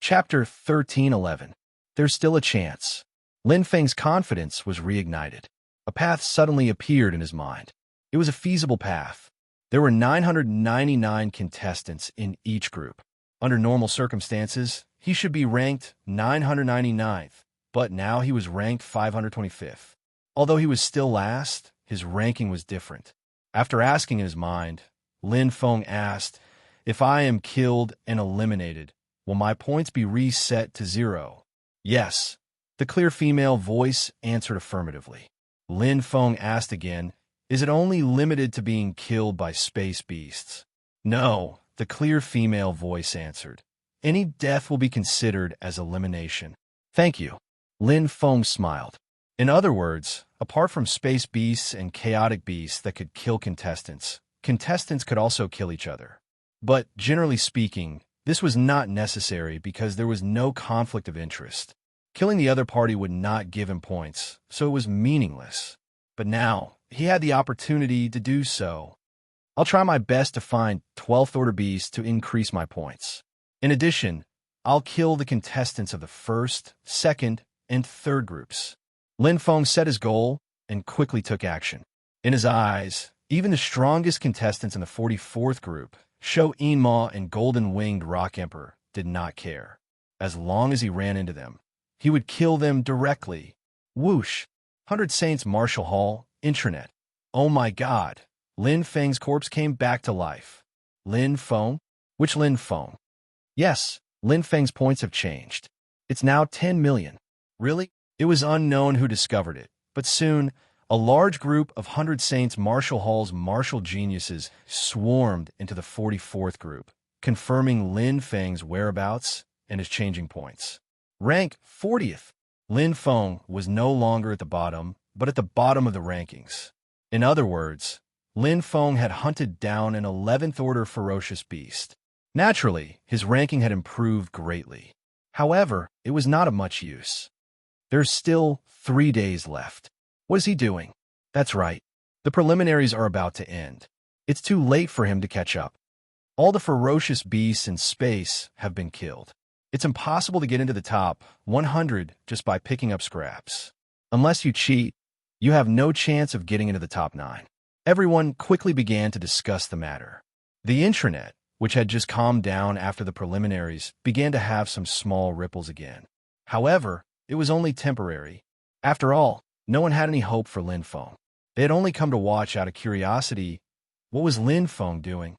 Chapter 1311. There's still a chance. Lin Feng's confidence was reignited. A path suddenly appeared in his mind. It was a feasible path. There were 999 contestants in each group. Under normal circumstances, he should be ranked 999th, but now he was ranked 525th. Although he was still last, his ranking was different. After asking in his mind, Lin Feng asked, "If I am killed and eliminated, will my points be reset to 0? Yes. The clear female voice answered affirmatively. Lin Feng asked again, "Is it only limited to being killed by space beasts?" No, the clear female voice answered. Any death will be considered as elimination. Thank you. Lin Feng smiled. In other words, apart from space beasts and chaotic beasts that could kill contestants could also kill each other. But generally speaking, this was not necessary because there was no conflict of interest. Killing the other party would not give him points, so it was meaningless. But now, he had the opportunity to do so. I'll try my best to find 12th order beasts to increase my points. In addition, I'll kill the contestants of the first, second, and third groups. Lin Feng set his goal and quickly took action. In his eyes, even the strongest contestants in the 44th group, Shou Yinma and Golden-Winged Rock Emperor, did not care. As long as he ran into them, he would kill them directly. Whoosh! 100 Saints Martial Hall, Intranet. Oh my god! Lin Feng's corpse came back to life. Lin Feng? Which Lin Feng? Yes, Lin Feng's points have changed. It's now 10 million. Really? It was unknown who discovered it, but soon, a large group of 100 Saints Martial Hall's martial geniuses swarmed into the 44th group, confirming Lin Feng's whereabouts and his changing points. Rank 40th. Lin Feng was no longer at the bottom, but at the bottom of the rankings. In other words, Lin Feng had hunted down an 11th order ferocious beast. Naturally, his ranking had improved greatly. However, it was not of much use. There's still 3 days left. What is he doing? That's right. The preliminaries are about to end. It's too late for him to catch up. All the ferocious beasts in space have been killed. It's impossible to get into the top 100 just by picking up scraps. Unless you cheat, you have no chance of getting into the top 9. Everyone quickly began to discuss the matter. The intranet, which had just calmed down after the preliminaries, began to have some small ripples again. However, it was only temporary. After all, no one had any hope for Lin Feng. They had only come to watch out of curiosity. What was Lin Feng doing?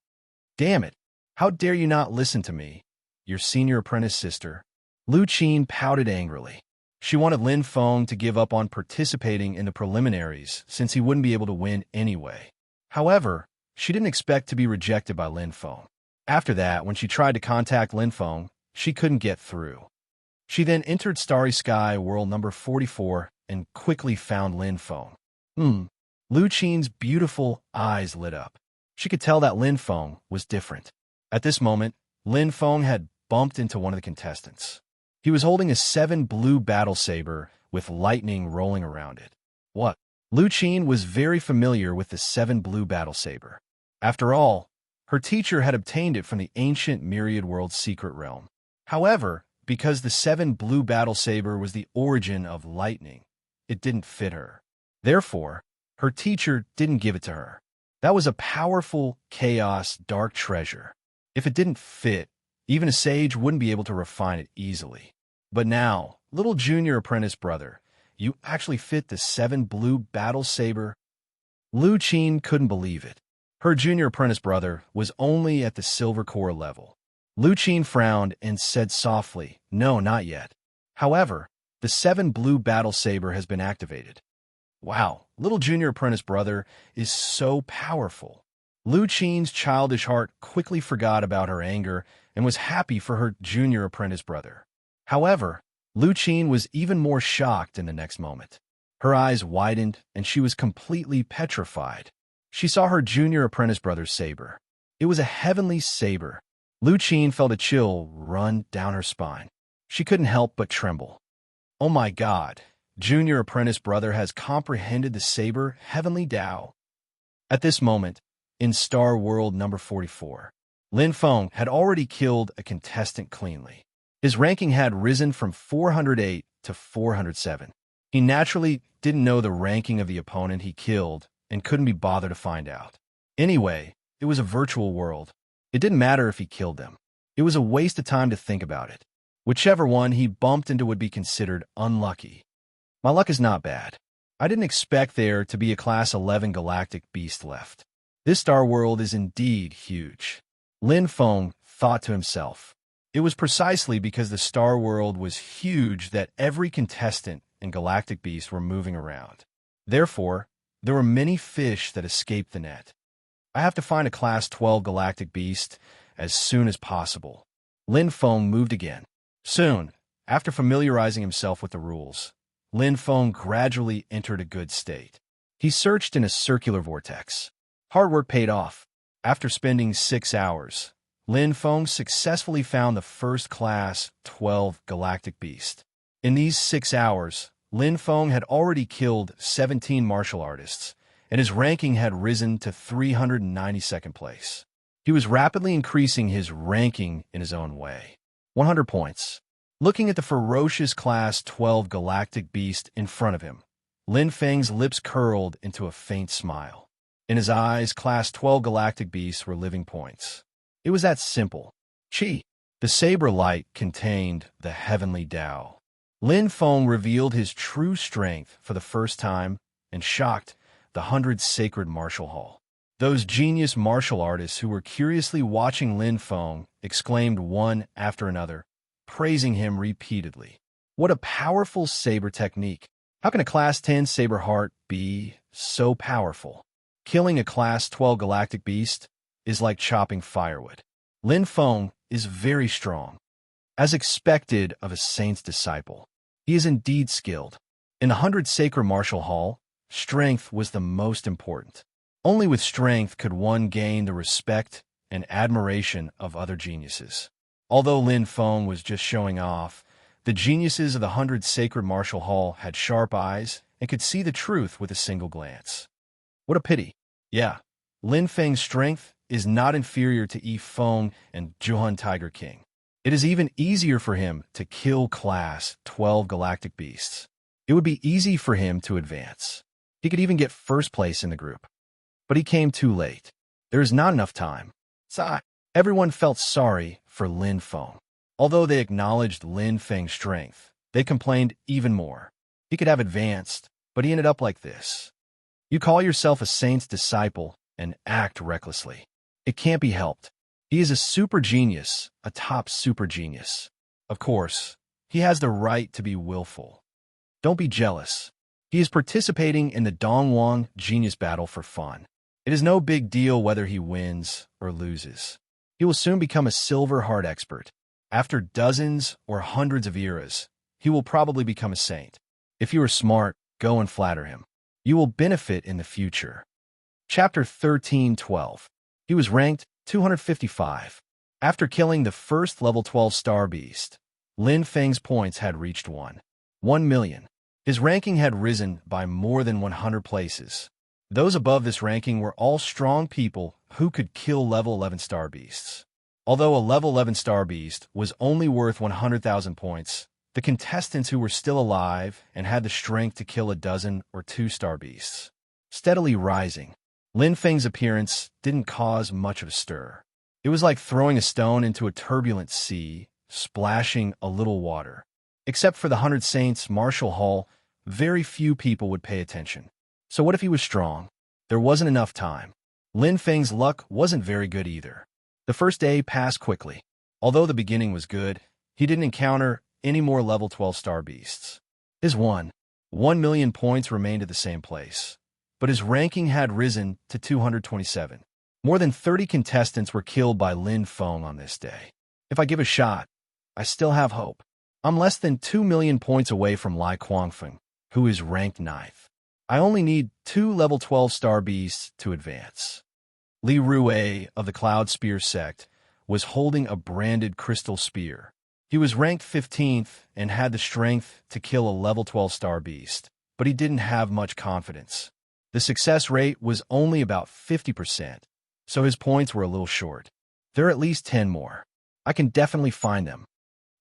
Damn it! How dare you not listen to me? Your senior apprentice sister. Lu Qin pouted angrily. She wanted Lin Feng to give up on participating in the preliminaries since he wouldn't be able to win anyway. However, she didn't expect to be rejected by Lin Feng. After that, when she tried to contact Lin Feng, she couldn't get through. She then entered Starry Sky World number 44 and quickly found Lin Feng. Lu Qin's beautiful eyes lit up. She could tell that Lin Feng was different. At this moment, Lin Feng had bumped into one of the contestants. He was holding a 7 blue battle saber with lightning rolling around it. What? Lu Qin was very familiar with the 7 blue battle saber. After all, her teacher had obtained it from the ancient Myriad World's secret realm. However, because the 7 blue battle saber was the origin of lightning, it didn't fit her. Therefore, her teacher didn't give it to her. That was a powerful, chaos, dark treasure. If it didn't fit, even a sage wouldn't be able to refine it easily. But now, little junior apprentice brother, you actually fit the 7 blue battle saber? Lu Qin couldn't believe it. Her junior apprentice brother was only at the silver core level. Lu Qin frowned and said softly, "No, not yet. However, the 7 blue battle saber has been activated." Wow, little junior apprentice brother is so powerful. Lu Qin's childish heart quickly forgot about her anger and was happy for her junior apprentice brother. However, Lu Qin was even more shocked in the next moment. Her eyes widened and she was completely petrified. She saw her junior apprentice brother's saber. It was a heavenly saber. Lu Qin felt a chill run down her spine. She couldn't help but tremble. Oh my god, junior apprentice brother has comprehended the saber Heavenly Tao. At this moment, in Star World number 44, Lin Feng had already killed a contestant cleanly. His ranking had risen from 408 to 407. He naturally didn't know the ranking of the opponent he killed and couldn't be bothered to find out. Anyway, it was a virtual world. It didn't matter if he killed them. It was a waste of time to think about it. Whichever one he bumped into would be considered unlucky. My luck is not bad. I didn't expect there to be a Class 11 galactic beast left. This star world is indeed huge. Lin Feng thought to himself. It was precisely because the star world was huge that every contestant and galactic beast were moving around. Therefore, there were many fish that escaped the net. I have to find a Class 12 galactic beast as soon as possible. Lin Feng moved again. Soon, after familiarizing himself with the rules, Lin Feng gradually entered a good state. He searched in a circular vortex. Hard work paid off. After spending 6 hours, Lin Feng successfully found the first Class 12 galactic beast. In these 6 hours, Lin Feng had already killed 17 martial artists, and his ranking had risen to 392nd place. He was rapidly increasing his ranking in his own way. 100 points. Looking at the ferocious Class 12 galactic beast in front of him, Lin Feng's lips curled into a faint smile. In his eyes, Class 12 galactic beasts were living points. It was that simple. Qi. The saber light contained the heavenly Tao. Lin Feng revealed his true strength for the first time and shocked the 100 sacred martial hall. Those genius martial artists who were curiously watching Lin Feng exclaimed one after another, praising him repeatedly. What a powerful saber technique! How can a Class 10 saber heart be so powerful? Killing a Class 12 galactic beast is like chopping firewood. Lin Feng is very strong. As expected of a saint's disciple, he is indeed skilled. In the 100 sacred martial hall, strength was the most important. Only with strength could one gain the respect and admiration of other geniuses. Although Lin Feng was just showing off, the geniuses of the 100 sacred martial hall had sharp eyes and could see the truth with a single glance. What a pity. Yeah, Lin Feng's strength is not inferior to Yi Feng and Zhuhan Tiger King. It is even easier for him to kill Class 12 galactic beasts. It would be easy for him to advance. He could even get first place in the group. But he came too late. There is not enough time. Sigh. Everyone felt sorry for Lin Feng. Although they acknowledged Lin Feng's strength, they complained even more. He could have advanced, but he ended up like this. You call yourself a saint's disciple and act recklessly. It can't be helped. He is a super genius, a top super genius. Of course, he has the right to be willful. Don't be jealous. He is participating in the Dongwang Genius Battle for fun. It is no big deal whether he wins or loses. He will soon become a silver heart expert. After dozens or hundreds of eras, he will probably become a saint. If you are smart, go and flatter him. You will benefit in the future. Chapter 13:12. He was ranked 255. After killing the first level 12 star beast, Lin Feng's points had reached 1 million. His ranking had risen by more than 100 places. Those above this ranking were all strong people who could kill level 11 star beasts. Although a level 11 star beast was only worth 100,000 points, the contestants who were still alive and had the strength to kill a dozen or 2-star beasts. Steadily rising, Lin Feng's appearance didn't cause much of a stir. It was like throwing a stone into a turbulent sea, splashing a little water. Except for the 100 Saints Martial Hall, very few people would pay attention. So what if he was strong? There wasn't enough time. Lin Feng's luck wasn't very good either. The first day passed quickly. Although the beginning was good, he didn't encounter any more level 12 star beasts. His 1 million points remained at the same place, but his ranking had risen to 227. More than 30 contestants were killed by Lin Feng on this day. If I give a shot, I still have hope. I'm less than 2 million points away from Lai Kuangfeng, who is ranked 9th. I only need 2 level 12 star beasts to advance. Li Rue of the Cloud Spear sect was holding a branded crystal spear. He was ranked 15th and had the strength to kill a level 12 star beast, but he didn't have much confidence. The success rate was only about 50%, so his points were a little short. There are at least 10 more. I can definitely find them.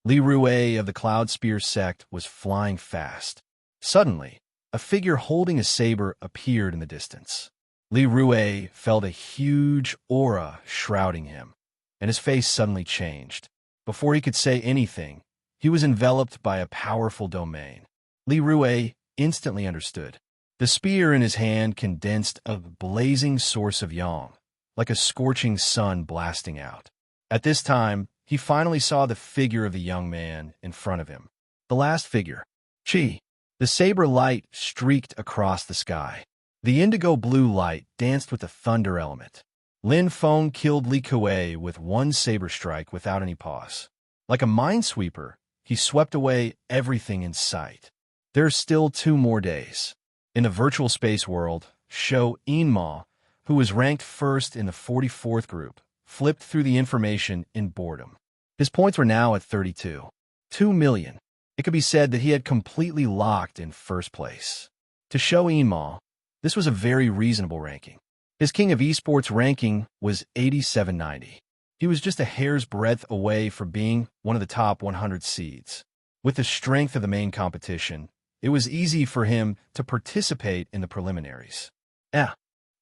Li Rue of the Cloud Spear sect was flying fast. Suddenly, a figure holding a saber appeared in the distance. Li Rue felt a huge aura shrouding him, and his face suddenly changed. Before he could say anything, he was enveloped by a powerful domain. Li Rue instantly understood. The spear in his hand condensed a blazing source of yang, like a scorching sun blasting out. At this time, he finally saw the figure of the young man in front of him. The last figure. Chi. The saber light streaked across the sky. The indigo blue light danced with the thunder element. Lin Feng killed Li Kuei with one saber strike without any pause. Like a minesweeper, he swept away everything in sight. There are still 2 more days. In the virtual space world, Shou Yinma, who was ranked first in the 44th group, flipped through the information in boredom. His points were now at 32. 2 million. It could be said that he had completely locked in first place. To Shou Yinma, this was a very reasonable ranking. His King of Esports ranking was 8790. He was just a hair's breadth away from being one of the top 100 seeds. With the strength of the main competition, it was easy for him to participate in the preliminaries.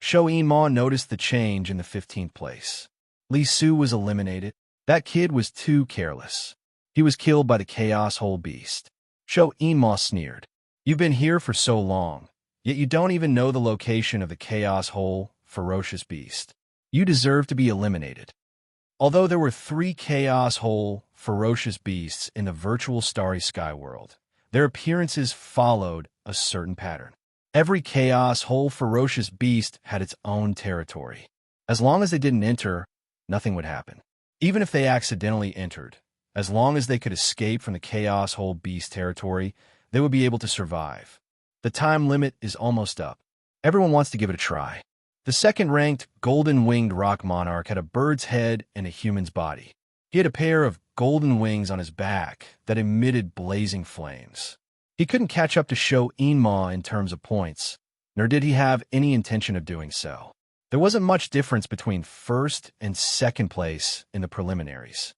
Shou Yinma noticed the change in the 15th place. Li Su was eliminated. That kid was too careless. He was killed by the Chaos Hole Beast. Shou Yinma sneered. You've been here for so long, yet you don't even know the location of the Chaos Hole Ferocious Beast. You deserve to be eliminated. Although there were 3 Chaos Hole Ferocious Beasts in the virtual Starry Sky world, their appearances followed a certain pattern. Every Chaos Hole Ferocious Beast had its own territory. As long as they didn't enter, nothing would happen. Even if they accidentally entered, as long as they could escape from the Chaos Hole Beast territory, they would be able to survive. The time limit is almost up. Everyone wants to give it a try. The second-ranked golden-winged rock monarch had a bird's head and a human's body. He had a pair of golden wings on his back that emitted blazing flames. He couldn't catch up to Shou Yinma in terms of points, nor did he have any intention of doing so. There wasn't much difference between first and second place in the preliminaries.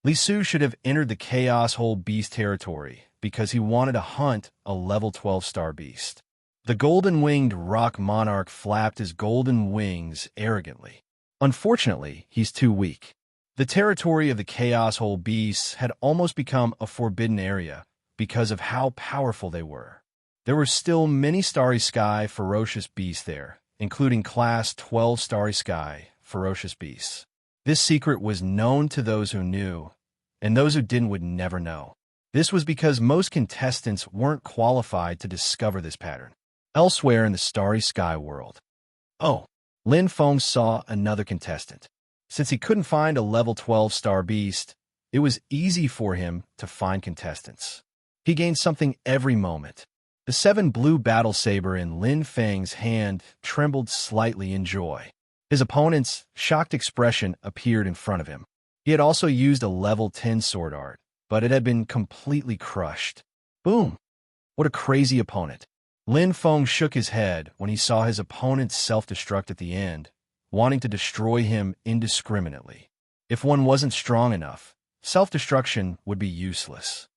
Li Su should have entered the Chaos Hole Beast territory because he wanted to hunt a level 12 star beast. The golden-winged rock monarch flapped his golden wings arrogantly. Unfortunately, he's too weak. The territory of the Chaos Hole Beasts had almost become a forbidden area because of how powerful they were. There were still many Starry Sky ferocious beasts there, including Class 12 Starry Sky ferocious beasts. This secret was known to those who knew, and those who didn't would never know. This was because most contestants weren't qualified to discover this pattern. Elsewhere in the Starry Sky world, Lin Feng saw another contestant. Since he couldn't find a level 12 star beast, it was easy for him to find contestants. He gained something every moment. The 7 blue battle saber in Lin Feng's hand trembled slightly in joy. His opponent's shocked expression appeared in front of him. He had also used a level 10 sword art, but it had been completely crushed. Boom! What a crazy opponent. Lin Feng shook his head when he saw his opponent's self-destruct at the end, wanting to destroy him indiscriminately. If one wasn't strong enough, self-destruction would be useless.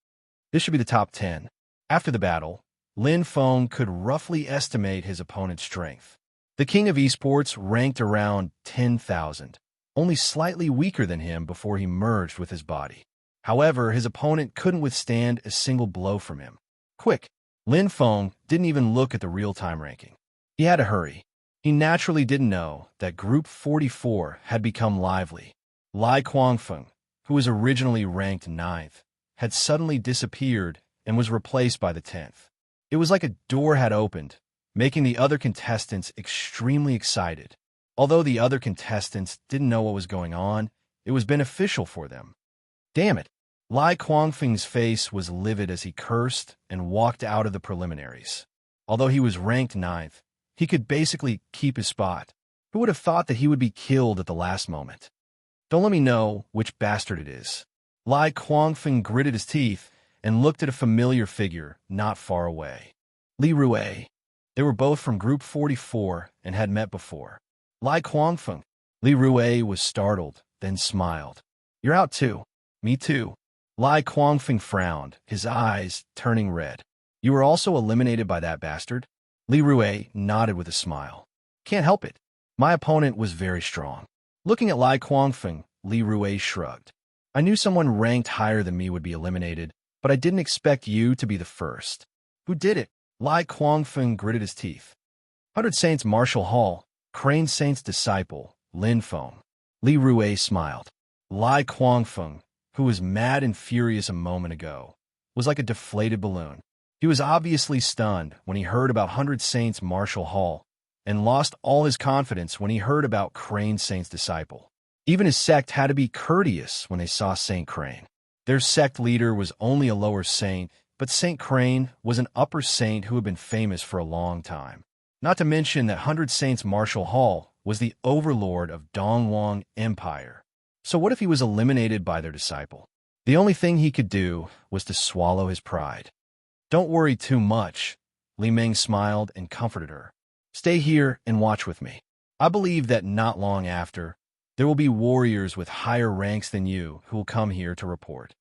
This should be the top 10. After the battle, Lin Feng could roughly estimate his opponent's strength. The King of Esports ranked around 10,000, only slightly weaker than him before he merged with his body. However, his opponent couldn't withstand a single blow from him. Quick! Lin Feng didn't even look at the real-time ranking. He had to hurry. He naturally didn't know that Group 44 had become lively. Lai Kuangfeng, who was originally ranked 9th, had suddenly disappeared and was replaced by the 10th. It was like a door had opened, making the other contestants extremely excited. Although the other contestants didn't know what was going on, it was beneficial for them. Damn it! Lai Kuangfeng's face was livid as he cursed and walked out of the preliminaries. Although he was ranked 9th, he could basically keep his spot. Who would have thought that he would be killed at the last moment? Don't let me know which bastard it is. Lai Kuangfeng gritted his teeth and looked at a familiar figure not far away. Li Rue. They were both from Group 44 and had met before. Lai Kuangfeng. Li Rue was startled, then smiled. You're out too. Me too. Lai Kuangfeng frowned, his eyes turning red. You were also eliminated by that bastard? Li Rue nodded with a smile. Can't help it. My opponent was very strong. Looking at Lai Kuangfeng, Li Rue shrugged. I knew someone ranked higher than me would be eliminated, but I didn't expect you to be the first. Who did it? Lai Kuangfeng gritted his teeth. 100 Saints Marshall Hall, Crane Saint's disciple, Lin Feng. Li Rue smiled. Lai Kuangfeng, who was mad and furious a moment ago, was like a deflated balloon. He was obviously stunned when he heard about 100 Saints Marshall Hall, and lost all his confidence when he heard about Crane Saint's disciple. Even his sect had to be courteous when they saw Saint Crane. Their sect leader was only a lower saint, but Saint Crane was an upper saint who had been famous for a long time. Not to mention that 100 Saints Marshall Hall was the overlord of Dongwang Empire. So what if he was eliminated by their disciple? The only thing he could do was to swallow his pride. Don't worry too much, Li Ming smiled and comforted her. Stay here and watch with me. I believe that not long after, there will be warriors with higher ranks than you who will come here to report.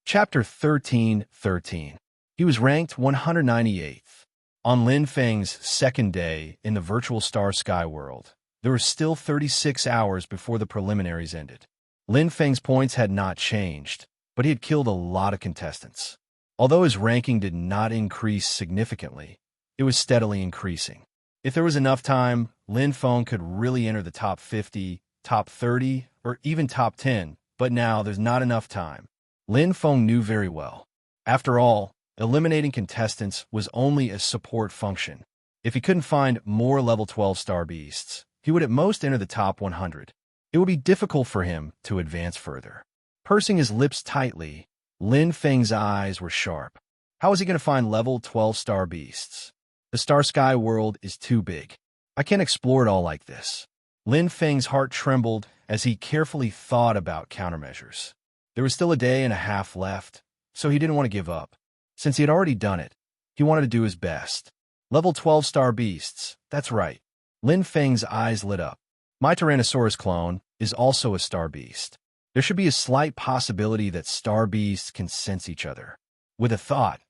Chapter 13:13. He was ranked 198th. On Lin Feng's second day in the virtual star sky world, there were still 36 hours before the preliminaries ended. Lin Feng's points had not changed, but he had killed a lot of contestants. Although his ranking did not increase significantly, it was steadily increasing. If there was enough time, Lin Feng could really enter the top 50, top 30, or even top 10, but now there's not enough time. Lin Feng knew very well. After all, eliminating contestants was only a support function. If he couldn't find more level 12 star beasts, he would at most enter the top 100. It would be difficult for him to advance further. Pursing his lips tightly, Lin Feng's eyes were sharp. How is he going to find level 12 star beasts? The star sky world is too big. I can't explore it all like this. Lin Feng's heart trembled as he carefully thought about countermeasures. There was still a day and a half left, so he didn't want to give up. Since he had already done it, he wanted to do his best. Level 12 star beasts, that's right. Lin Feng's eyes lit up. My Tyrannosaurus clone is also a star beast. There should be a slight possibility that star beasts can sense each other. With a thought,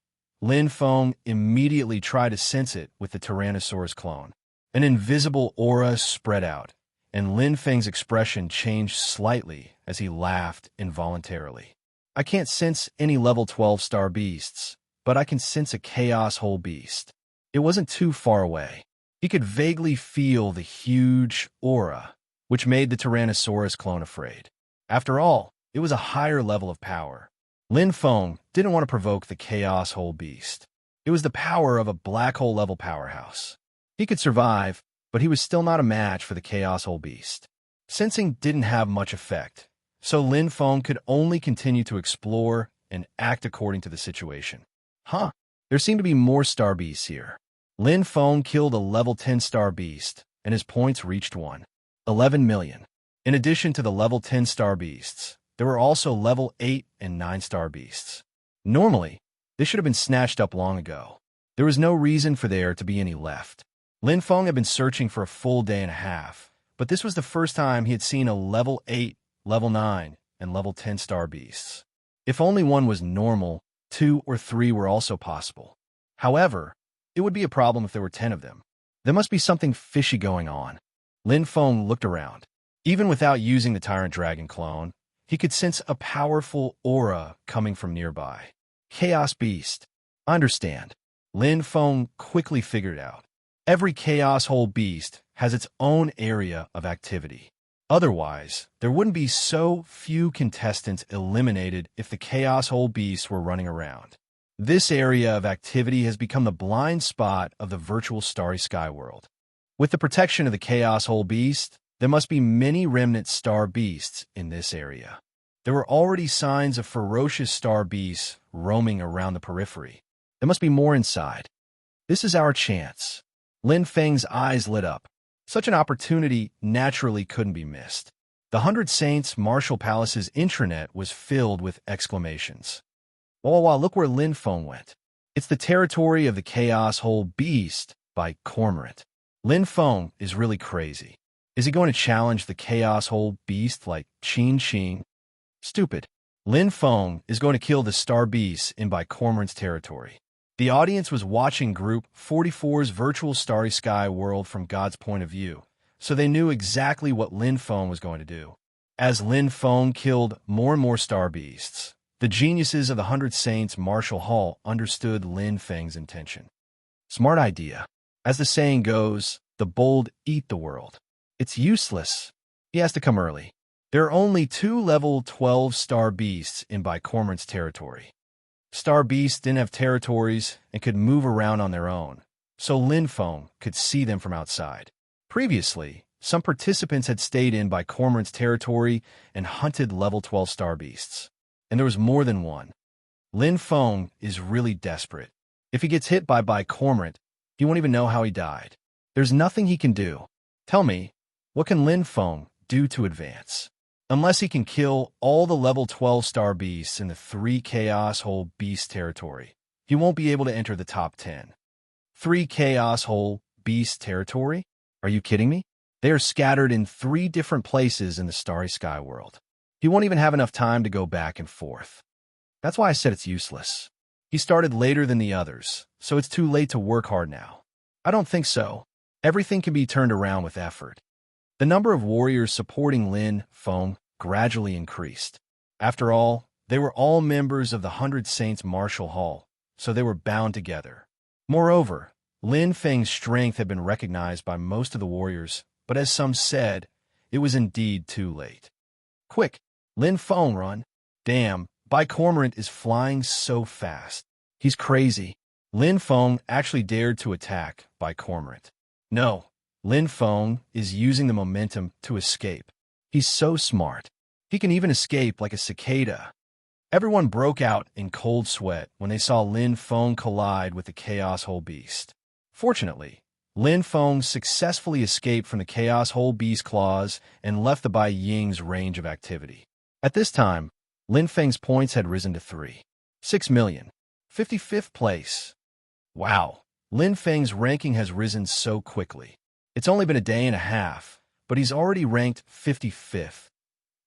Lin Feng immediately tried to sense it with the Tyrannosaurus clone. An invisible aura spread out, and Lin Feng's expression changed slightly as he laughed involuntarily. I can't sense any level 12 star beasts, but I can sense a chaos whole beast. It wasn't too far away. He could vaguely feel the huge aura, which made the Tyrannosaurus clone afraid. After all, it was a higher level of power. Lin Feng didn't want to provoke the chaos whole beast. It was the power of a black hole level powerhouse. He could survive, but he was still not a match for the chaos whole beast. Sensing didn't have much effect, so Lin Feng could only continue to explore and act according to the situation. There seemed to be more star beasts here. Lin Feng killed a level 10 star beast, and his points reached 11 million. In addition to the level 10 star beasts, there were also level 8 and 9 star beasts. Normally, this should have been snatched up long ago. There was no reason for there to be any left. Lin Feng had been searching for a full day and a half, but this was the first time he had seen a level 8, level 9, and level 10 star beasts. If only one was normal, 2 or 3 were also possible. However, it would be a problem if there were 10 of them. There must be something fishy going on. Lin Feng looked around. Even without using the Tyrant Dragon clone, he could sense a powerful aura coming from nearby. Chaos Beast. I understand. Lin Feng quickly figured out. Every Chaos Whole Beast has its own area of activity. Otherwise, there wouldn't be so few contestants eliminated if the Chaos Whole Beasts were running around. This area of activity has become the blind spot of the virtual starry sky world. With the protection of the Chaos Whole Beast, there must be many remnant star beasts in this area. There were already signs of ferocious star beasts roaming around the periphery. There must be more inside. This is our chance. Lin Feng's eyes lit up. Such an opportunity naturally couldn't be missed. The 100 Saints Marshall Palace's intranet was filled with exclamations. Wow, look where Lin Feng went. It's the territory of the Chaos Whole Beast by Cormorant. Lin Feng is really crazy. Is he going to challenge the Chaos Whole Beast like Qin Qing? Stupid. Lin Feng is going to kill the star beasts in by Cormorant's territory. The audience was watching Group 44's virtual starry sky world from God's point of view, so they knew exactly what Lin Feng was going to do. As Lin Feng killed more and more star beasts, the geniuses of the 100 Saints Martial Hall understood Lin Feng's intention. Smart idea. As the saying goes, the bold eat the world. It's useless. He has to come early. There are only 2 level 12 star beasts in by Cormorant's territory. Star beasts didn't have territories and could move around on their own, so Lin Feng could see them from outside. Previously, some participants had stayed in by Cormorant's territory and hunted level 12 star beasts. And there was more than one. Lin Feng is really desperate. If he gets hit by Cormorant, he won't even know how he died. There's nothing he can do. Tell me, what can Lin Feng do to advance? Unless he can kill all the level 12 star beasts in the 3 Chaos Hole Beast territory, he won't be able to enter the top 10. 3 Chaos Hole Beast territory? Are you kidding me? They are scattered in 3 different places in the starry sky world. He won't even have enough time to go back and forth. That's why I said it's useless. He started later than the others, so it's too late to work hard now. I don't think so. Everything can be turned around with effort. The number of warriors supporting Lin Feng gradually increased. After all, they were all members of the 100 Saints Martial Hall, so they were bound together. Moreover, Lin Feng's strength had been recognized by most of the warriors, but as some said, it was indeed too late. Quick, Lin Feng, run. Damn, Bai Cormorant is flying so fast. He's crazy. Lin Feng actually dared to attack Bai Cormorant. No, Lin Feng is using the momentum to escape. He's so smart. He can even escape like a cicada. Everyone broke out in cold sweat when they saw Lin Feng collide with the Chaos Hole Beast. Fortunately, Lin Feng successfully escaped from the Chaos Hole Beast claws and left the Bai Ying's range of activity. At this time, Lin Feng's points had risen to 3.6 million. 55th place. Wow, Lin Feng's ranking has risen so quickly. It's only been a day and a half, but he's already ranked 55th.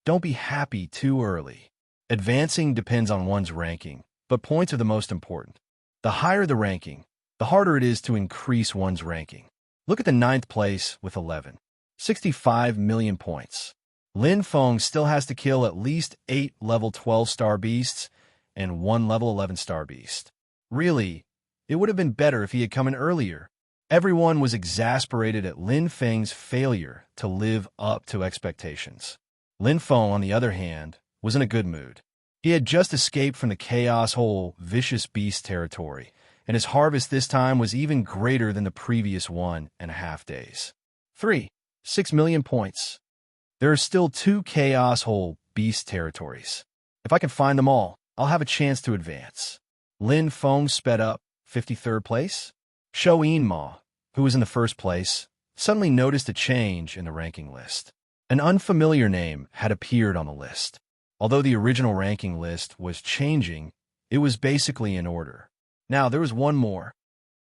Don't be happy too early. Advancing depends on one's ranking, but points are the most important. The higher the ranking, the harder it is to increase one's ranking. Look at the 9th place with 11.65 million points. Lin Feng still has to kill at least 8 level 12 star beasts and 1 level 11 star beast. Really, it would have been better if he had come in earlier. Everyone was exasperated at Lin Feng's failure to live up to expectations. Lin Feng, on the other hand, was in a good mood. He had just escaped from the Chaos Hole Vicious Beast territory, and his harvest this time was even greater than the previous 1.5 days. 3.6 million points. There are still 2 Chaos Hole Beast territories. If I can find them all, I'll have a chance to advance. Lin Feng sped up, 53rd place. Shou Yinma, who was in the 1st place, suddenly noticed a change in the ranking list. An unfamiliar name had appeared on the list. Although the original ranking list was changing, it was basically in order. Now, there was one more.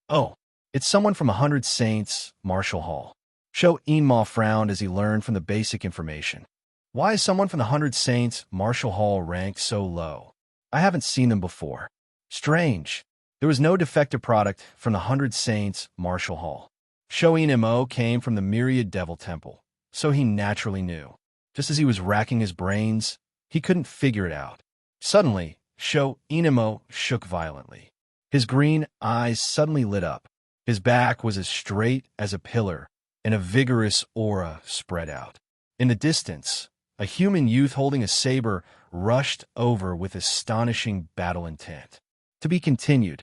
Oh, it's someone from 100 Saints Martial Hall. Shou Yinma frowned as he learned from the basic information. Why is someone from the 100 Saints Martial Hall ranked so low? I haven't seen them before. Strange. There was no defective product from the 100 Saints Martial Hall. Shou Yinma came from the Myriad Devil Temple, so he naturally knew. Just as he was racking his brains, he couldn't figure it out. Suddenly, Shou Yinma shook violently. His green eyes suddenly lit up. His back was as straight as a pillar, and a vigorous aura spread out. In the distance, a human youth holding a saber rushed over with astonishing battle intent. To be continued.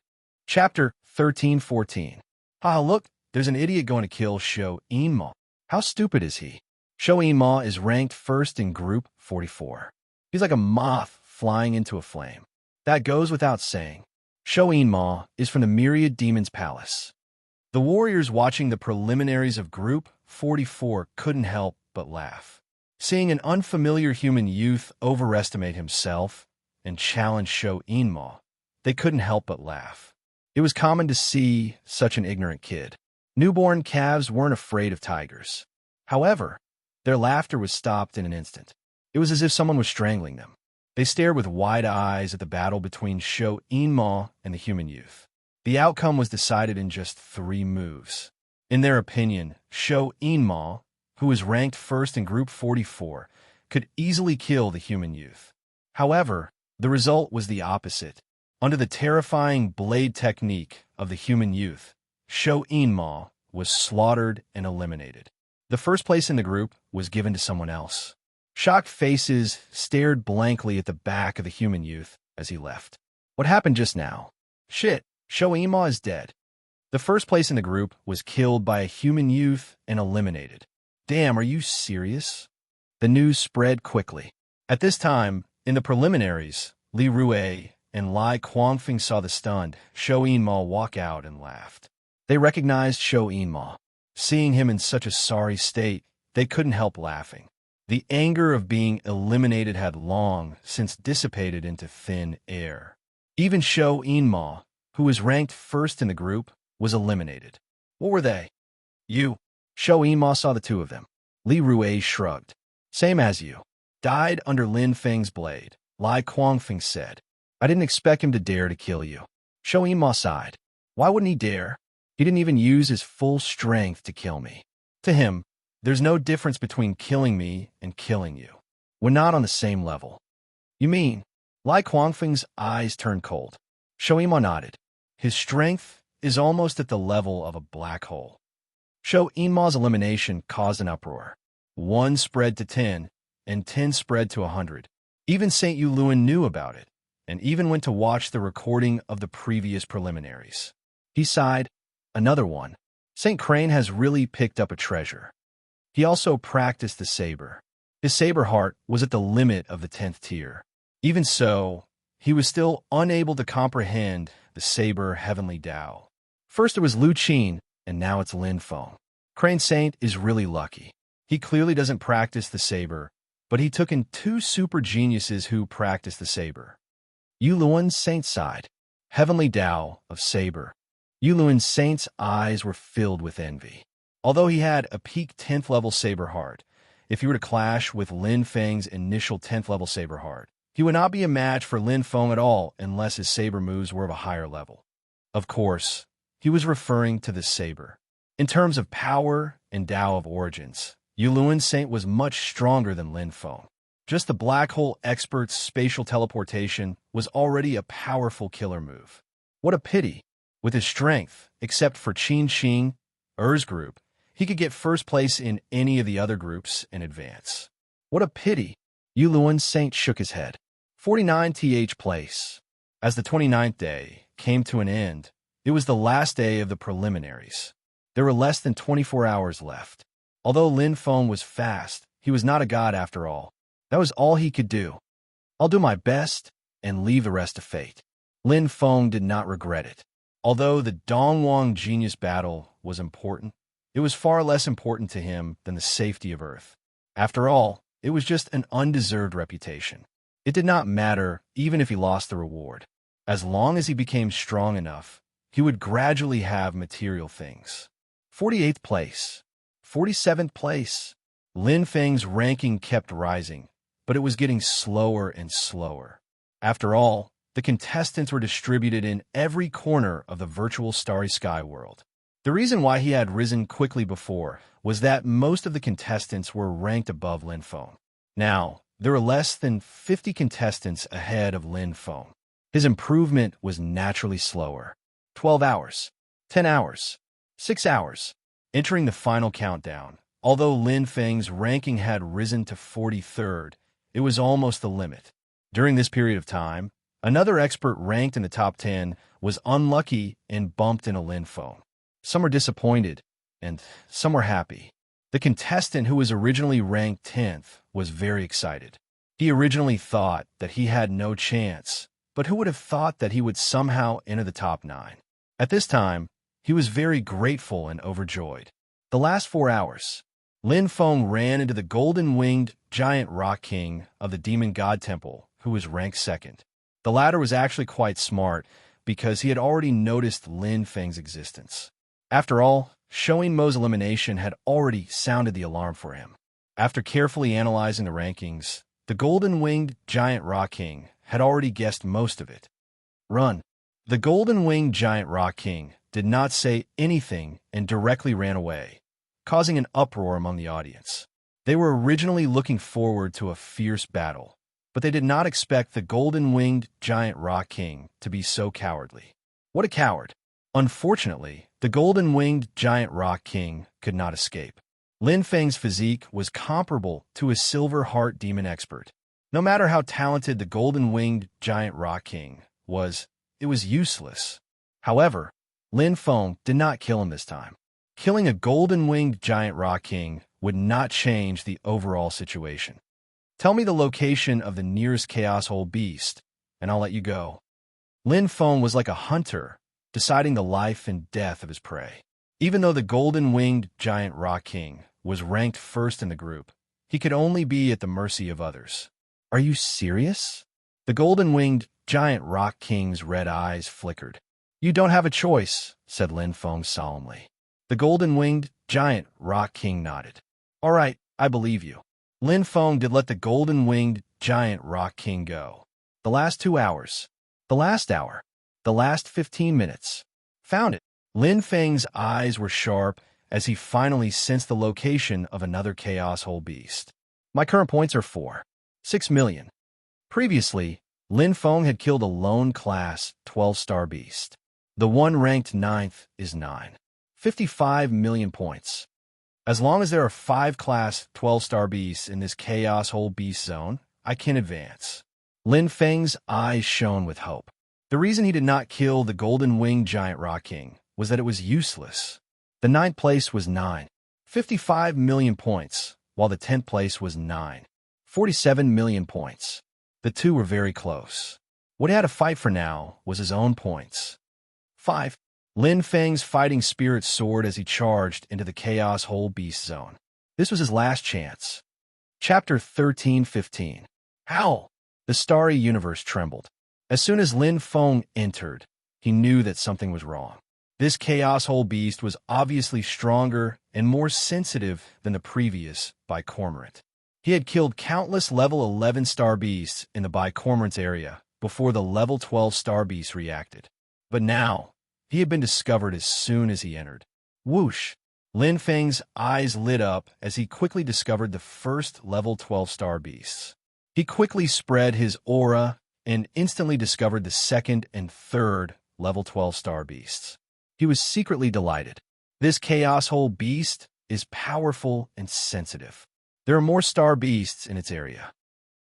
Chapter 13-14. Ah, look, there's an idiot going to kill Shou Yinma. How stupid is he? Shou Yinma is ranked 1st in Group 44. He's like a moth flying into a flame. That goes without saying. Shou Yinma is from the Myriad Demon's Palace. The warriors watching the preliminaries of Group 44 couldn't help but laugh. Seeing an unfamiliar human youth overestimate himself and challenge Shou Yinma, they couldn't help but laugh. It was common to see such an ignorant kid. Newborn calves weren't afraid of tigers. However, their laughter was stopped in an instant. It was as if someone was strangling them. They stared with wide eyes at the battle between Sho Inma and the human youth. The outcome was decided in just 3 moves. In their opinion, Sho Inma, who was ranked first in Group 44, could easily kill the human youth. However, the result was the opposite. Under the terrifying blade technique of the human youth, Sho Inma was slaughtered and eliminated. The first place in the group was given to someone else. Shocked faces stared blankly at the back of the human youth as he left. What happened just now? Shit, Sho Inma is dead. The first place in the group was killed by a human youth and eliminated. Damn, are you serious? The news spread quickly. At this time, in the preliminaries, Li Rue and Lai Quangfing saw the stunned Sho Inma walk out and laughed. They recognized Sho Inma. Seeing him in such a sorry state, they couldn't help laughing. The anger of being eliminated had long since dissipated into thin air. Even Sho Inma, who was ranked first in the group, was eliminated. What were they? You. Sho Inma saw the 2 of them. Li Rue shrugged. Same as you. Died under Lin Feng's blade, Lai Quangfing said. I didn't expect him to dare to kill you. Sho Inma sighed. Why wouldn't he dare? He didn't even use his full strength to kill me. To him, there's no difference between killing me and killing you. We're not on the same level. You mean? Lai Quangfing's eyes turned cold. Sho Inma nodded. His strength is almost at the level of a black hole. Sho Inma's elimination caused an uproar. 1 spread to 10, and 10 spread to 100. Even St. Yuluan knew about it, and even went to watch the recording of the previous preliminaries. He sighed. Another one. St. Crane has really picked up a treasure. He also practiced the saber. His saber heart was at the limit of the 10th tier. Even so, he was still unable to comprehend the saber heavenly Tao. First it was Lu Qin, and now it's Lin Feng. Crane Saint is really lucky. He clearly doesn't practice the saber, but he took in 2 super geniuses who practice the saber. Yuluan Saint sighed. Heavenly Tao of saber. Yuluan Saint's eyes were filled with envy. Although he had a peak 10th level saber heart, if he were to clash with Lin Feng's initial 10th level saber heart, he would not be a match for Lin Feng at all unless his saber moves were of a higher level. Of course, he was referring to the saber. In terms of power and Tao of origins, Yuluan Saint was much stronger than Lin Feng. Just the black hole expert's spatial teleportation was already a powerful killer move. What a pity. With his strength, except for Qin Xing, Er's group, he could get first place in any of the other groups and advance. What a pity. Yuluan Saint shook his head. 49th place. As the 29th day came to an end, it was the last day of the preliminaries. There were less than 24 hours left. Although Lin Feng was fast, he was not a god after all. That was all he could do. I'll do my best and leave the rest to fate. Lin Feng did not regret it. Although the Dongwang genius battle was important, it was far less important to him than the safety of Earth. After all, it was just an undeserved reputation. It did not matter even if he lost the reward. As long as he became strong enough, he would gradually have material things. 48th place. 47th place. Lin Feng's ranking kept rising, but it was getting slower and slower. After all, the contestants were distributed in every corner of the virtual Starry Sky world. The reason why he had risen quickly before was that most of the contestants were ranked above Lin Feng. Now, there were less than 50 contestants ahead of Lin Feng. His improvement was naturally slower. 12 hours, 10 hours, 6 hours. Entering the final countdown, although Lin Feng's ranking had risen to 43rd, it was almost the limit. During this period of time, another expert ranked in the top 10 was unlucky and bumped into Lin Feng. Some were disappointed, and some were happy. The contestant who was originally ranked 10th was very excited. He originally thought that he had no chance, but who would have thought that he would somehow enter the top 9? At this time, he was very grateful and overjoyed. The last 4 hours, Lin Feng ran into the golden-winged giant rock king of the Demon God Temple, who was ranked 2nd. The latter was actually quite smart because he had already noticed Lin Feng's existence. After all, Sho Inma's elimination had already sounded the alarm for him. After carefully analyzing the rankings, The golden-winged giant rock king had already guessed most of it. Run! The golden-winged giant rock king did not say anything and directly ran away, causing an uproar among the audience. They were originally looking forward to a fierce battle, but they did not expect the golden-winged giant rock king to be so cowardly. What a coward! Unfortunately, the golden-winged giant rock king could not escape. Lin Feng's physique was comparable to a silver heart demon expert. No matter how talented the golden-winged giant rock king was, it was useless. However, Lin Feng did not kill him this time. Killing a golden-winged giant rock king would not change the overall situation. Tell me the location of the nearest chaos hole beast, and I'll let you go. Lin Feng was like a hunter, deciding the life and death of his prey. Even though the golden-winged giant rock king was ranked first in the group, he could only be at the mercy of others. Are you serious? The golden-winged giant rock king's red eyes flickered. You don't have a choice, said Lin Feng solemnly. The golden-winged giant rock king nodded. All right, I believe you. Lin Feng did let the golden-winged giant rock king go. The last 2 hours. The last hour. The last 15 minutes. Found it. Lin Feng's eyes were sharp as he finally sensed the location of another chaos hole beast. My current points are 6 million. Previously, Lin Feng had killed a lone class 12-star beast. The one ranked 9th is 55 million points. As long as there are 5 class 12-star beasts in this chaos hole beast zone, I can advance. Lin Feng's eyes shone with hope. The reason he did not kill the golden-winged giant rock king was that it was useless. The 9th place was 55 million points, while the 10th place was 47 million points. The two were very close. What he had to fight for now was his own points. 5. Lin Feng's fighting spirit soared as he charged into the chaos hole beast zone. This was his last chance. Chapter 13:15. Howl! The starry universe trembled. As soon as Lin Feng entered, he knew that something was wrong. This chaos hole beast was obviously stronger and more sensitive than the previous bicormorant. He had killed countless level 11-star beasts in the bicormorant's area before the level 12-star beast reacted. But now, he had been discovered as soon as he entered. Whoosh! Lin Feng's eyes lit up as he quickly discovered the first level 12-star beasts. He quickly spread his aura and instantly discovered the second and third level 12-star beasts. He was secretly delighted. This chaos hole beast is powerful and sensitive. There are more star beasts in its area.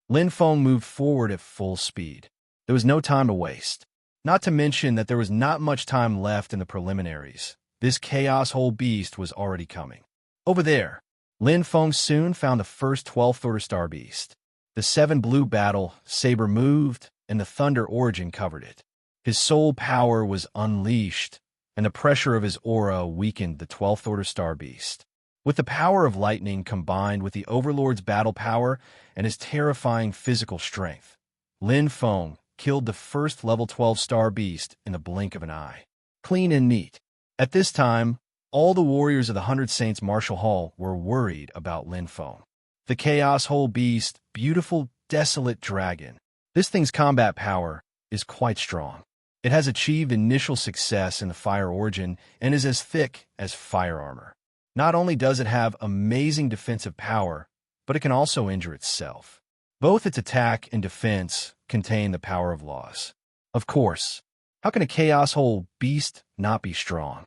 Lin Feng moved forward at full speed. There was no time to waste. Not to mention that there was not much time left in the preliminaries. This chaos hole beast was already coming. Over there, Lin Feng soon found the first 12th order star beast. The 7 blue battle saber moved, and the thunder origin covered it. His soul power was unleashed, and the pressure of his aura weakened the 12th order star beast. With the power of lightning combined with the Overlord's battle power and his terrifying physical strength, Lin Feng killed the first level 12-star beast in the blink of an eye. Clean and neat. At this time, all the warriors of the 100 Saints Martial Hall were worried about Lin Feng. The Chaos Hole Beast, beautiful, desolate dragon. This thing's combat power is quite strong. It has achieved initial success in the fire origin and is as thick as fire armor. Not only does it have amazing defensive power, but it can also injure itself. Both its attack and defense contain the power of laws. Of course, how can a Chaos Hole Beast not be strong?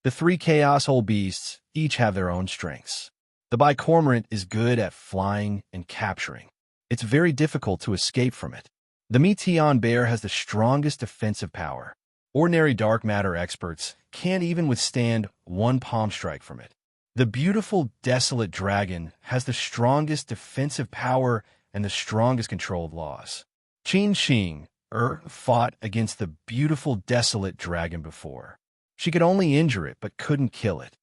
The 3 Chaos Hole Beasts each have their own strengths. The Bicormorant is good at flying and capturing. It's very difficult to escape from it. The Meteon Bear has the strongest defensive power. Ordinary dark matter experts can't even withstand one palm strike from it. The beautiful Desolate Dragon has the strongest defensive power and the strongest control of laws. Qin Xing fought against the beautiful Desolate Dragon before. She could only injure it but couldn't kill it.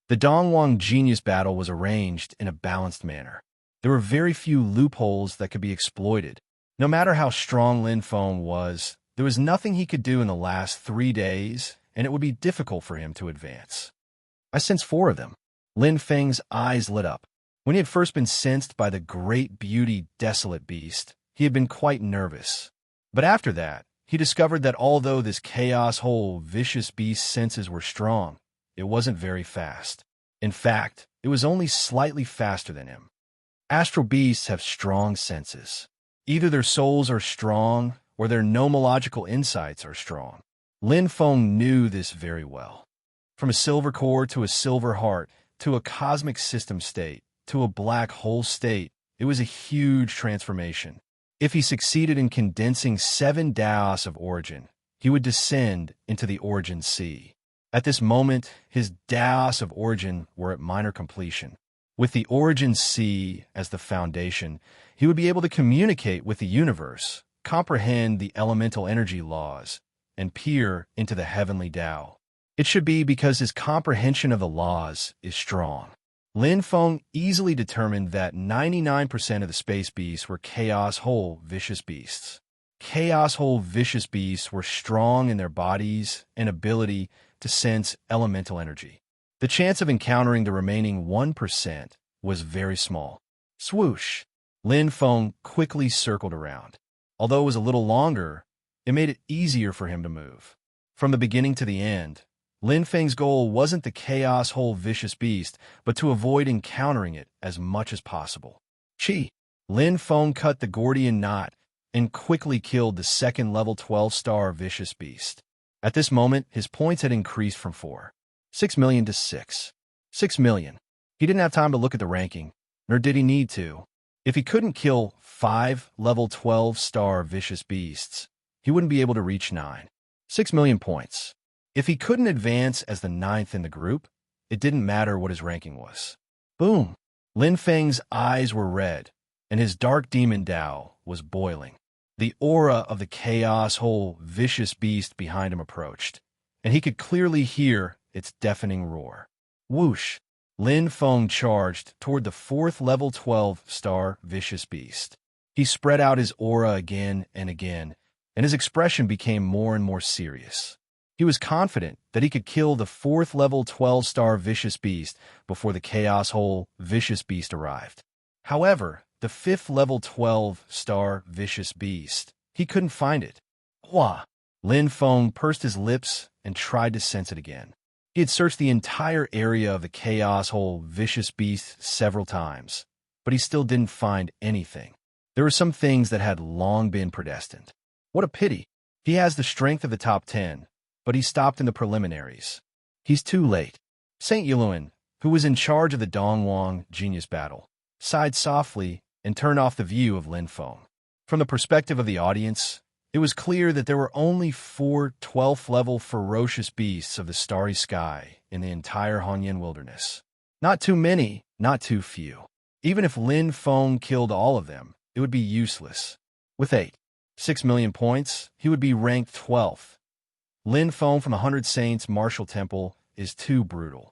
The Dongwang Genius battle was arranged in a balanced manner. There were very few loopholes that could be exploited. No matter how strong Lin Feng was, there was nothing he could do in the last 3 days, and it would be difficult for him to advance. I sense 4 of them. Lin Feng's eyes lit up. When he had first been sensed by the great beauty desolate beast, he had been quite nervous. But after that, he discovered that although this chaos whole vicious beast's senses were strong, it wasn't very fast. In fact, it was only slightly faster than him. Astral beasts have strong senses. Either their souls are strong, or their nomological insights are strong. Lin Feng knew this very well. From a silver core to a silver heart, to a cosmic system state, to a black hole state, it was a huge transformation. If he succeeded in condensing 7 Daos of origin, he would descend into the origin sea. At this moment, his Daos of origin were at minor completion. With the origin sea as the foundation, he would be able to communicate with the universe, comprehend the elemental energy laws, and peer into the heavenly Tao. It should be because his comprehension of the laws is strong. Lin Feng easily determined that 99% of the space beasts were chaos whole vicious beasts. Chaos whole vicious beasts were strong in their bodies and ability to sense elemental energy. The chance of encountering the remaining 1% was very small. Swoosh! Lin Feng quickly circled around. Although it was a little longer, it made it easier for him to move. From the beginning to the end, Lin Feng's goal wasn't the chaos whole vicious beast, but to avoid encountering it as much as possible. Chi! Lin Feng cut the Gordian knot and quickly killed the second level 12-star vicious beast. At this moment, his points had increased from 6 million to 6 million. He didn't have time to look at the ranking, nor did he need to. If he couldn't kill 5 level 12-star vicious beasts, he wouldn't be able to reach 6 million points. If he couldn't advance as the 9th in the group, it didn't matter what his ranking was. Boom! Lin Feng's eyes were red, and his dark demon Dao was boiling. The aura of the chaos whole vicious beast behind him approached, and he could clearly hear its deafening roar. Whoosh! Lin Feng charged toward the 4th level 12-star vicious beast. He spread out his aura again and again, and his expression became more and more serious. He was confident that he could kill the 4th level 12-star vicious beast before the chaos whole vicious beast arrived. However, the 5th level 12-star vicious beast, he couldn't find it. Hua! Lin Feng pursed his lips and tried to sense it again. He had searched the entire area of the chaos whole vicious beast several times, but he still didn't find anything. There were some things that had long been predestined. What a pity. He has the strength of the top 10, but he stopped in the preliminaries. He's too late. Saint Yiluan, who was in charge of the Dongwang genius battle, sighed softly and turned off the view of Lin Feng. From the perspective of the audience, it was clear that there were only 4 12th-level ferocious beasts of the starry sky in the entire Hongyan wilderness. Not too many, not too few. Even if Lin Feng killed all of them, it would be useless. With 6 million points, he would be ranked 12th. Lin Feng from 100 Saints Martial Temple is too brutal.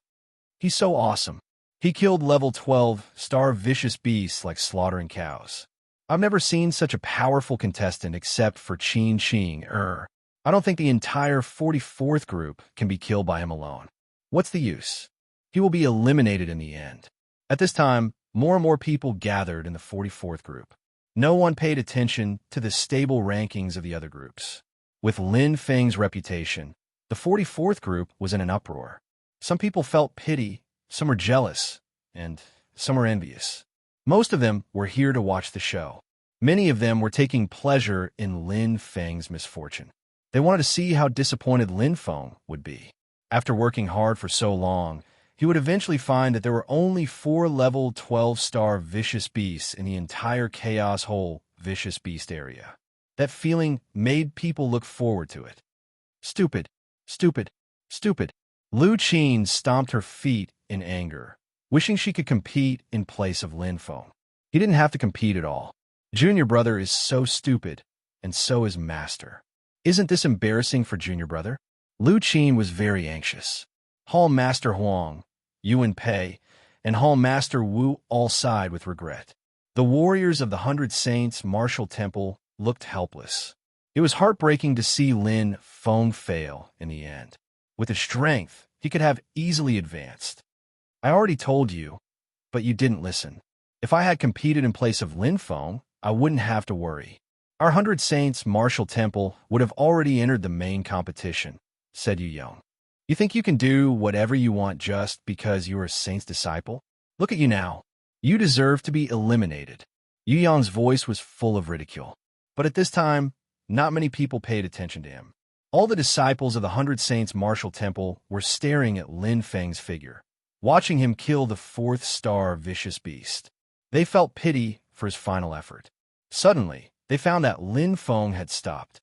He's so awesome. He killed level 12-star vicious beasts like slaughtering cows. I've never seen such a powerful contestant except for Qin Qing. I don't think the entire 44th group can be killed by him alone. What's the use? He will be eliminated in the end. At this time, more and more people gathered in the 44th group. No one paid attention to the stable rankings of the other groups. With Lin Feng's reputation, the 44th group was in an uproar. Some people felt pity, some were jealous, and some were envious. Most of them were here to watch the show. Many of them were taking pleasure in Lin Feng's misfortune. They wanted to see how disappointed Lin Feng would be. After working hard for so long, he would eventually find that there were only 4 level 12-star vicious beasts in the entire chaos whole vicious beast area. That feeling made people look forward to it. Stupid, stupid, stupid. Lu Qin stomped her feet in anger, wishing she could compete in place of Lin Feng. He didn't have to compete at all. Junior brother is so stupid, and so is Master. Isn't this embarrassing for Junior brother? Lu Qin was very anxious. Hall Master Huang, Yuan Pei, and Hall Master Wu all sighed with regret. The warriors of the 100 Saints Martial Temple looked helpless. It was heartbreaking to see Lin Feng fail in the end. With his strength, he could have easily advanced. I already told you, but you didn't listen. If I had competed in place of Lin Feng, I wouldn't have to worry. Our 100 Saints martial temple would have already entered the main competition, said Yu Yong. You think you can do whatever you want just because you are a saint's disciple? Look at you now. You deserve to be eliminated. Yu Yong's voice was full of ridicule. But at this time, not many people paid attention to him. All the disciples of the 100 Saints martial temple were staring at Lin Feng's figure, watching him kill the 4th star vicious beast. They felt pity for his final effort. Suddenly, they found that Lin Feng had stopped.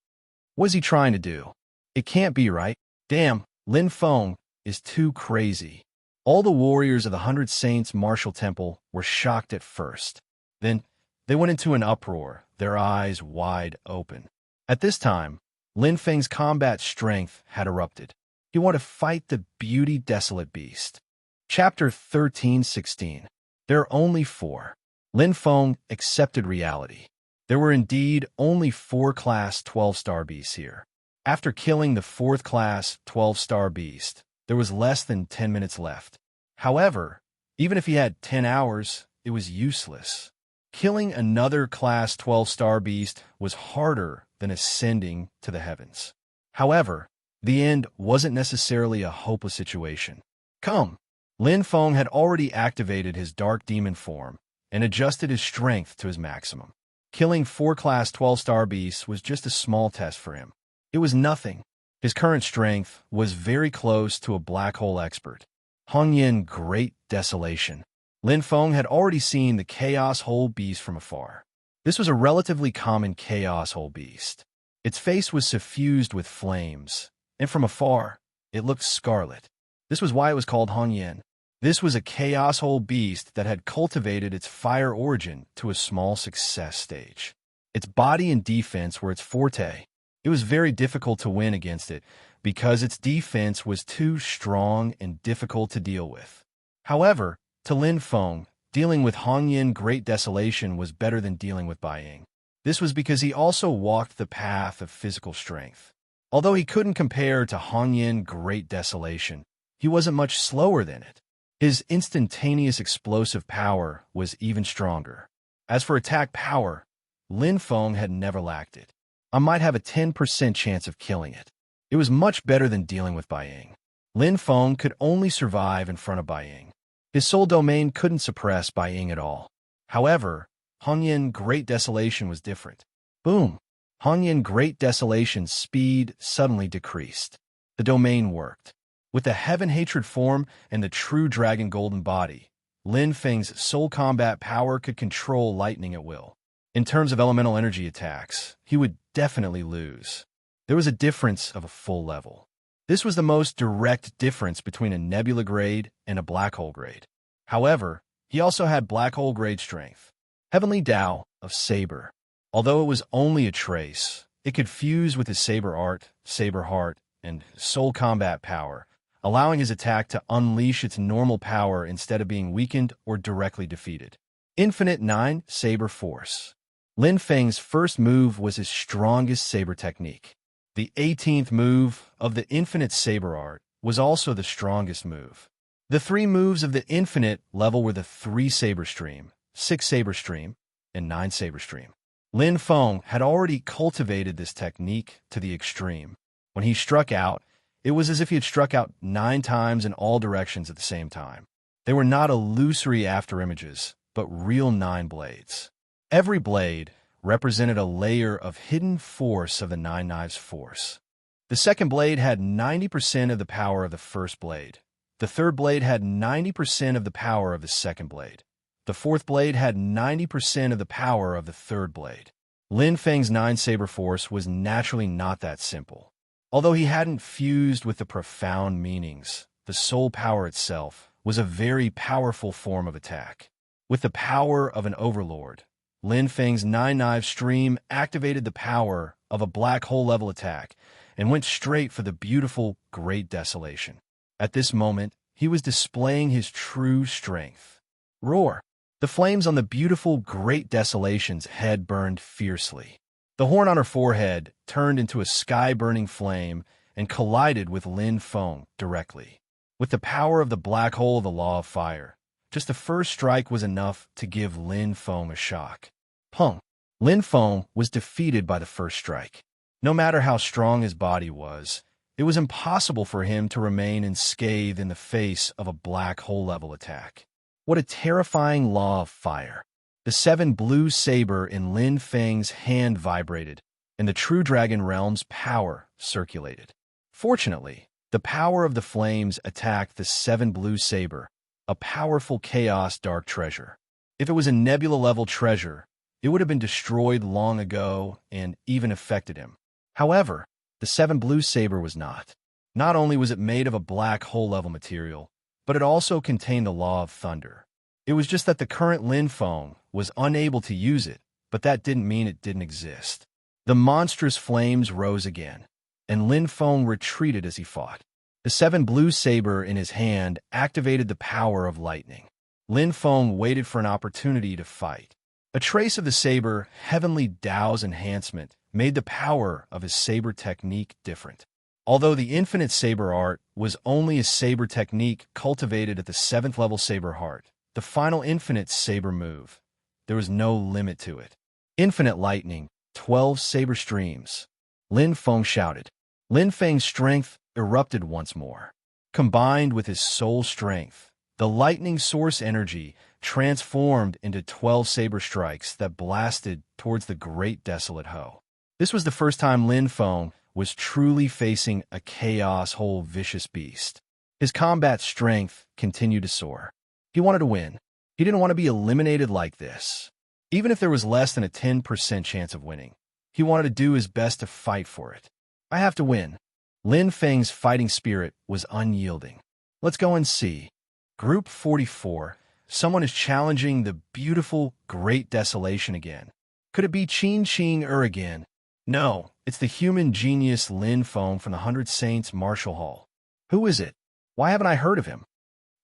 What is he trying to do? It can't be right. Damn, Lin Feng is too crazy. All the warriors of the 100 Saints martial temple were shocked at first. Then, they went into an uproar, their eyes wide open. At this time, Lin Feng's combat strength had erupted. He wanted to fight the beauty desolate beast. Chapter 13:16. There are only 4. Lin Feng accepted reality. There were indeed only 4 class 12-star beasts here. After killing the 4th class 12-star beast, there was less than 10 minutes left. However, even if he had 10 hours, it was useless. Killing another class 12-star beast was harder than ascending to the heavens. However, the end wasn't necessarily a hopeless situation. Come! Lin Feng had already activated his dark demon form and adjusted his strength to his maximum. Killing 4 class 12-star beasts was just a small test for him. It was nothing. His current strength was very close to a black hole expert. Hongyan Great Desolation. Lin Feng had already seen the Chaos Hole beast from afar. This was a relatively common Chaos Hole beast. Its face was suffused with flames, and from afar, it looked scarlet. This was why it was called Hongyan. This was a Chaos Hole beast that had cultivated its fire origin to a small success stage. Its body and defense were its forte. It was very difficult to win against it because its defense was too strong and difficult to deal with. However, to Lin Feng, dealing with Hongyan Great Desolation was better than dealing with Baiying. This was because he also walked the path of physical strength. Although he couldn't compare to Hongyan Great Desolation, he wasn't much slower than it. His instantaneous explosive power was even stronger. As for attack power, Lin Feng had never lacked it. I might have a 10% chance of killing it. It was much better than dealing with Baiying. Lin Feng could only survive in front of Baiying. His soul domain couldn't suppress Baiying at all. However, Hongyan Great Desolation was different. Boom! Hongyan Great Desolation's speed suddenly decreased. The domain worked. With the Heaven Hatred form and the true Dragon Golden body, Lin Feng's soul combat power could control lightning at will. In terms of elemental energy attacks, he would definitely lose. There was a difference of a full level. This was the most direct difference between a nebula grade and a black hole grade. However, he also had black hole grade strength. Heavenly Tao of Saber. Although it was only a trace, it could fuse with his Saber Art, Saber Heart, and soul combat power, allowing his attack to unleash its normal power instead of being weakened or directly defeated. Infinite 9 Saber Force. Lin Feng's first move was his strongest saber technique. The 18th move of the Infinite Saber Art was also the strongest move. The 3 moves of the Infinite level were the 3 Saber Stream, 6 Saber Stream, and 9 Saber Stream. Lin Feng had already cultivated this technique to the extreme. When he struck out, it was as if he had struck out 9 times in all directions at the same time. They were not illusory afterimages, but real 9 blades. Every blade represented a layer of hidden force of the 9 Knives force. The second blade had 90% of the power of the first blade. The third blade had 90% of the power of the second blade. The fourth blade had 90% of the power of the third blade. Lin Feng's 9 Saber Force was naturally not that simple. Although he hadn't fused with the profound meanings, the soul power itself was a very powerful form of attack. With the power of an overlord, Lin Feng's 9 Knives Stream activated the power of a black hole level attack and went straight for the beautiful Great Desolation. At this moment, he was displaying his true strength. Roar! The flames on the beautiful Great Desolation's head burned fiercely. The horn on her forehead turned into a sky-burning flame and collided with Lin Feng directly. With the power of the black hole of the Law of Fire, Just the first strike was enough to give Lin Feng a shock. Pung! Lin Feng was defeated by the first strike. No matter how strong his body was, it was impossible for him to remain unscathed in the face of a black hole-level attack. What a terrifying law of fire! The 7 blue saber in Lin Feng's hand vibrated, and the true dragon realm's power circulated. Fortunately, the power of the flames attacked the 7 blue saber, a powerful chaos dark treasure. If it was a nebula-level treasure, it would have been destroyed long ago and even affected him. However, the 7 blue saber was not. Not only was it made of a black hole-level material, but it also contained the law of thunder. It was just that the current Lin Feng was unable to use it, but that didn't mean it didn't exist. The monstrous flames rose again, and Lin Feng retreated as he fought. The 7 blue saber in his hand activated the power of lightning. Lin Feng waited for an opportunity to fight. A trace of the saber, Heavenly Dao's enhancement, made the power of his saber technique different. Although the infinite saber art was only a saber technique cultivated at the 7th level saber heart, the final infinite saber move, there was no limit to it. Infinite lightning, 12 saber streams. Lin Feng shouted. Lin Feng's strength erupted once more. Combined with his soul strength, the lightning source energy transformed into 12 saber strikes that blasted towards the great desolate Ho. This was the first time Lin Feng was truly facing a chaos whole vicious beast. His combat strength continued to soar. He wanted to win. He didn't want to be eliminated like this. Even if there was less than a 10% chance of winning, he wanted to do his best to fight for it. I have to win. Lin Feng's fighting spirit was unyielding. Let's go and see. Group 44. Someone is challenging the beautiful Great Desolation again. Could it be Qing again? No, it's the human genius Lin Feng from the 100 Saints Martial Hall. Who is it? Why haven't I heard of him?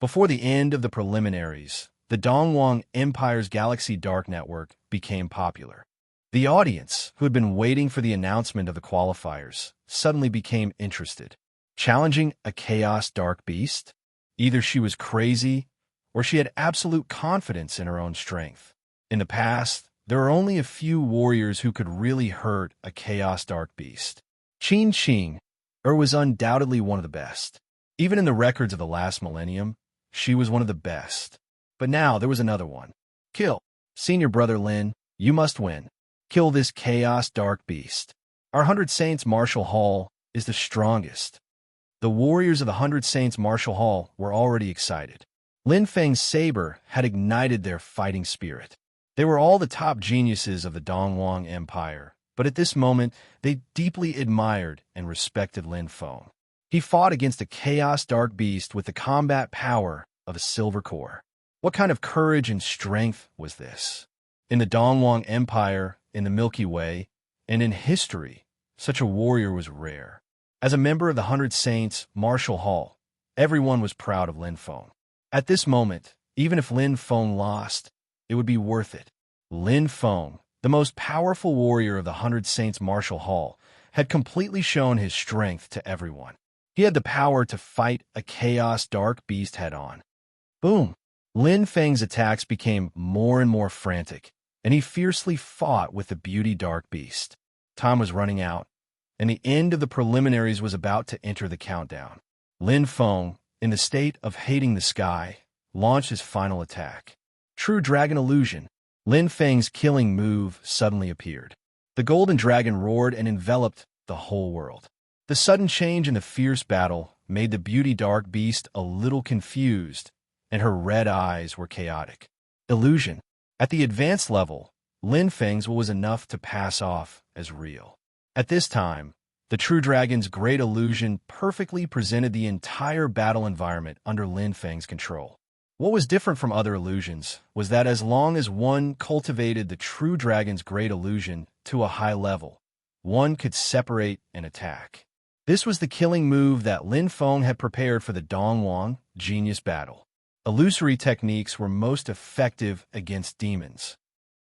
Before the end of the preliminaries, the Dongwang Empire's Galaxy Dark Network became popular. The audience, who had been waiting for the announcement of the qualifiers, suddenly became interested. Challenging a chaos dark beast? Either she was crazy, or she had absolute confidence in her own strength. In the past, there were only a few warriors who could really hurt a chaos dark beast. Qing was undoubtedly one of the best. Even in the records of the last millennium, she was one of the best. But now there was another one. Kill. Senior brother Lin, you must win. Kill this chaos dark beast. Our 100 Saints Martial Hall is the strongest. The warriors of the 100 Saints Martial Hall were already excited. Lin Feng's saber had ignited their fighting spirit. They were all the top geniuses of the Dongwang Empire, but at this moment, they deeply admired and respected Lin Feng. He fought against a chaos dark beast with the combat power of a silver core. What kind of courage and strength was this? In the Dongwang Empire, in the Milky Way, and in history, such a warrior was rare. As a member of the 100 Saints Martial Hall, everyone was proud of Lin Feng. At this moment, even if Lin Feng lost, it would be worth it. Lin Feng, the most powerful warrior of the 100 Saints Martial Hall, had completely shown his strength to everyone. He had the power to fight a chaos dark beast head-on. Boom! Lin Feng's attacks became more and more frantic, and he fiercely fought with the beauty dark beast. Time was running out, and the end of the preliminaries was about to enter the countdown. Lin Feng, in the state of hating the sky, launched his final attack. True Dragon Illusion. Lin Feng's killing move suddenly appeared. The golden dragon roared and enveloped the whole world. The sudden change in the fierce battle made the beauty dark beast a little confused, and her red eyes were chaotic. Illusion. At the advanced level, Lin Feng's was enough to pass off as real. At this time, the True Dragon's great illusion perfectly presented the entire battle environment under Lin Feng's control. What was different from other illusions was that as long as one cultivated the True Dragon's great illusion to a high level, one could separate and attack. This was the killing move that Lin Feng had prepared for the Dongwang Genius Battle. Illusory techniques were most effective against demons.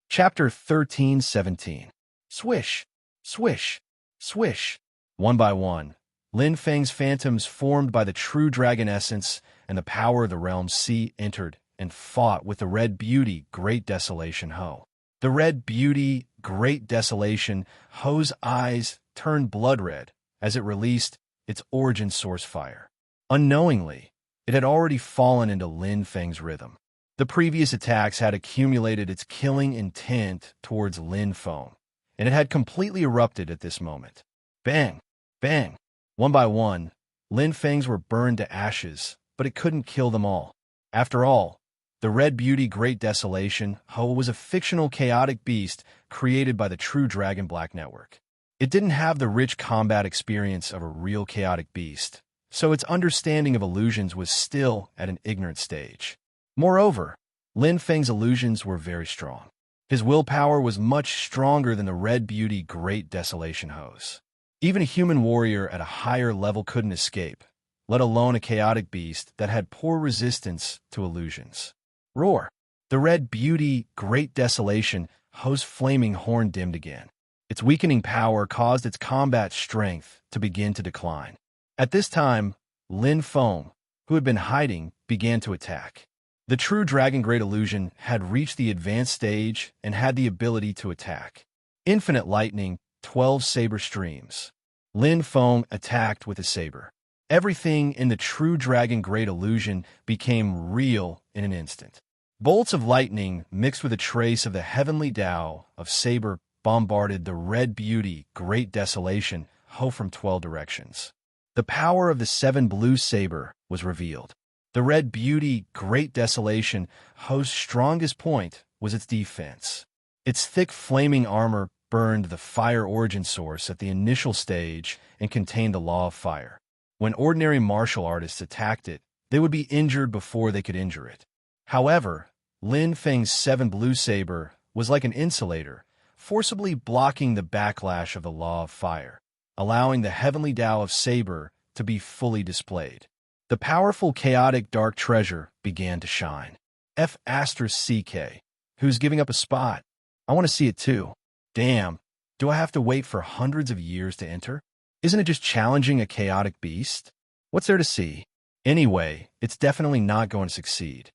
Chapter 13-17. Swish, swish, swish. One by one, Lin Feng's phantoms formed by the true dragon essence and the power of the realm sea entered and fought with the Red Beauty, Great Desolation Ho. The Red Beauty, Great Desolation Ho's eyes turned blood red as it released its origin source fire. Unknowingly, it had already fallen into Lin Feng's rhythm. The previous attacks had accumulated its killing intent towards Lin Feng, and it had completely erupted at this moment. Bang! Bang! One by one, Lin Feng's were burned to ashes, but it couldn't kill them all. After all, the Red Beauty Great Desolation Ho was a fictional chaotic beast created by the True Dragon Black Network. It didn't have the rich combat experience of a real chaotic beast, so its understanding of illusions was still at an ignorant stage. Moreover, Lin Feng's illusions were very strong. His willpower was much stronger than the Red Beauty Great Desolation Ho's. Even a human warrior at a higher level couldn't escape, let alone a chaotic beast that had poor resistance to illusions. Roar! The Red Beauty Great Desolation Ho's flaming horn dimmed again. Its weakening power caused its combat strength to begin to decline. At this time, Lin Feng, who had been hiding, began to attack. The True Dragon Great Illusion had reached the advanced stage and had the ability to attack. Infinite Lightning, 12 Saber Streams. Lin Feng attacked with a saber. Everything in the True Dragon Great Illusion became real in an instant. Bolts of lightning mixed with a trace of the heavenly Tao of saber bombarded the Red Beauty Great Desolation Ho from 12 directions. The power of the 7 blue saber was revealed. The Red Beauty Great Desolation Ho's strongest point was its defense. Its thick flaming armor burned the fire origin source at the initial stage and contained the law of fire. When ordinary martial artists attacked it, they would be injured before they could injure it. However, Lin Feng's 7 blue saber was like an insulator, forcibly blocking the backlash of the law of fire, allowing the heavenly Tao of saber to be fully displayed. The powerful chaotic dark treasure began to shine. F***CK. Who's giving up a spot? I want to see it too. Damn, do I have to wait for hundreds of years to enter? Isn't it just challenging a chaotic beast? What's there to see? Anyway, it's definitely not going to succeed.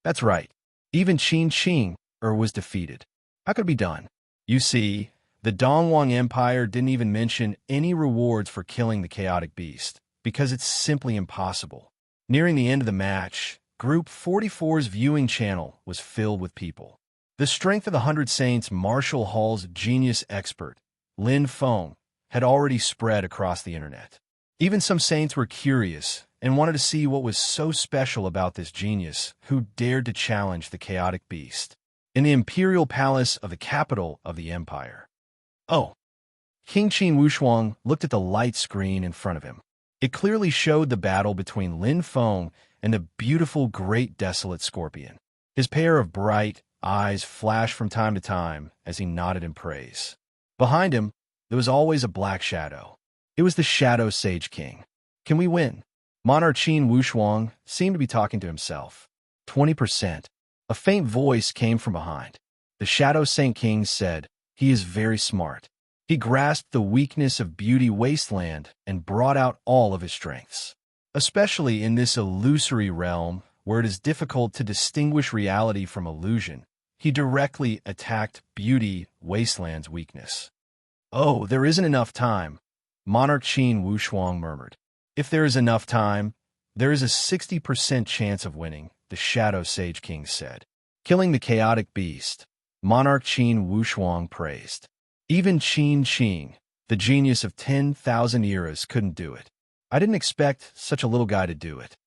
That's right. Even Qin was defeated. How could it be done? You see, the Dongwang Empire didn't even mention any rewards for killing the chaotic beast, because it's simply impossible. Nearing the end of the match, Group 44's viewing channel was filled with people. The strength of the 100 Saints Martial Hall's genius expert, Lin Feng, had already spread across the internet. Even some saints were curious and wanted to see what was so special about this genius who dared to challenge the chaotic beast in the imperial palace of the capital of the empire. Oh! King Qin Wushuang looked at the light screen in front of him. It clearly showed the battle between Lin Feng and the beautiful Great Desolate Scorpion. His pair of bright eyes flashed from time to time as he nodded in praise. Behind him, there was always a black shadow. It was the Shadow Sage King. Can we win? Monarch Qin Wushuang seemed to be talking to himself. 20%. A faint voice came from behind. The Shadow Saint King said, "He is very smart." He grasped the weakness of Beauty Wasteland and brought out all of his strengths. Especially in this illusory realm where it is difficult to distinguish reality from illusion, he directly attacked Beauty Wasteland's weakness. "Oh, there isn't enough time," Monarch Qin Wushuang murmured. "If there is enough time, there is a 60% chance of winning," the Shadow Sage King said. Killing the chaotic beast, Monarch Qin Wushuang praised. Even Qin, the genius of 10,000 eras, couldn't do it. "I didn't expect such a little guy to do it,"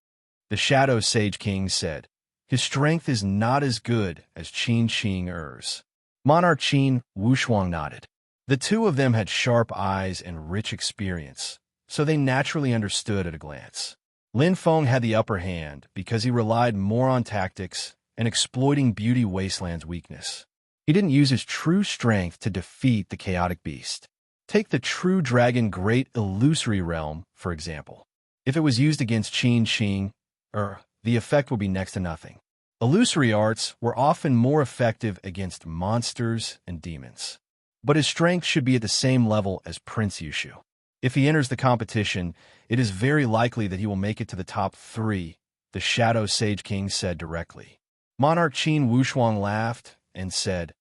the Shadow Sage King said. "His strength is not as good as Qin. Monarch Qin Wushuang nodded. The two of them had sharp eyes and rich experience, so they naturally understood at a glance. Lin Feng had the upper hand because he relied more on tactics and exploiting Beauty Wasteland's weakness. He didn't use his true strength to defeat the chaotic beast. Take the True Dragon Great Illusory Realm, for example. If it was used against Qin, the effect would be next to nothing. Illusory arts were often more effective against monsters and demons. But his strength should be at the same level as Prince Yushu. If he enters the competition, it is very likely that he will make it to the top 3, the Shadow Sage King said directly. Monarch Qin Wushuang laughed and said,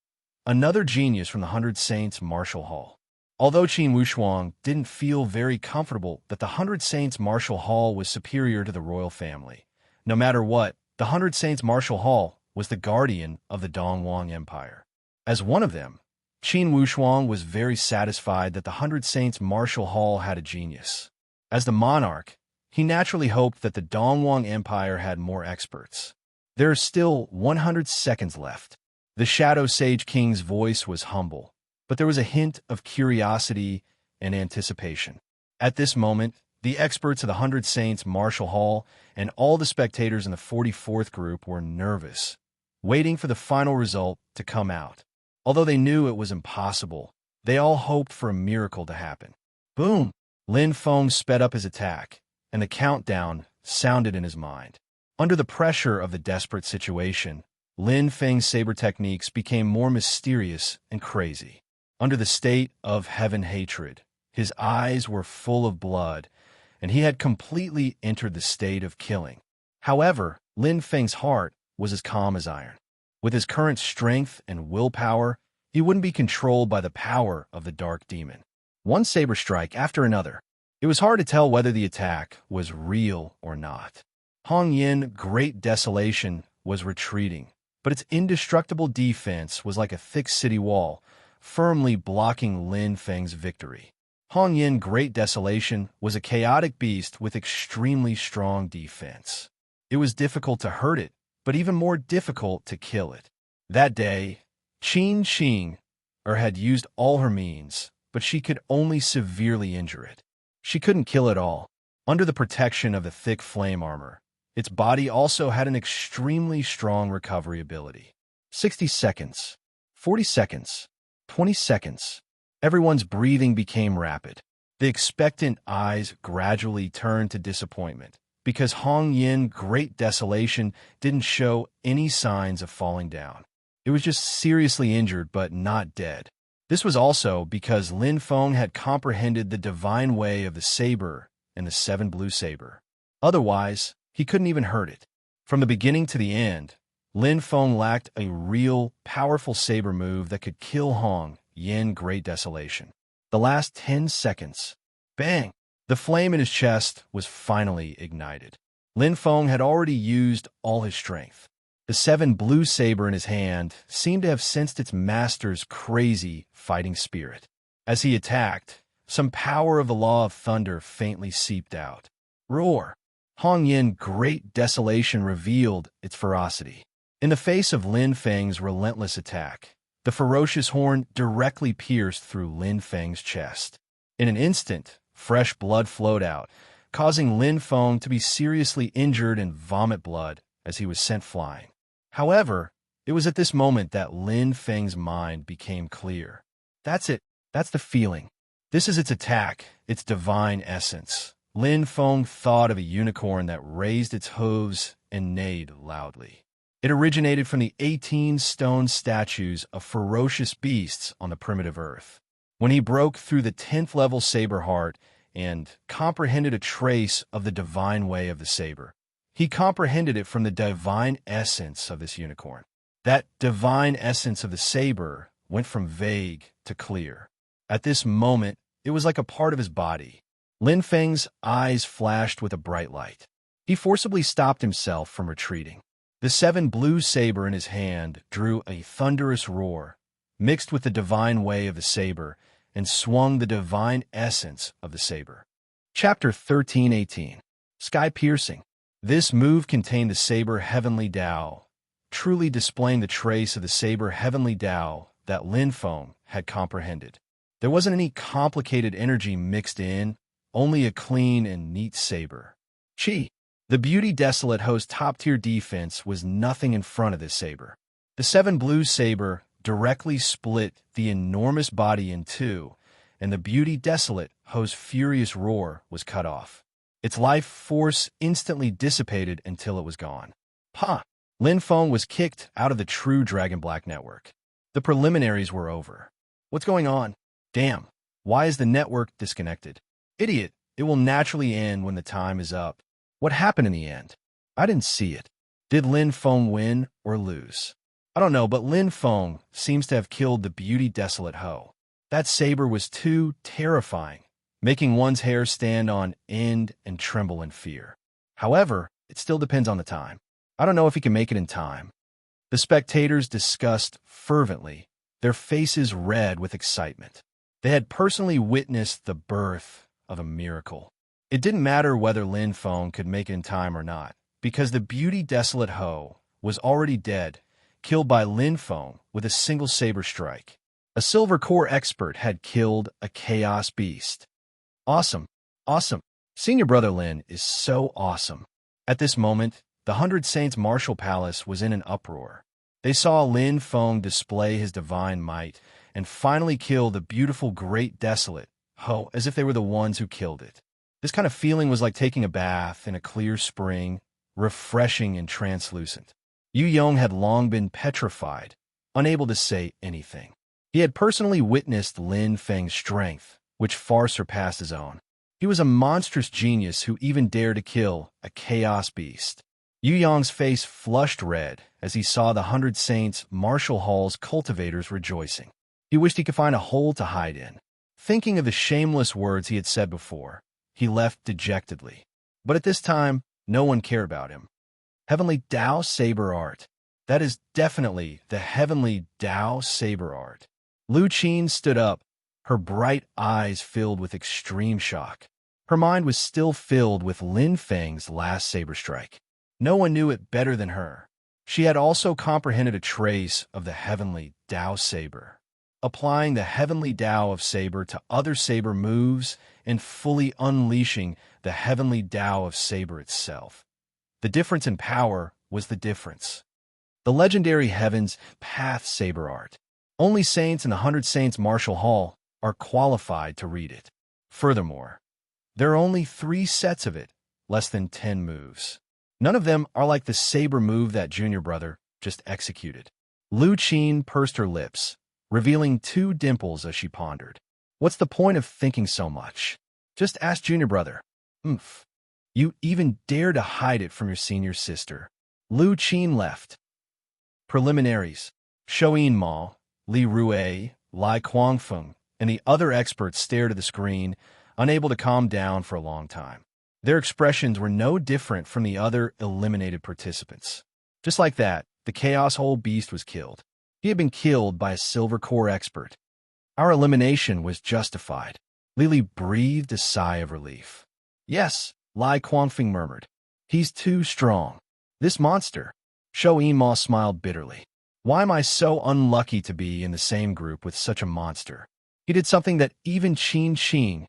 "Another genius from the Hundred Saints Martial Hall." Although Qin Wushuang didn't feel very comfortable that the Hundred Saints Martial Hall was superior to the royal family, no matter what, the Hundred Saints Martial Hall was the guardian of the Dongwang Empire. As one of them, Qin Wushuang was very satisfied that the Hundred Saints Martial Hall had a genius. As the monarch, he naturally hoped that the Dongwang Empire had more experts. There are still 100 seconds left. The Shadow Sage King's voice was humble, but there was a hint of curiosity and anticipation. At this moment, the experts of the Hundred Saints Martial Hall and all the spectators in the 44th group were nervous, waiting for the final result to come out. Although they knew it was impossible, they all hoped for a miracle to happen. Boom! Lin Feng sped up his attack, and the countdown sounded in his mind. Under the pressure of the desperate situation, Lin Feng's saber techniques became more mysterious and crazy. Under the state of heaven hatred, his eyes were full of blood, and he had completely entered the state of killing. However, Lin Feng's heart was as calm as iron. With his current strength and willpower, he wouldn't be controlled by the power of the dark demon. One saber strike after another. It was hard to tell whether the attack was real or not. Hong Yin, Great Desolation, was retreating, but its indestructible defense was like a thick city wall, firmly blocking Lin Feng's victory. Hong Yin, Great Desolation, was a chaotic beast with extremely strong defense. It was difficult to hurt it, but even more difficult to kill it. That day, Qin Qing had used all her means, but she could only severely injure it. She couldn't kill it all. Under the protection of the thick flame armor, its body also had an extremely strong recovery ability. 60 seconds, 40 seconds, 20 seconds. Everyone's breathing became rapid. The expectant eyes gradually turned to disappointment, because Hong Yin, Great Desolation, didn't show any signs of falling down. It was just seriously injured but not dead. This was also because Lin Feng had comprehended the divine way of the saber and the seven blue saber. Otherwise, he couldn't even hurt it. From the beginning to the end, Lin Feng lacked a real, powerful saber move that could kill Hong Yin, Great Desolation. The last 10 seconds. Bang! The flame in his chest was finally ignited. Lin Feng had already used all his strength. The seven blue saber in his hand seemed to have sensed its master's crazy fighting spirit. As he attacked, some power of the law of thunder faintly seeped out. Roar! Hong Yin, Great Desolation, revealed its ferocity. In the face of Lin Feng's relentless attack, the ferocious horn directly pierced through Lin Feng's chest. In an instant, fresh blood flowed out, causing Lin Feng to be seriously injured and vomit blood as he was sent flying. However, it was at this moment that Lin Feng's mind became clear. That's it. That's the feeling. This is its attack, its divine essence. Lin Feng thought of a unicorn that raised its hooves and neighed loudly. It originated from the 18 stone statues of ferocious beasts on the primitive earth. When he broke through the 10th level saber heart and comprehended a trace of the divine way of the saber, he comprehended it from the divine essence of this unicorn. That divine essence of the saber went from vague to clear. At this moment, it was like a part of his body. Lin Feng's eyes flashed with a bright light. He forcibly stopped himself from retreating. The seven blue saber in his hand drew a thunderous roar, mixed with the divine way of the saber, and swung the divine essence of the saber. Chapter 13:18. Sky Piercing. This move contained the saber Heavenly Tao, truly displaying the trace of the saber Heavenly Tao that Lin Feng had comprehended. There wasn't any complicated energy mixed in, only a clean and neat saber. Qi. The Beauty Desolate Host's top-tier defense was nothing in front of this saber. The seven blue saber directly split the enormous body in two, and the Beauty Desolate Host's furious roar was cut off. Its life force instantly dissipated until it was gone. Ha! Lin Feng was kicked out of the True Dragon Black network. The preliminaries were over. What's going on? Damn, why is the network disconnected? Idiot, it will naturally end when the time is up. What happened in the end? I didn't see it. Did Lin Feng win or lose? I don't know, but Lin Feng seems to have killed the beauty desolate Ho. That saber was too terrifying, making one's hair stand on end and tremble in fear. However, it still depends on the time. I don't know if he can make it in time. The spectators discussed fervently, their faces red with excitement. They had personally witnessed the birth of a miracle. It didn't matter whether Lin Feng could make it in time or not, because the beauty desolate Ho was already dead, killed by Lin Feng with a single saber strike. A silver core expert had killed a chaos beast. Awesome, awesome. Senior Brother Lin is so awesome. At this moment, the 100 Saints Martial Palace was in an uproar. They saw Lin Feng display his divine might and finally kill the beautiful Great Desolate Ho as if they were the ones who killed it. This kind of feeling was like taking a bath in a clear spring, refreshing and translucent. Yu Yong had long been petrified, unable to say anything. He had personally witnessed Lin Feng's strength, which far surpassed his own. He was a monstrous genius who even dared to kill a chaos beast. Yu Yong's face flushed red as he saw the 100 Saints Martial Hall's cultivators rejoicing. He wished he could find a hole to hide in. Thinking of the shameless words he had said before, he left dejectedly. But at this time, no one cared about him. Heavenly Tao Saber Art. That is definitely the Heavenly Tao Saber Art. Lu Qin stood up, her bright eyes filled with extreme shock. Her mind was still filled with Lin Feng's last saber strike. No one knew it better than her. She had also comprehended a trace of the Heavenly Tao Saber, applying the Heavenly Tao of Saber to other saber moves and fully unleashing the Heavenly Tao of Saber itself. The difference in power was the difference. The legendary Heaven's Path Saber Art. Only saints in the 100 Saints Martial Hall are qualified to read it. Furthermore, there are only 3 sets of it, less than 10 moves. None of them are like the saber move that Junior Brother just executed. Lu Qin pursed her lips, revealing 2 dimples as she pondered. What's the point of thinking so much? Just ask Junior Brother. Oomph. You even dare to hide it from your senior sister. Lu Qin left. Preliminaries. Shouyin Ma, Li Rue, Lai Kuangfeng, and the other experts stared at the screen, unable to calm down for a long time. Their expressions were no different from the other eliminated participants. Just like that, the Chaos Hole Beast was killed. He had been killed by a silver core expert. Our elimination was justified. Lily breathed a sigh of relief. Yes, Lai Kuangfeng murmured. He's too strong. This monster. Shou Yimou smiled bitterly. Why am I so unlucky to be in the same group with such a monster? He did something that even Qin Qing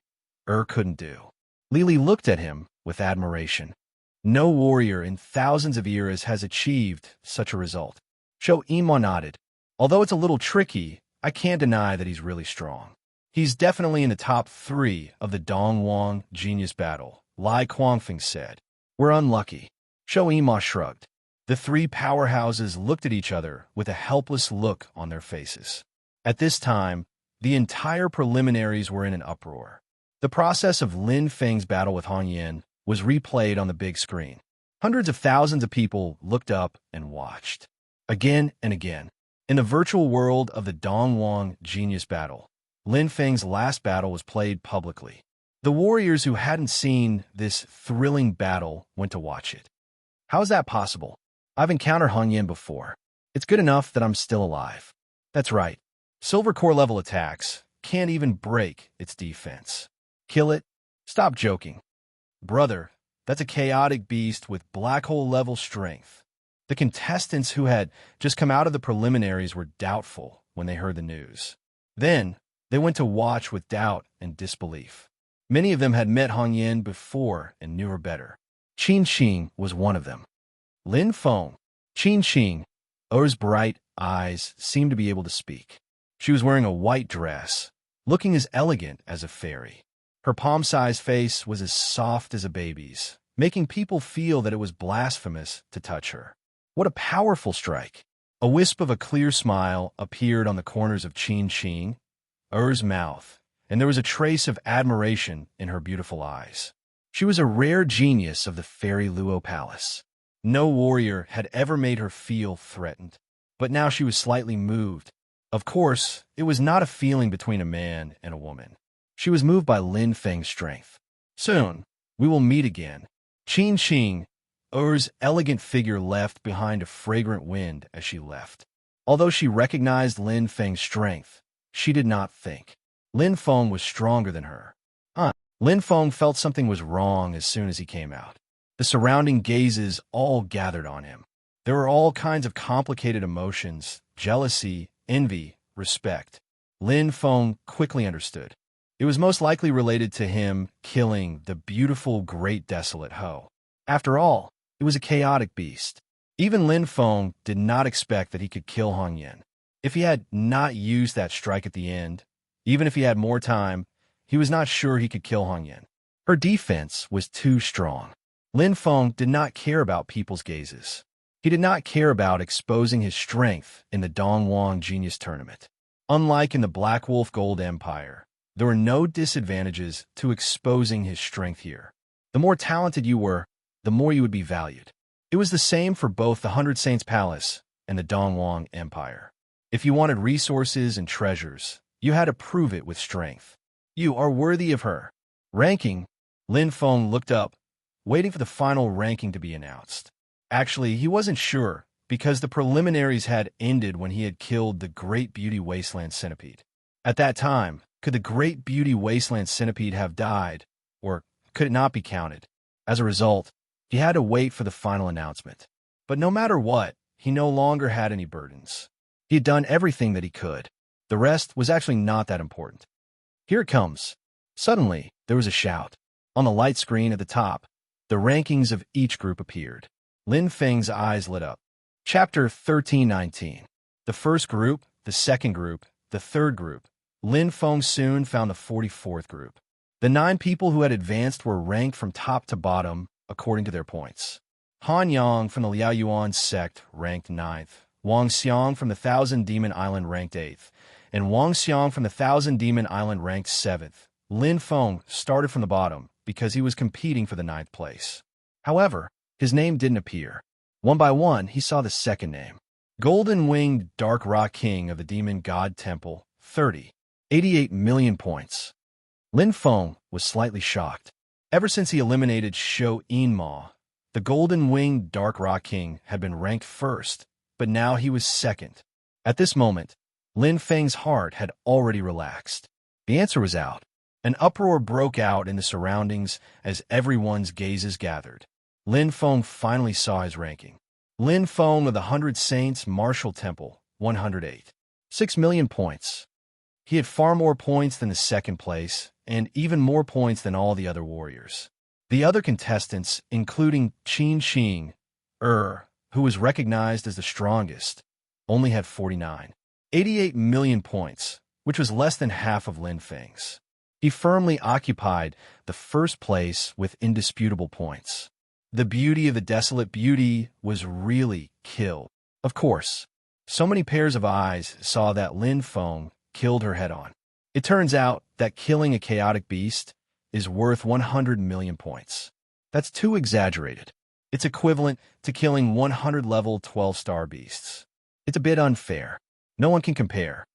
couldn't do. Lily looked at him with admiration. No warrior in thousands of years has achieved such a result. Shou Yimou nodded. Although it's a little tricky, I can't deny that he's really strong. He's definitely in the top 3 of the Dongwang Genius Battle, Lai Kuangfeng said. We're unlucky. Shou Yimou shrugged. The 3 powerhouses looked at each other with a helpless look on their faces. At this time, the entire preliminaries were in an uproar. The process of Lin Feng's battle with Han Yin was replayed on the big screen. Hundreds of thousands of people looked up and watched. Again and again. In the virtual world of the Dongwang Genius Battle, Lin Feng's last battle was played publicly. The warriors who hadn't seen this thrilling battle went to watch it. How is that possible? I've encountered Han Yin before. It's good enough that I'm still alive. That's right. Silver core level attacks can't even break its defense. Kill it? Stop joking. Brother, that's a chaotic beast with black hole level strength. The contestants who had just come out of the preliminaries were doubtful when they heard the news. Then, they went to watch with doubt and disbelief. Many of them had met Han Yin before and knew her better. Qin Qing was one of them. Lin Feng, Qin Qing, Er's bright eyes seemed to be able to speak. She was wearing a white dress, looking as elegant as a fairy. Her palm-sized face was as soft as a baby's, making people feel that it was blasphemous to touch her. What a powerful strike! A wisp of a clear smile appeared on the corners of Qin Qing, Er's mouth, and there was a trace of admiration in her beautiful eyes. She was a rare genius of the Fairy Luo Palace. No warrior had ever made her feel threatened, but now she was slightly moved. Of course, it was not a feeling between a man and a woman. She was moved by Lin Feng's strength. Soon, we will meet again. Qin Qing, Er's elegant figure left behind a fragrant wind as she left. Although she recognized Lin Feng's strength, she did not think. Lin Feng was stronger than her. Lin Feng felt something was wrong as soon as he came out. The surrounding gazes all gathered on him. There were all kinds of complicated emotions: jealousy, envy, respect. Lin Feng quickly understood. It was most likely related to him killing the beautiful Great Desolate Ho. After all, it was a chaotic beast. Even Lin Feng did not expect that he could kill Hong Yin. If he had not used that strike at the end, even if he had more time, he was not sure he could kill Hong Yin. Her defense was too strong. Lin Feng did not care about people's gazes. He did not care about exposing his strength in the Dongwang Genius Tournament. Unlike in the Black Wolf Gold Empire, there were no disadvantages to exposing his strength here. The more talented you were, the more you would be valued. It was the same for both the Hundred Saints Palace and the Dongwang Empire. If you wanted resources and treasures, you had to prove it with strength. You are worthy of her. Ranking. Lin Feng looked up, waiting for the final ranking to be announced. Actually, he wasn't sure, because the preliminaries had ended when he had killed the Great Beauty Wasteland Centipede. At that time, could the Great Beauty Wasteland Centipede have died, or could it not be counted? As a result, he had to wait for the final announcement. But no matter what, he no longer had any burdens. He had done everything that he could. The rest was actually not that important. Here it comes. Suddenly, there was a shout. On the light screen at the top, the rankings of each group appeared. Lin Feng's eyes lit up. Chapter 1319. The first group, the second group, the third group. Lin Feng soon found the 44th group. The 9 people who had advanced were ranked from top to bottom according to their points. Han Yang from the Liaoyuan sect ranked 9th. Wang Xiang from the Thousand Demon Island ranked 8th. And Wang Xiang from the Thousand Demon Island ranked 7th. Lin Feng started from the bottom because he was competing for the 9th place. However, his name didn't appear. One by one, he saw the second name. Golden Winged Dark Rock King of the Demon God Temple, 30. 88 million points. Lin Feng was slightly shocked. Ever since he eliminated Shou Yinma, the Golden Winged Dark Rock King had been ranked first, but now he was second. At this moment, Lin Feng's heart had already relaxed. The answer was out. An uproar broke out in the surroundings as everyone's gazes gathered. Lin Feng finally saw his ranking. Lin Feng of the 100 Saints Martial Temple, 108. 6 million points. He had far more points than the second place, and even more points than all the other warriors. The other contestants, including Qin Qing, who was recognized as the strongest, only had 49. 88 million points, which was less than half of Lin Feng's. He firmly occupied the first place with indisputable points. The beauty of the Desolate Beauty was really killed. Of course, so many pairs of eyes saw that Lin Feng killed her head-on. It turns out that killing a chaotic beast is worth 100 million points. That's too exaggerated. It's equivalent to killing 100 level 12-star beasts. It's a bit unfair. No one can compare.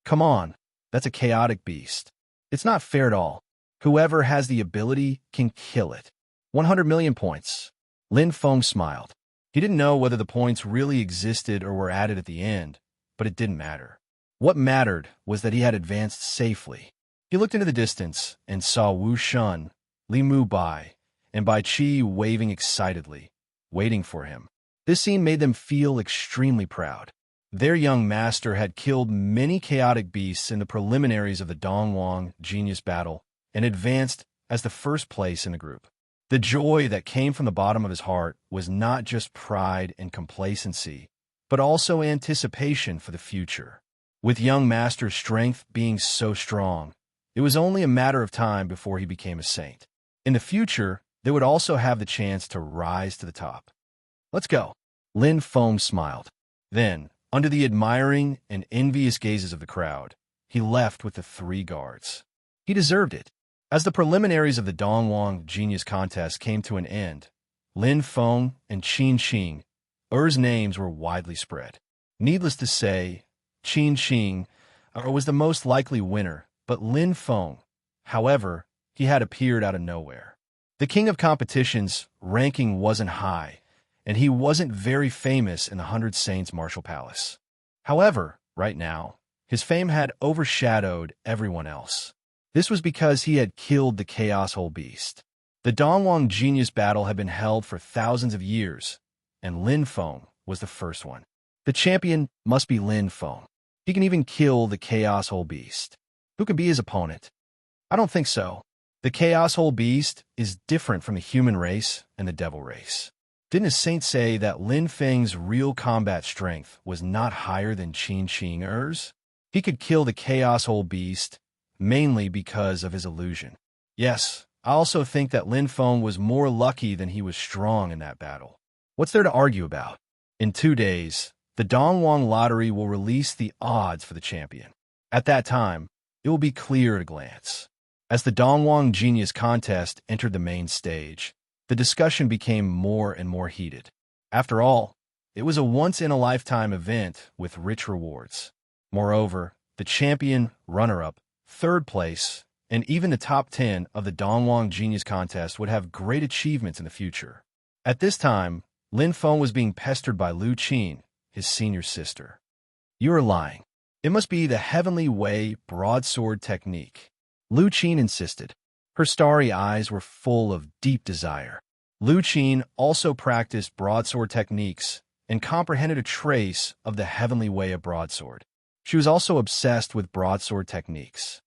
Come on, that's a chaotic beast. It's not fair at all. Whoever has the ability can kill it. 100 million points. Lin Feng smiled. He didn't know whether the points really existed or were added at the end, but it didn't matter. What mattered was that he had advanced safely. He looked into the distance and saw Wu Shun, Li Mu Bai, and Bai Qi waving excitedly, waiting for him. This scene made them feel extremely proud. Their young master had killed many chaotic beasts in the preliminaries of the Dongwang Genius Battle and advanced as the first place in the group. The joy that came from the bottom of his heart was not just pride and complacency, but also anticipation for the future. With young master's strength being so strong, it was only a matter of time before he became a saint. In the future, they would also have the chance to rise to the top. Let's go. Lin Feng smiled. Then, under the admiring and envious gazes of the crowd, he left with the 3 guards. He deserved it. As the preliminaries of the Dongwang Genius Contest came to an end, Lin Feng, and Qin Xing, Er's names were widely spread. Needless to say, Qin Xing was the most likely winner, but Lin Feng, however, he had appeared out of nowhere. The king of competitions' ranking wasn't high, and he wasn't very famous in the Hundred Saints martial palace. However, right now, his fame had overshadowed everyone else. This was because he had killed the Chaos Whole Beast. The Dongwang Genius battle had been held for thousands of years, and Lin Feng was the first one. The champion must be Lin Feng. He can even kill the Chaos Whole Beast. Who can be his opponent? I don't think so. The Chaos Whole Beast is different from the human race and the devil race. Didn't a saint say that Lin Feng's real combat strength was not higher than Qin Xing's? He could kill the Chaos Whole Beast, mainly because of his illusion. Yes, I also think that Lin Feng was more lucky than he was strong in that battle. What's there to argue about? In 2 days, the Dongwang Lottery will release the odds for the champion. At that time, it will be clear at a glance. As the Dongwang Genius Contest entered the main stage, the discussion became more and more heated. After all, it was a once-in-a-lifetime event with rich rewards. Moreover, the champion, runner-up, third place, and even the top 10 of the Dongwang Genius Contest would have great achievements in the future. At this time, Lin Feng was being pestered by Lu Qin, his senior sister. You are lying. It must be the Heavenly Way broadsword technique. Lu Qin insisted. Her starry eyes were full of deep desire. Lu Qin also practiced broadsword techniques and comprehended a trace of the Heavenly Way of broadsword. She was also obsessed with broadsword techniques.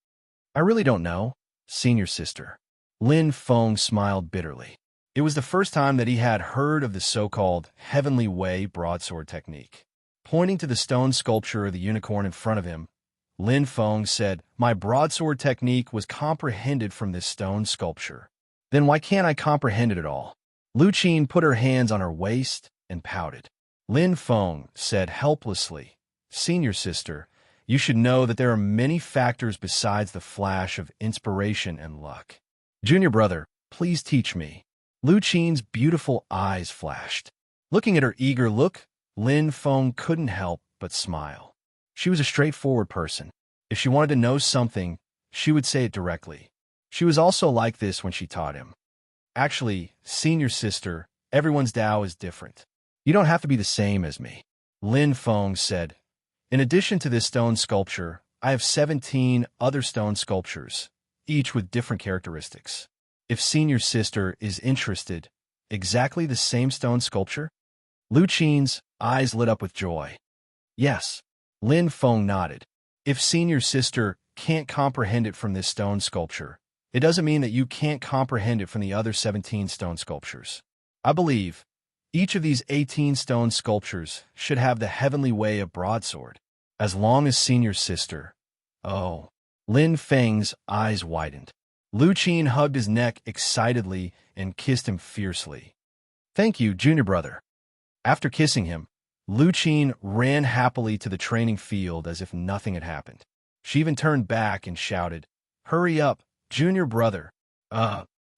I really don't know, senior sister. Lin Feng smiled bitterly. It was the first time that he had heard of the so-called Heavenly Way broadsword technique. Pointing to the stone sculpture of the unicorn in front of him, Lin Feng said, "My broadsword technique was comprehended from this stone sculpture. Then why can't I comprehend it at all?" Lu Qin put her hands on her waist and pouted. Lin Feng said helplessly, "Senior sister, you should know that there are many factors besides the flash of inspiration and luck. Junior brother, please teach me." Lu Qin's beautiful eyes flashed. Looking at her eager look, Lin Feng couldn't help but smile. She was a straightforward person. If she wanted to know something, she would say it directly. She was also like this when she taught him. Actually, senior sister, everyone's Tao is different. You don't have to be the same as me. Lin Feng said, "In addition to this stone sculpture, I have 17 other stone sculptures, each with different characteristics. If senior sister is interested, exactly the same stone sculpture?" Lu Qin's eyes lit up with joy. Yes. Lin Feng nodded. If senior sister can't comprehend it from this stone sculpture, it doesn't mean that you can't comprehend it from the other 17 stone sculptures. I believe each of these 18 stone sculptures should have the Heavenly Way of broadsword, as long as senior sister. Oh. Lin Feng's eyes widened. Lu Qin hugged his neck excitedly and kissed him fiercely. "Thank you, junior brother." After kissing him, Lu Qin ran happily to the training field as if nothing had happened. She even turned back and shouted, "Hurry up, junior brother."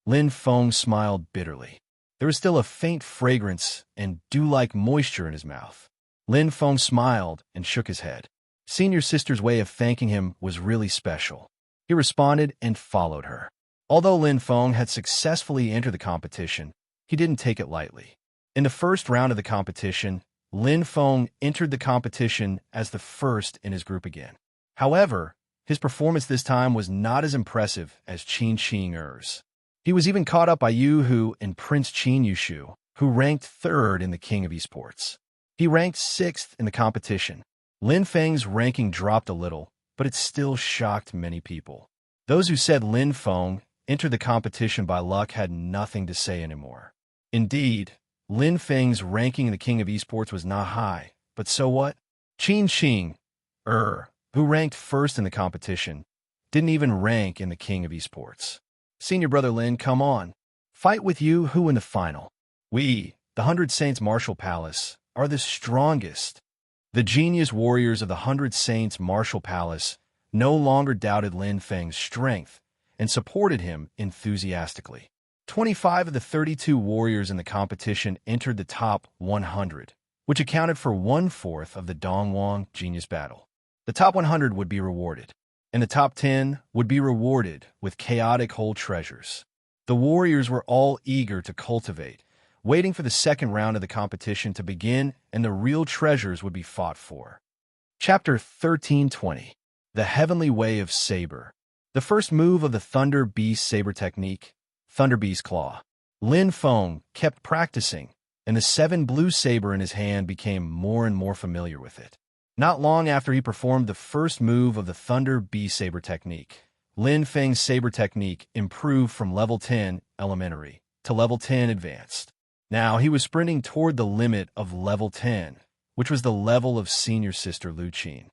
Lin Feng smiled bitterly. There was still a faint fragrance and dew-like moisture in his mouth. Lin Feng smiled and shook his head. Senior sister's way of thanking him was really special. He responded and followed her. Although Lin Feng had successfully entered the competition, he didn't take it lightly. In the first round of the competition, Lin Feng entered the competition as the first in his group again. However, his performance this time was not as impressive as Qin Xing's. He was even caught up by Yu Hu and Prince Qin Yushu, who ranked third in the King of Esports. He ranked sixth in the competition. Lin Feng's ranking dropped a little, but it still shocked many people. Those who said Lin Feng entered the competition by luck had nothing to say anymore. Indeed, Lin Feng's ranking in the King of Esports was not high, but so what? Qin Xing, who ranked first in the competition, didn't even rank in the King of Esports. Senior brother Lin, come on. Fight with you who in the final. We, the 100 Saints Martial Palace, are the strongest. The genius warriors of the 100 Saints Martial Palace no longer doubted Lin Feng's strength and supported him enthusiastically. 25 of the 32 warriors in the competition entered the top 100, which accounted for one-fourth of the Dongwon Genius Battle. The top 100 would be rewarded, and the top 10 would be rewarded with chaotic whole treasures. The warriors were all eager to cultivate, waiting for the second round of the competition to begin, and the real treasures would be fought for. Chapter 1320. The Heavenly Way of Saber. The first move of the Thunder Beast Saber technique, Thunder Beast Claw. Lin Feng kept practicing, and the 7 blue saber in his hand became more and more familiar with it. Not long after he performed the first move of the Thunder Beast Saber technique, Lin Feng's saber technique improved from level 10 elementary to level 10 advanced. Now he was sprinting toward the limit of level 10, which was the level of senior sister Lu Qin.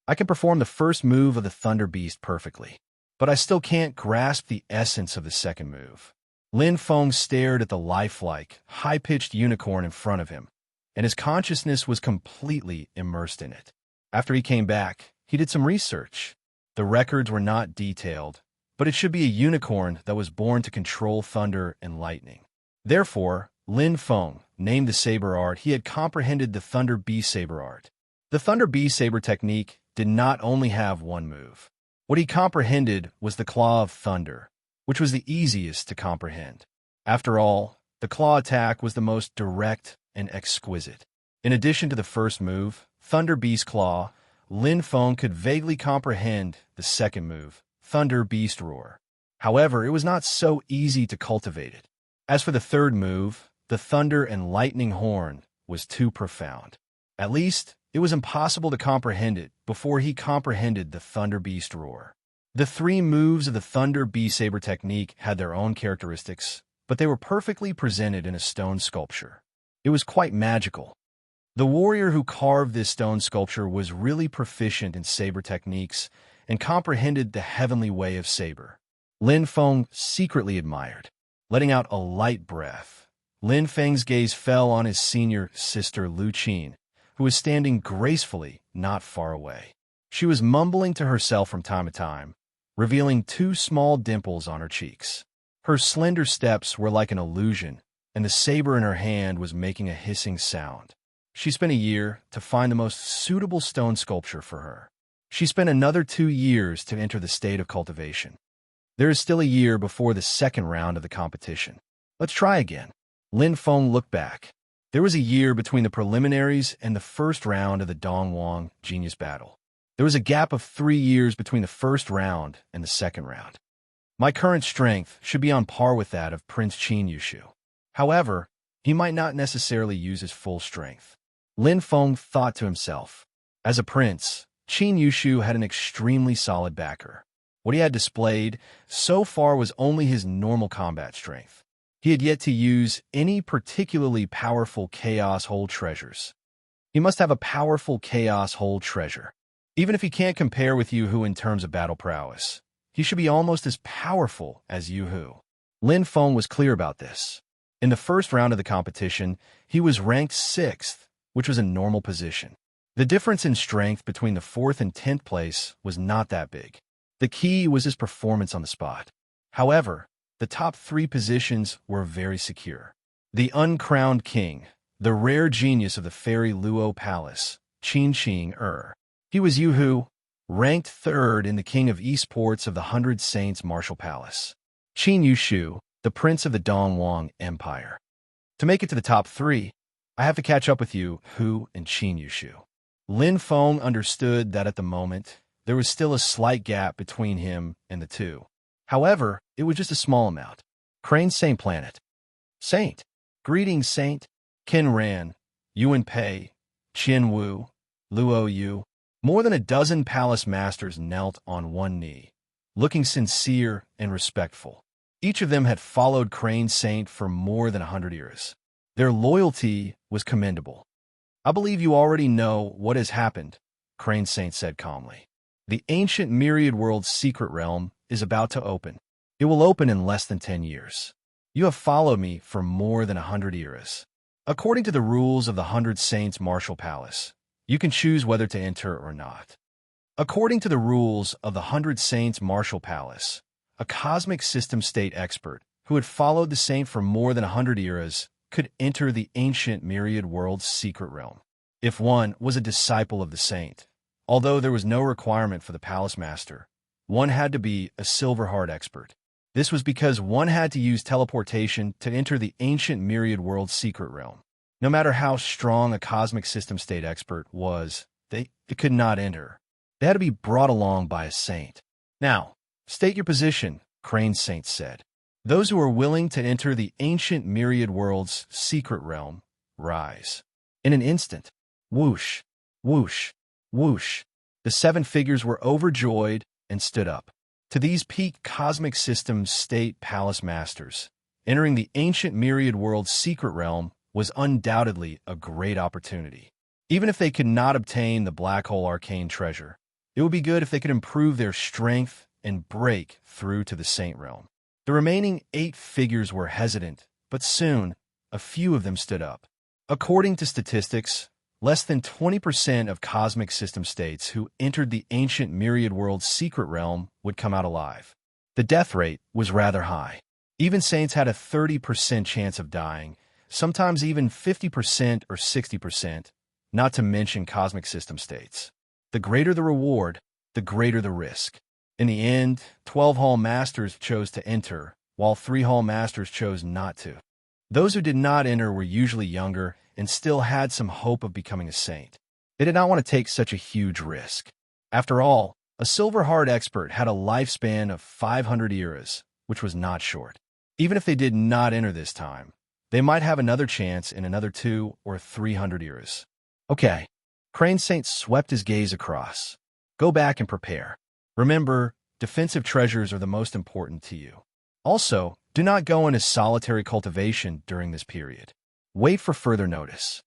I can perform the first move of the Thunder Beast perfectly, but I still can't grasp the essence of the second move. Lin Feng stared at the lifelike, high-pitched unicorn in front of him, and his consciousness was completely immersed in it. After he came back, he did some research. The records were not detailed, but it should be a unicorn that was born to control thunder and lightning. Therefore, Lin Feng named the saber art he had comprehended the Thunder Beast Saber art. The Thunder Beast Saber technique did not only have one move. What he comprehended was the Claw of Thunder, which was the easiest to comprehend. After all, the claw attack was the most direct and exquisite. In addition to the first move, Thunder Beast Claw, Lin Feng could vaguely comprehend the second move, Thunder Beast Roar. However, it was not so easy to cultivate it. As for the third move, the Thunder and Lightning Horn was too profound. At least, it was impossible to comprehend it before he comprehended the Thunder Beast Roar. The 3 moves of the Thunder Beast Saber technique had their own characteristics, but they were perfectly presented in a stone sculpture. It was quite magical. The warrior who carved this stone sculpture was really proficient in saber techniques and comprehended the heavenly way of saber. Lin Feng secretly admired. Letting out a light breath, Lin Feng's gaze fell on his senior sister Lu Qin, who was standing gracefully not far away. She was mumbling to herself from time to time, revealing 2 small dimples on her cheeks. Her slender steps were like an illusion, and the saber in her hand was making a hissing sound. She spent a year to find the most suitable stone sculpture for her. She spent another 2 years to enter the state of cultivation. There is still a year before the second round of the competition. Let's try again. Lin Feng looked back. There was a year between the preliminaries and the first round of the Dongwon Genius Battle. There was a gap of 3 years between the first round and the second round. My current strength should be on par with that of Prince Qin Yushu. However, he might not necessarily use his full strength. Lin Feng thought to himself. As a prince, Qin Yushu had an extremely solid backer. What he had displayed so far was only his normal combat strength. He had yet to use any particularly powerful Chaos Hold treasures. He must have a powerful Chaos Hold treasure. Even if he can't compare with Yu-Hu in terms of battle prowess, he should be almost as powerful as Yu-Hu. Lin Feng was clear about this. In the first round of the competition, he was ranked 6th, which was a normal position. The difference in strength between the 4th and 10th place was not that big. The key was his performance on the spot. However, the top 3 positions were very secure. The uncrowned king, the rare genius of the fairy Luo Palace, Qin Qing. He was Yu-Hu, ranked 3rd in the King of Esports of the 100 Saints Martial Palace. Qin Yushu, the prince of the Dongwon Empire. To make it to the top 3, I have to catch up with Yu-Hu and Qin Yushu. Lin Feng understood that at the moment, there was still a slight gap between him and the 2. However, it was just a small amount. Crane Saint Planet. Saint. Greetings, Saint. Qin Ran, Yuan Pei, Qian Wu, Luo Yu. More than a dozen palace masters knelt on one knee, looking sincere and respectful. Each of them had followed Crane Saint for more than 100 years. Their loyalty was commendable. I believe you already know what has happened, Crane Saint said calmly. The ancient Myriad World's secret realm is about to open. It will open in less than 10 years. You have followed me for more than 100 eras. According to the rules of the 100 Saints Martial Palace, you can choose whether to enter or not. According to the rules of the 100 Saints Martial Palace, a cosmic system state expert who had followed the saint for more than 100 eras, could enter the ancient myriad world's secret realm. If one was a disciple of the saint, although there was no requirement for the palace master, one had to be a silver heart expert. This was because one had to use teleportation to enter the ancient myriad world's secret realm. No matter how strong a cosmic system state expert was, they could not enter. They had to be brought along by a saint. Now, state your position, Crane's saint said. Those who are willing to enter the ancient myriad world's secret realm, rise. In an instant, whoosh, whoosh, whoosh, the 7 figures were overjoyed and stood up. To these peak cosmic system state palace masters, entering the ancient myriad world's secret realm was undoubtedly a great opportunity. Even if they could not obtain the black hole arcane treasure, it would be good if they could improve their strength and break through to the saint realm. The remaining 8 figures were hesitant, but soon, a few of them stood up. According to statistics, less than 20% of cosmic system states who entered the ancient myriad world's secret realm would come out alive. The death rate was rather high. Even saints had a 30% chance of dying, sometimes even 50% or 60%, not to mention cosmic system states. The greater the reward, the greater the risk. In the end, 12 Hall Masters chose to enter, while 3 Hall Masters chose not to. Those who did not enter were usually younger and still had some hope of becoming a saint. They did not want to take such a huge risk. After all, a Silver Heart expert had a lifespan of 500 eras, which was not short. Even if they did not enter this time, they might have another chance in another 200 or 300 eras. Okay, Crane Saint swept his gaze across. Go back and prepare. Remember, defensive treasures are the most important to you. Also, do not go into solitary cultivation during this period. Wait for further notice.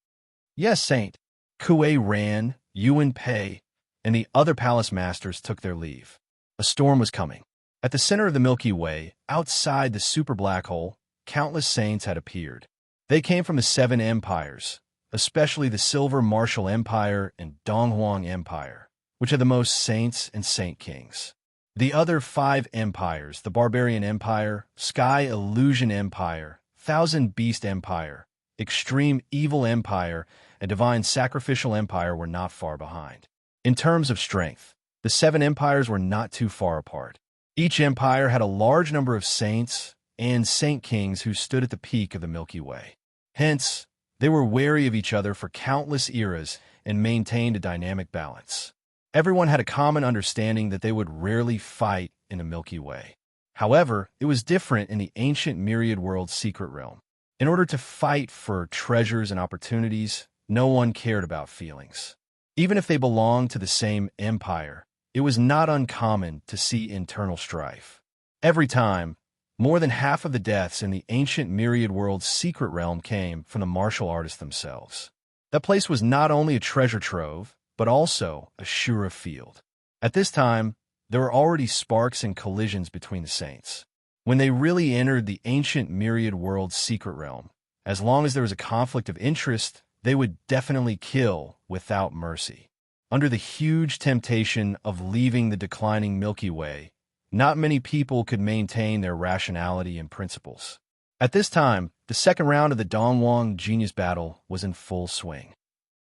Yes, Saint. Kuei ran, Yuan Pei, and the other palace masters took their leave. A storm was coming. At the center of the Milky Way, outside the super black hole, countless saints had appeared. They came from the 7 empires, especially the Silver Martial Empire and Donghuang Empire, which are the most saints and saint kings. The other 5 empires, the Barbarian Empire, Sky Illusion Empire, Thousand Beast Empire, Extreme Evil Empire, and Divine Sacrificial Empire were not far behind. In terms of strength, the 7 empires were not too far apart. Each empire had a large number of saints and saint kings who stood at the peak of the Milky Way. Hence, they were wary of each other for countless eras and maintained a dynamic balance. Everyone had a common understanding that they would rarely fight in the Milky Way. However, it was different in the ancient myriad world's secret realm. In order to fight for treasures and opportunities, no one cared about feelings. Even if they belonged to the same empire, it was not uncommon to see internal strife. Every time, more than half of the deaths in the ancient myriad world's secret realm came from the martial artists themselves. That place was not only a treasure trove, but also a sure field. At this time, there were already sparks and collisions between the saints. When they really entered the ancient myriad world's secret realm, as long as there was a conflict of interest, they would definitely kill without mercy. Under the huge temptation of leaving the declining Milky Way, not many people could maintain their rationality and principles. At this time, the second round of the Donghuang Genius Battle was in full swing.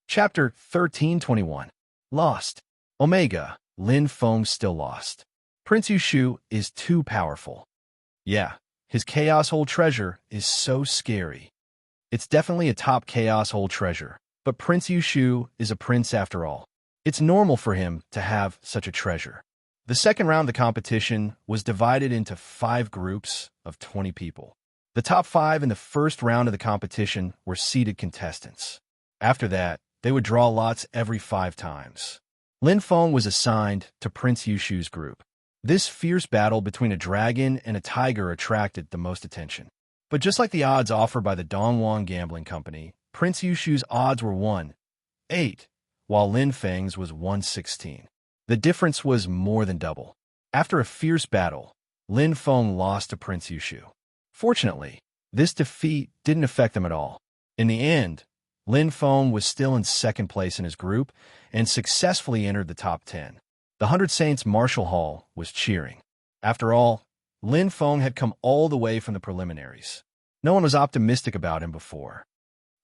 Chapter 1321. Lost. Omega. Lin Feng still lost. Prince Yushu is too powerful. Yeah, his Chaos Hole treasure is so scary. It's definitely a top Chaos Hole treasure, but Prince Yushu is a prince after all. It's normal for him to have such a treasure. The second round of the competition was divided into 5 groups of 20 people. The top 5 in the first round of the competition were seeded contestants. After that, they would draw lots every 5 times. Lin Feng was assigned to Prince Yushu's group. This fierce battle between a dragon and a tiger attracted the most attention. But just like the odds offered by the Donghuang Gambling Company, Prince Yushu's odds were 1/8, while Lin Feng's was 1/16. The difference was more than double. After a fierce battle, Lin Feng lost to Prince Yushu. Fortunately, this defeat didn't affect them at all. In the end, Lin Feng was still in second place in his group and successfully entered the top 10. The 100 Saints Martial Hall was cheering. After all, Lin Feng had come all the way from the preliminaries. No one was optimistic about him before.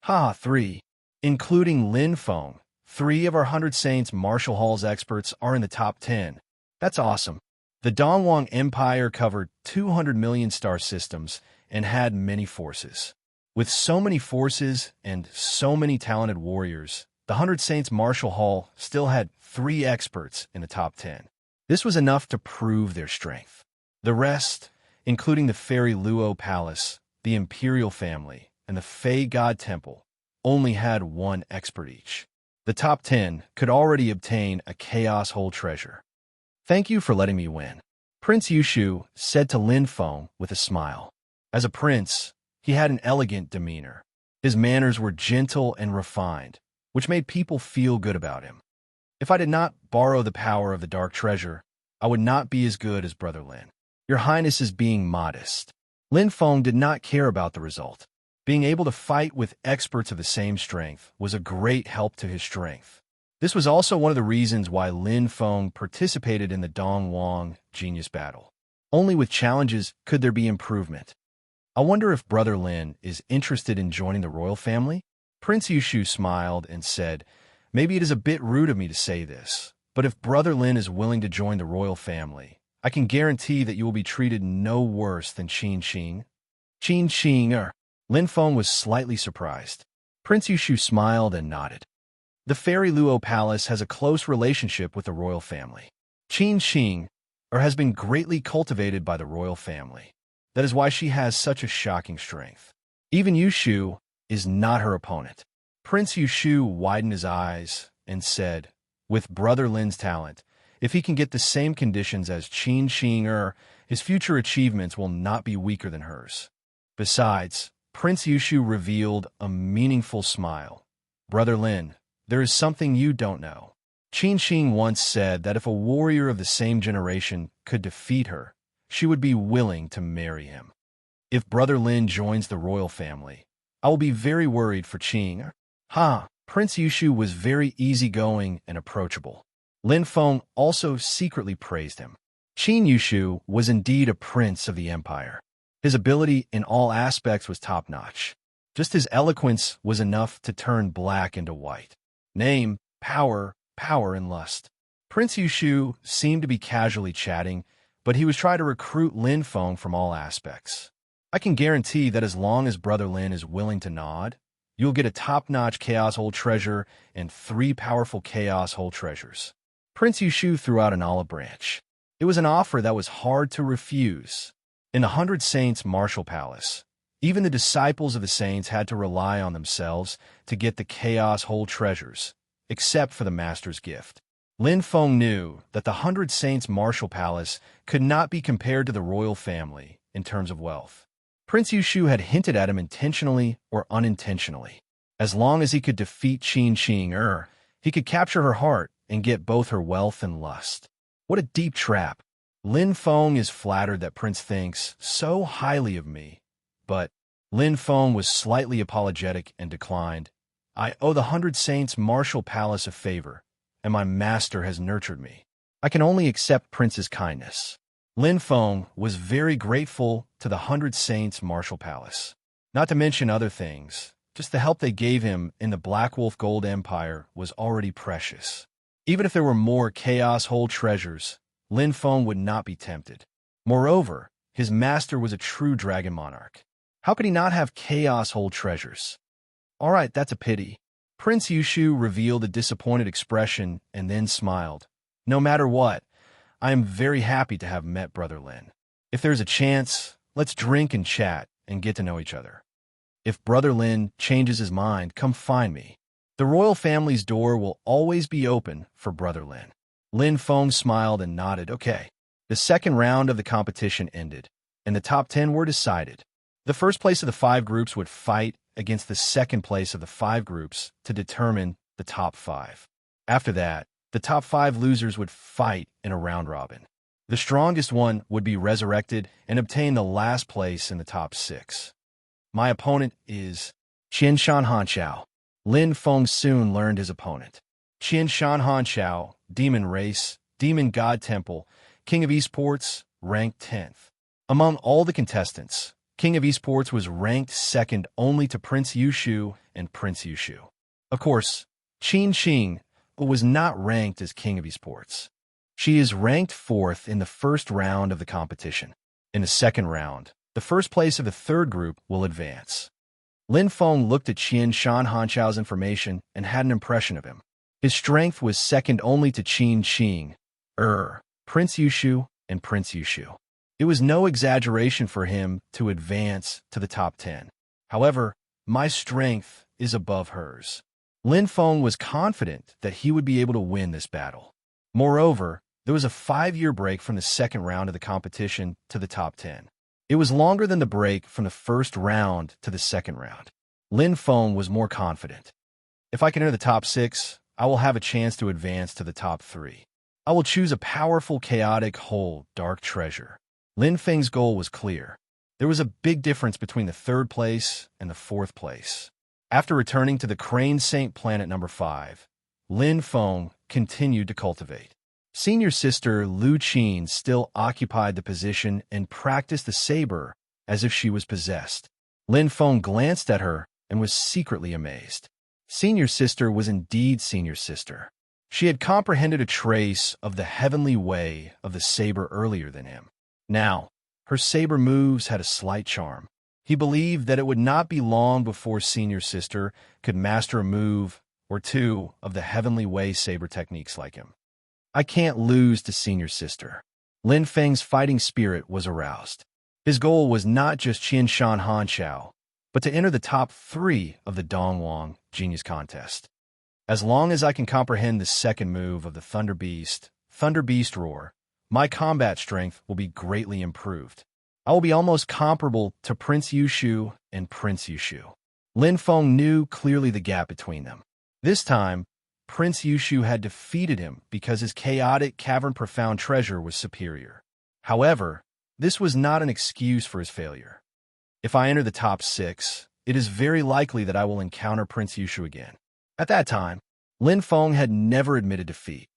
Ha, 3. Including Lin Feng, 3 of our 100 Saints Martial Hall's experts are in the top 10. That's awesome. The Dongwang Empire covered 200 million star systems and had many forces. With so many forces and so many talented warriors, the 100 Saints Martial Hall still had 3 experts in the top 10. This was enough to prove their strength. The rest, including the Fairy Luo Palace, the Imperial Family, and the Fey God Temple, only had 1 expert each. The top 10 could already obtain a Chaos Hole treasure. Thank you for letting me win, Prince Yushu said to Lin Feng with a smile. As a prince, he had an elegant demeanor. His manners were gentle and refined, which made people feel good about him. If I did not borrow the power of the Dark Treasure, I would not be as good as Brother Lin. Your Highness is being modest. Lin Feng did not care about the result. Being able to fight with experts of the same strength was a great help to his strength. This was also one of the reasons why Lin Feng participated in the Dongwang Genius Battle. Only with challenges could there be improvement. I wonder if Brother Lin is interested in joining the royal family? Prince Yushu smiled and said, maybe it is a bit rude of me to say this, but if Brother Lin is willing to join the royal family, I can guarantee that you will be treated no worse than Qin Xing. Qin Xing. Lin Feng was slightly surprised. Prince Yushu smiled and nodded. The Fairy Luo Palace has a close relationship with the royal family. Qin Xing has been greatly cultivated by the royal family. That is why she has such a shocking strength. Even Yushu is not her opponent. Prince Yushu widened his eyes and said, with Brother Lin's talent, if he can get the same conditions as Qin Xing, his future achievements will not be weaker than hers. Besides, Prince Yushu revealed a meaningful smile. Brother Lin, there is something you don't know. Qin Xing once said that if a warrior of the same generation could defeat her, she would be willing to marry him. If Brother Lin joins the royal family, I will be very worried for Qing. Prince Yushu was very easygoing and approachable. Lin Feng also secretly praised him. Qin Yushu was indeed a prince of the empire. His ability in all aspects was top-notch. Just his eloquence was enough to turn black into white. Name, power, and lust. Prince Yushu seemed to be casually chatting, but he was trying to recruit Lin Feng from all aspects. I can guarantee that as long as Brother Lin is willing to nod, you'll get a top-notch Chaos Hole treasure and 3 powerful Chaos Hole treasures. Prince Yushu threw out an olive branch. It was an offer that was hard to refuse. In the 100 Saints Martial Palace, even the disciples of the saints had to rely on themselves to get the Chaos Hole treasures, except for the Master's gift. Lin Feng knew that the 100 Saints Martial Palace could not be compared to the royal family in terms of wealth. Prince Yushu had hinted at him intentionally or unintentionally. As long as he could defeat Qin Xing, he could capture her heart and get both her wealth and lust. What a deep trap. Lin Feng is flattered that Prince thinks so highly of me, but Lin Feng was slightly apologetic and declined. I owe the 100 Saints Martial Palace a favor, and my master has nurtured me. I can only accept Prince's kindness. Lin Feng was very grateful to the 100 Saints Martial Palace. Not to mention other things, just the help they gave him in the Black Wolf Gold Empire was already precious. Even if there were more Chaos Hole treasures, Lin Feng would not be tempted. Moreover, his master was a true dragon monarch. How could he not have Chaos Hole treasures? All right, that's a pity. Prince Yushu revealed a disappointed expression and then smiled. No matter what, I am very happy to have met Brother Lin. If there's a chance, let's drink and chat and get to know each other. If Brother Lin changes his mind, come find me. The royal family's door will always be open for Brother Lin. Lin Feng smiled and nodded. Okay. The second round of the competition ended, and the top 10 were decided. The first place of the 5 groups would fight against the second place of the 5 groups to determine the top 5. After that, the top 5 losers would fight in a round robin. The strongest one would be resurrected and obtain the last place in the top 6. My opponent is Qian Shan Hanqiao. Lin Feng soon learned his opponent. Qian Shan Hanqiao, Demon Race, Demon God Temple, King of Esports, ranked 10th. Among all the contestants, King of Esports was ranked second only to Prince Yushu and Prince Yushu. Of course, Qin Qing was not ranked as King of Esports. She is ranked fourth in the first round of the competition. In the second round, the first place of the third group will advance. Lin Feng looked at Qian Shan Hanqiao's information and had an impression of him. His strength was second only to Qin Qing, Prince Yushu, and Prince Yushu. It was no exaggeration for him to advance to the top 10. However, my strength is above hers. Lin Feng was confident that he would be able to win this battle. Moreover, there was a 5-year break from the second round of the competition to the top 10. It was longer than the break from the first round to the second round. Lin Feng was more confident. If I can enter the top 6, I will have a chance to advance to the top 3. I will choose a powerful chaotic whole dark treasure. Lin Feng's goal was clear. There was a big difference between the third place and the fourth place. After returning to the Crane Saint Planet number 5, Lin Feng continued to cultivate. Senior sister Lu Qin still occupied the position and practiced the saber as if she was possessed. Lin Feng glanced at her and was secretly amazed. Senior sister was indeed senior sister. She had comprehended a trace of the heavenly way of the saber earlier than him. Now, her saber moves had a slight charm. He believed that it would not be long before senior sister could master a move or two of the heavenly way saber techniques like him. I can't lose to senior sister. Lin Feng's fighting spirit was aroused. His goal was not just Qian Shan Hanqiao, but to enter the top 3 of the Dongwang Genius Contest. As long as I can comprehend the second move of the Thunder Beast Roar, my combat strength will be greatly improved. I will be almost comparable to Prince Yushu and Prince Yushu. Lin Feng knew clearly the gap between them. This time, Prince Yushu had defeated him because his chaotic cavern profound treasure was superior. However, this was not an excuse for his failure. If I enter the top 6, it is very likely that I will encounter Prince Yushu again. At that time, Lin Feng had never admitted defeat.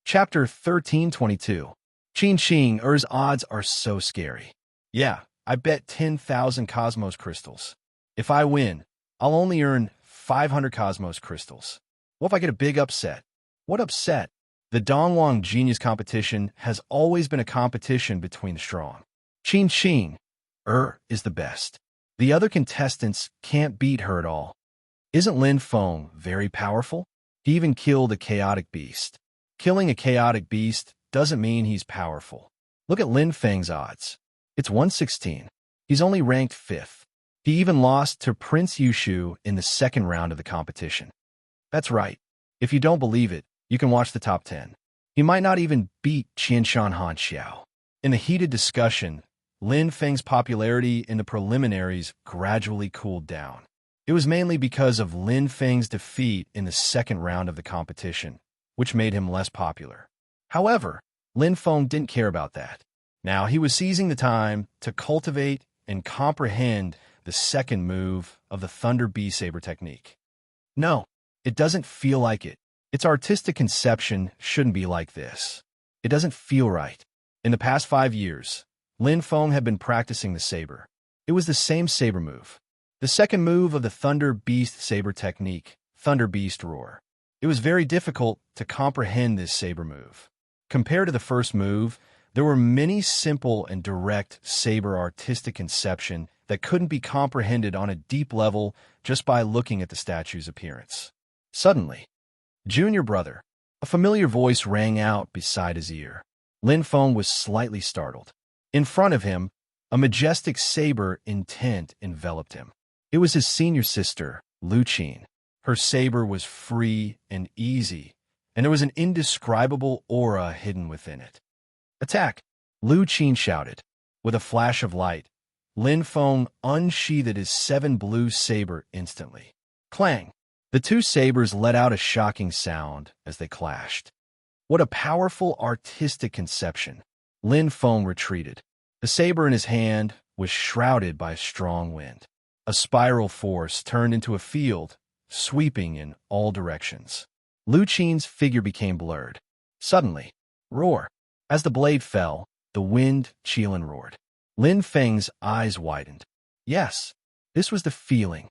Chapter 1322. Qin Qing odds are so scary. Yeah, I bet 10,000 Cosmos crystals. If I win, I'll only earn 500 Cosmos crystals. What if I get a big upset? What upset? The Dongwang Genius Competition has always been a competition between the strong. Qin Qing is the best. The other contestants can't beat her at all. Isn't Lin Feng very powerful? He even killed a chaotic beast. Killing a chaotic beast doesn't mean he's powerful. Look at Lin Feng's odds. It's 116. He's only ranked 5th. He even lost to Prince Yushu in the second round of the competition. That's right. If you don't believe it, you can watch the top 10. He might not even beat Qian Shan Hanqiao. In the heated discussion, Lin Feng's popularity in the preliminaries gradually cooled down. It was mainly because of Lin Feng's defeat in the second round of the competition, which made him less popular. However, Lin Feng didn't care about that. Now he was seizing the time to cultivate and comprehend the second move of the Thunder Beast Saber technique. No, it doesn't feel like it. Its artistic conception shouldn't be like this. It doesn't feel right. In the past 5 years, Lin Feng had been practicing the saber. It was the same saber move. The second move of the Thunder Beast Saber technique, Thunder Beast Roar. It was very difficult to comprehend this saber move. Compared to the first move, there were many simple and direct saber artistic conception that couldn't be comprehended on a deep level just by looking at the statue's appearance. Suddenly, "Junior brother," a familiar voice rang out beside his ear. Lin Feng was slightly startled. In front of him, a majestic saber intent enveloped him. It was his senior sister, Lu Qin. Her saber was free and easy, and there was an indescribable aura hidden within it. "Attack!" Lu Qin shouted. With a flash of light, Lin Feng unsheathed his 7 blue saber instantly. Clang! The 2 sabers let out a shocking sound as they clashed. What a powerful artistic conception. Lin Feng retreated. The saber in his hand was shrouded by a strong wind. A spiral force turned into a field, sweeping in all directions. Lu Qin's figure became blurred. Suddenly, roar! As the blade fell, the wind Qilin roared. Lin Feng's eyes widened. Yes, this was the feeling.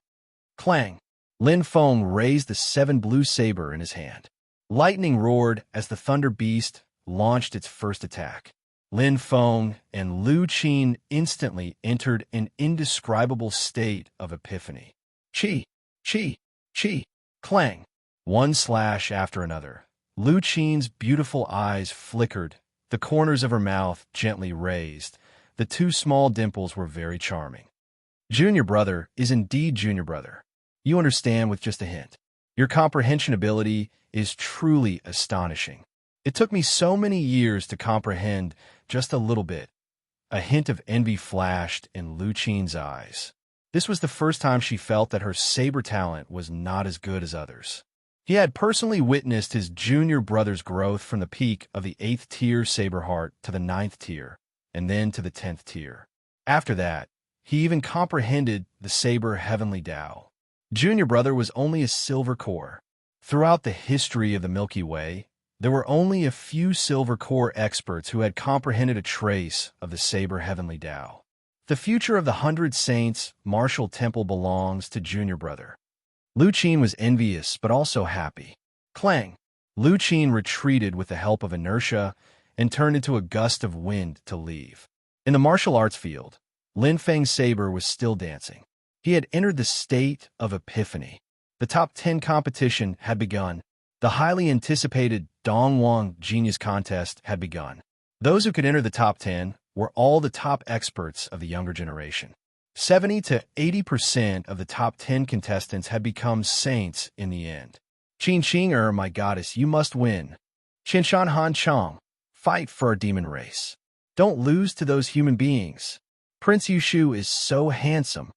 Clang! Lin Feng raised the 7 blue saber in his hand. Lightning roared as the Thunder Beast launched its first attack. Lin Feng and Lu Qin instantly entered an indescribable state of epiphany. Chi! Chi! Chi! Clang! One slash after another. Lu Qin's beautiful eyes flickered, the corners of her mouth gently raised. The 2 small dimples were very charming. Junior brother is indeed junior brother. You understand with just a hint. Your comprehension ability is truly astonishing. It took me so many years to comprehend just a little bit. A hint of envy flashed in Lu Qin's eyes. This was the first time she felt that her saber talent was not as good as others. He had personally witnessed his junior brother's growth from the peak of the 8th tier saber heart to the 9th tier, and then to the 10th tier. After that, he even comprehended the saber heavenly Tao. Junior brother was only a silver core. Throughout the history of the Milky Way, there were only a few silver core experts who had comprehended a trace of the saber heavenly Tao. The future of the 100 Saints martial temple belongs to junior brother. Lu Qin was envious but also happy. Clang! Lu Qin retreated with the help of inertia and turned into a gust of wind to leave. In the martial arts field, Lin Feng's saber was still dancing. He had entered the state of epiphany. The top 10 competition had begun. The highly anticipated Dongwang Genius Contest had begun. Those who could enter the top 10 were all the top experts of the younger generation. 70 to 80% of the top 10 contestants had become saints in the end. Qin Qing my goddess, you must win. Qinshan Han Chong, fight for our demon race. Don't lose to those human beings. Prince Yushu is so handsome.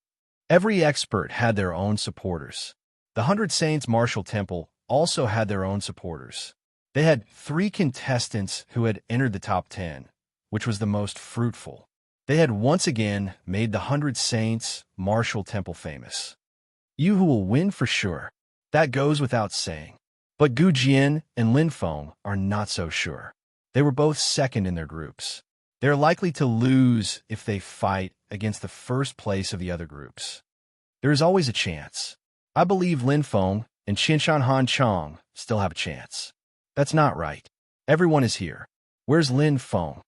Every expert had their own supporters. The 100 Saints Martial Temple also had their own supporters. They had 3 contestants who had entered the top 10, which was the most fruitful. They had once again made the 100 Saints Martial Temple famous. You who will win for sure. That goes without saying. But Gu Jian and Lin Feng are not so sure. They were both second in their groups. They are likely to lose if they fight against the first place of the other groups. There is always a chance. I believe Lin Feng and Qinshan Han Chong still have a chance. That's not right. Everyone is here. Where's Lin Feng?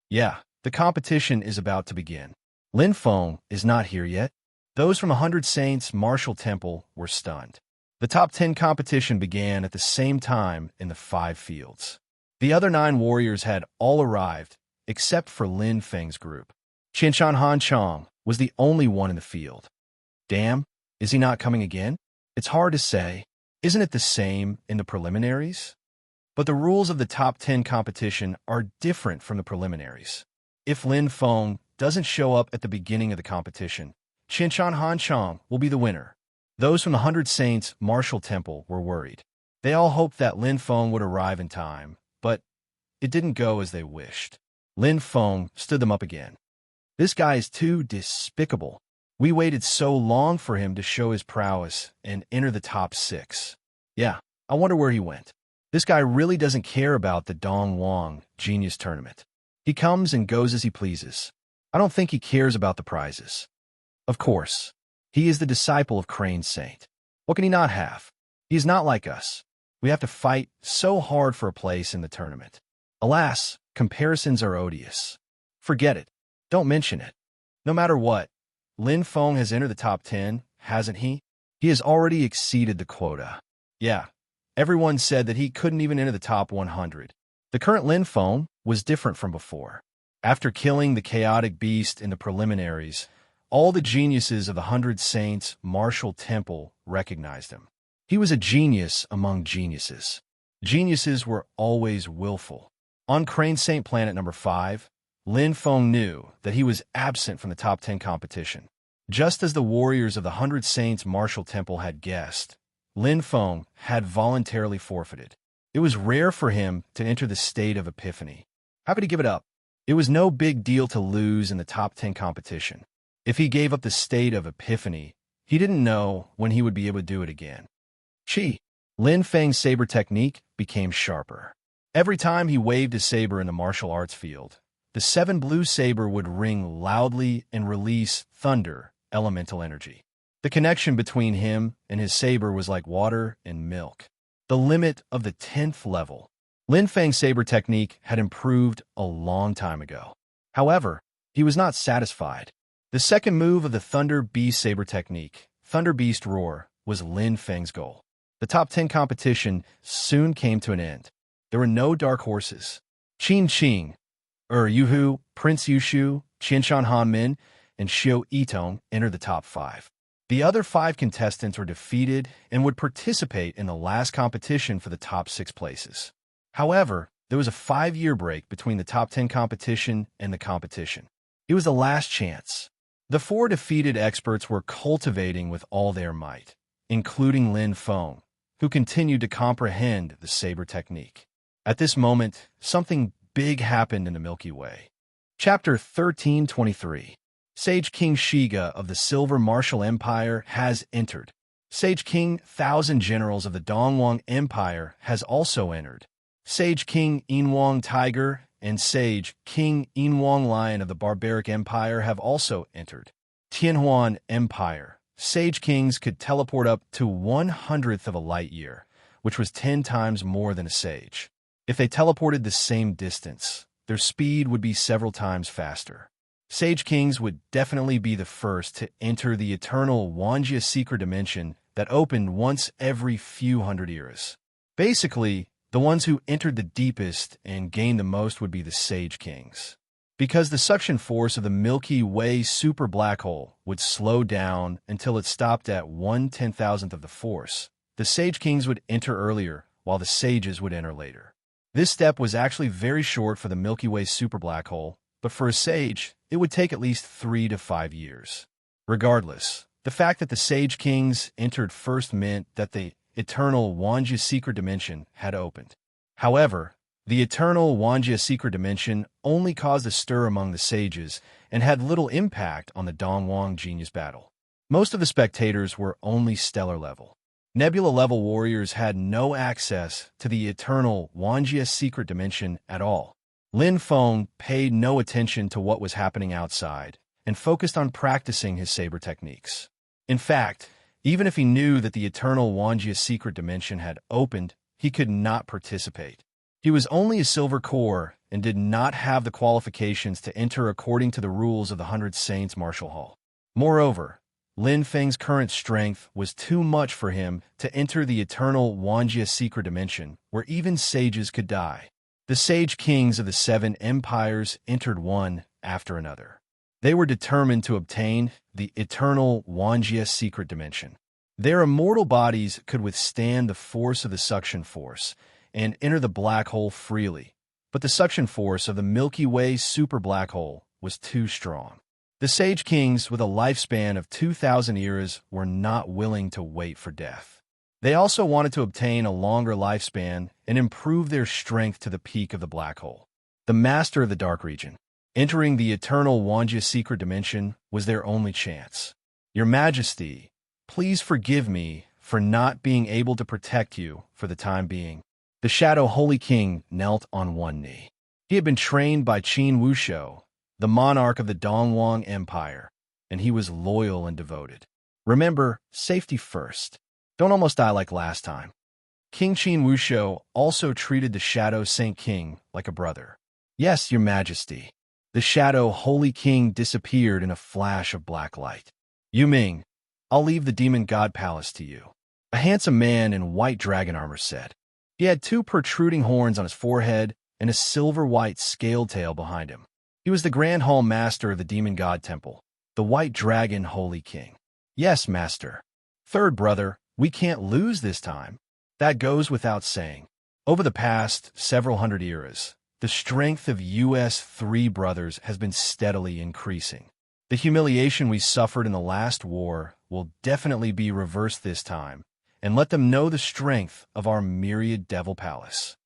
Yeah, the competition is about to begin. Lin Feng is not here yet. Those from 100 Saints Martial Temple were stunned. The top 10 competition began at the same time in the 5 fields. The other 9 warriors had all arrived, except for Lin Feng's group. Qinshan Han Chong was the only one in the field. Damn, is he not coming again? It's hard to say. Isn't it the same in the preliminaries? But the rules of the top 10 competition are different from the preliminaries. If Lin Feng doesn't show up at the beginning of the competition, Qinshan Han Chong will be the winner. Those from the 100 Saints Martial Temple were worried. They all hoped that Lin Feng would arrive in time, but it didn't go as they wished. Lin Feng stood them up again. This guy is too despicable. We waited so long for him to show his prowess and enter the top 6. Yeah, I wonder where he went. This guy really doesn't care about the Dongwang Genius Tournament. He comes and goes as he pleases. I don't think he cares about the prizes. Of course, he is the disciple of Crane Saint. What can he not have? He is not like us. We have to fight so hard for a place in the tournament. Alas, comparisons are odious. Forget it. Don't mention it. No matter what, Lin Feng has entered the top 10, hasn't he? He has already exceeded the quota. Yeah, everyone said that he couldn't even enter the top 100. The current Lin Feng was different from before. After killing the chaotic beast in the preliminaries, all the geniuses of the 100 Saints Martial Temple recognized him. He was a genius among geniuses. Geniuses were always willful. On Crane Saint Planet number 5, Lin Feng knew that he was absent from the top 10 competition. Just as the warriors of the 100 Saints Martial Temple had guessed, Lin Feng had voluntarily forfeited. It was rare for him to enter the state of epiphany. Happy to give it up. It was no big deal to lose in the top 10 competition. If he gave up the state of epiphany, he didn't know when he would be able to do it again. Chi. Lin Feng's saber technique became sharper. Every time he waved his saber in the martial arts field, the 7 blue saber would ring loudly and release thunder, elemental energy. The connection between him and his saber was like water and milk. The limit of the 10th level. Lin Feng's saber technique had improved a long time ago. However, he was not satisfied. The second move of the Thunder Beast saber technique, Thunder Beast Roar, was Lin Feng's goal. The top 10 competition soon came to an end. There were no dark horses. Qin Qing, Yuhu, Prince Yushu, Qianshan Hanmin, and Xiao Yitong entered the top 5. The other 5 contestants were defeated and would participate in the last competition for the top 6 places. However, there was a 5-year break between the top 10 competition and the competition. It was the last chance. The 4 defeated experts were cultivating with all their might, including Lin Feng, who continued to comprehend the saber technique. At this moment, something big happened in the Milky Way. Chapter 1323. Sage King Shiga of the Silver Martial Empire has entered. Sage King Thousand Generals of the Dongwang Empire has also entered. Sage King Yinwang Tiger and Sage King Yinwang Lion of the Barbaric Empire have also entered. Tianhuan Empire. Sage Kings could teleport up to 1/100th of a light year, which was 10 times more than a sage. If they teleported the same distance, their speed would be several times faster. Sage Kings would definitely be the first to enter the eternal Wanjia secret dimension that opened once every few hundred years. Basically, the ones who entered the deepest and gained the most would be the Sage Kings. Because the suction force of the Milky Way super black hole would slow down until it stopped at 1/10,000th of the force, the Sage Kings would enter earlier, while the Sages would enter later. This step was actually very short for the Milky Way super black hole, but for a Sage, it would take at least 3 to 5 years. Regardless, the fact that the Sage Kings entered first meant that the eternal Wanjia secret dimension had opened. However, the eternal Wanjia secret dimension only caused a stir among the sages and had little impact on the Dongwang genius battle. Most of the spectators were only stellar level. Nebula level warriors had no access to the eternal Wanjia secret dimension at all. Lin Feng paid no attention to what was happening outside and focused on practicing his saber techniques. In fact, even if he knew that the eternal Wanjia secret dimension had opened, he could not participate. He was only a silver core and did not have the qualifications to enter according to the rules of the 100 Saints Martial Hall. Moreover, Lin Feng's current strength was too much for him to enter the eternal Wanjia secret dimension, where even sages could die. The Sage Kings of the 7 empires entered one after another. They were determined to obtain the eternal Wanjia secret dimension. Their immortal bodies could withstand the force of the suction force and enter the black hole freely, but the suction force of the Milky Way super black hole was too strong. The Sage Kings with a lifespan of 2,000 eras were not willing to wait for death. They also wanted to obtain a longer lifespan and improve their strength to the peak of the black hole. The Master of the Dark Region. Entering the eternal Wanjia secret dimension was their only chance. Your Majesty, please forgive me for not being able to protect you for the time being. The Shadow Holy King knelt on one knee. He had been trained by Qin Wushou, the monarch of the Dongwang Empire, and he was loyal and devoted. Remember, safety first. Don't almost die like last time. King Qin Wushou also treated the Shadow Saint King like a brother. Yes, Your Majesty. The Shadow Holy King disappeared in a flash of black light. Yu Ming, I'll leave the Demon God Palace to you. A handsome man in white dragon armor said. He had 2 protruding horns on his forehead and a silver-white scaled tail behind him. He was the Grand Hall Master of the Demon God Temple, the White Dragon Holy King. Yes, Master. Third brother, we can't lose this time. That goes without saying. Over the past several hundred eras, the strength of US 3 brothers has been steadily increasing. The humiliation we suffered in the last war will definitely be reversed this time, and let them know the strength of our myriad Devil Palace.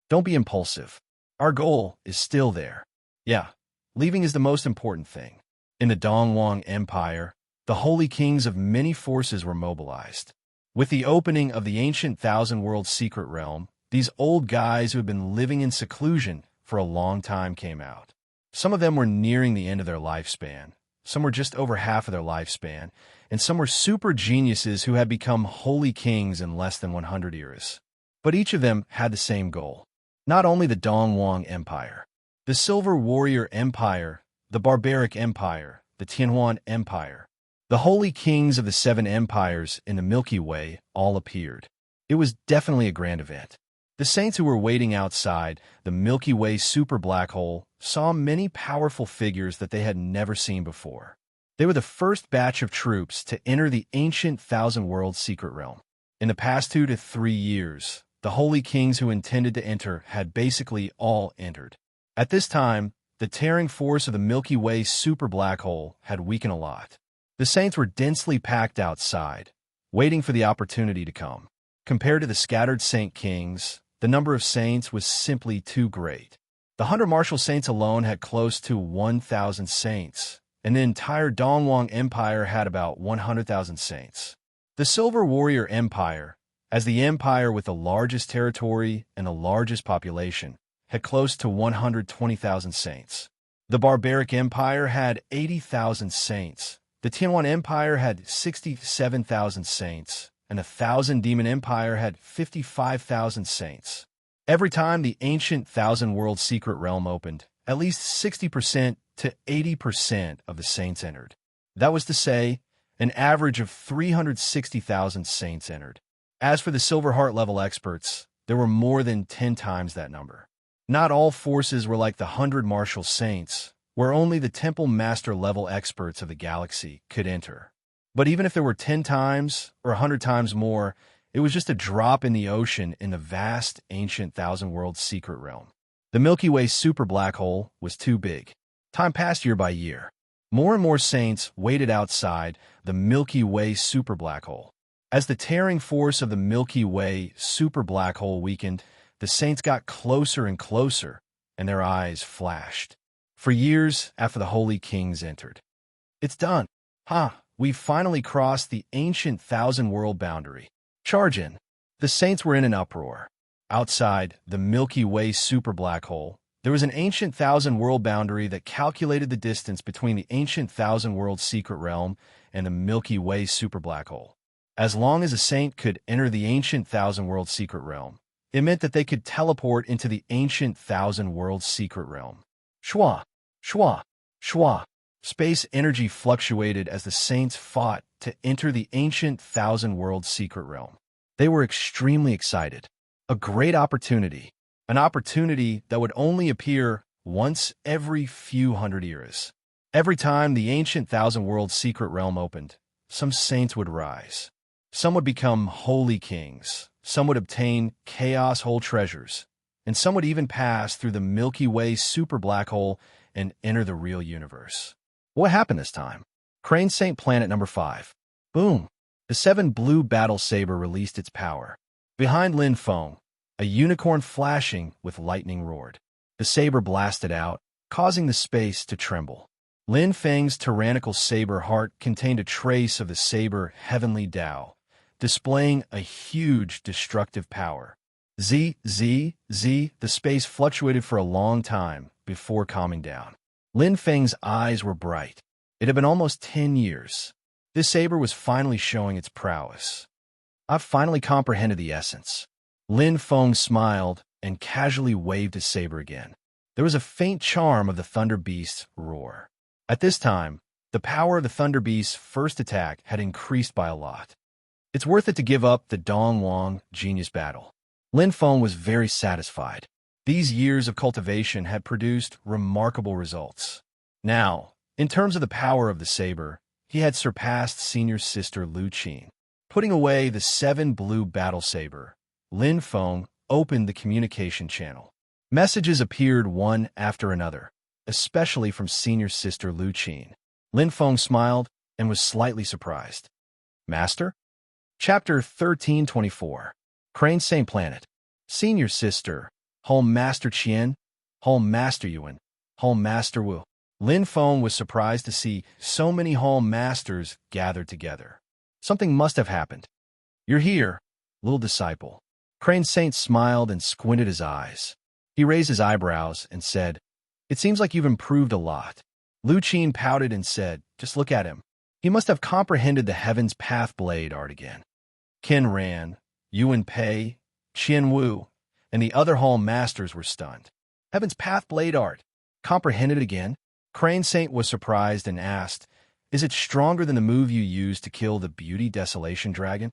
Don't be impulsive. Our goal is still there. Yeah, leaving is the most important thing. In the Dongwang Empire, the holy kings of many forces were mobilized. With the opening of the ancient thousand-world secret realm, these old guys who had been living in seclusion for a long time came out. Some of them were nearing the end of their lifespan, some were just over half of their lifespan, and some were super geniuses who had become holy kings in less than 100 years. But each of them had the same goal. Not only the Dongwang Empire, the Silver Warrior Empire, the Barbaric Empire, the Tianhuan Empire, the holy kings of the seven empires in the Milky Way all appeared. It was definitely a grand event. The saints who were waiting outside the Milky Way super black hole saw many powerful figures that they had never seen before. They were the first batch of troops to enter the ancient thousand-world secret realm. In the past 2 to 3 years, the holy kings who intended to enter had basically all entered. At this time, the tearing force of the Milky Way super black hole had weakened a lot. The saints were densely packed outside, waiting for the opportunity to come. Compared to the scattered saint kings, the number of saints was simply too great. The 100 martial saints alone had close to 1,000 saints, and the entire Dongwang Empire had about 100,000 saints. The Silver Warrior Empire, as the empire with the largest territory and the largest population, had close to 120,000 saints. The Barbaric Empire had 80,000 saints. The Tianhuan Empire had 67,000 saints, and the Thousand Demon Empire had 55,000 saints. Every time the ancient thousand-world secret realm opened, at least 60% to 80% of the saints entered. That was to say, an average of 360,000 saints entered. As for the Silver Heart level experts, there were more than 10 times that number. Not all forces were like the 100 martial saints, where only the Temple Master level experts of the galaxy could enter. But even if there were 10 times or 100 times more, it was just a drop in the ocean in the vast, ancient thousand-world secret realm. The Milky Way super black hole was too big. Time passed year by year. More and more saints waited outside the Milky Way super black hole. As the tearing force of the Milky Way super black hole weakened, the saints got closer and closer, and their eyes flashed. For years after the holy kings entered. It's done. We've finally crossed the ancient thousand-world boundary. Charge in. The saints were in an uproar. Outside the Milky Way super black hole, there was an ancient thousand-world boundary that calculated the distance between the ancient thousand-world secret realm and the Milky Way super black hole. As long as a saint could enter the ancient thousand-world secret realm, it meant that they could teleport into the ancient thousand-world secret realm. Shwa, shwa, shwa. Space energy fluctuated as the saints fought to enter the ancient thousand-world secret realm. They were extremely excited. A great opportunity. An opportunity that would only appear once every few hundred years. Every time the ancient thousand-world secret realm opened, some saints would rise. Some would become holy kings. Some would obtain chaos hole treasures. And some would even pass through the Milky Way super black hole and enter the real universe. What happened this time? Crane Saint Planet number 5. Boom! The 7 blue battle saber released its power. Behind Lin Feng, a unicorn flashing with lightning roared. The saber blasted out, causing the space to tremble. Lin Feng's tyrannical saber heart contained a trace of the saber heavenly Tao, displaying a huge destructive power. The space fluctuated for a long time before calming down. Lin Feng's eyes were bright. It had been almost 10 years. This saber was finally showing its prowess. I've finally comprehended the essence. Lin Feng smiled and casually waved his saber again. There was a faint charm of the Thunder Beast's roar. At this time, the power of the Thunder Beast's first attack had increased by a lot. It's worth it to give up the Dongwang genius battle. Lin Feng was very satisfied. These years of cultivation had produced remarkable results. Now, in terms of the power of the saber, he had surpassed senior sister Lu Qin. Putting away the 7 blue battle saber, Lin Feng opened the communication channel. Messages appeared one after another, especially from senior sister Lu Qin. Lin Feng smiled and was slightly surprised. Master? Chapter 1324. Crane Saint Planet. Senior sister. Home Master Qian, Home Master Yuan, Home Master Wu. Lin Feng was surprised to see so many Home Masters gathered together. Something must have happened. You're here, little disciple. Crane Saint smiled and squinted his eyes. He raised his eyebrows and said, It seems like you've improved a lot. Lu Qin pouted and said, just look at him. He must have comprehended the Heaven's Path blade art again. Qin Ran, Yuan Pei, Qian Wu, and the other hall masters were stunned. Heaven's Path blade art. Comprehended again? Crane Saint was surprised and asked, is it stronger than the move you used to kill the Beauty Desolation Dragon?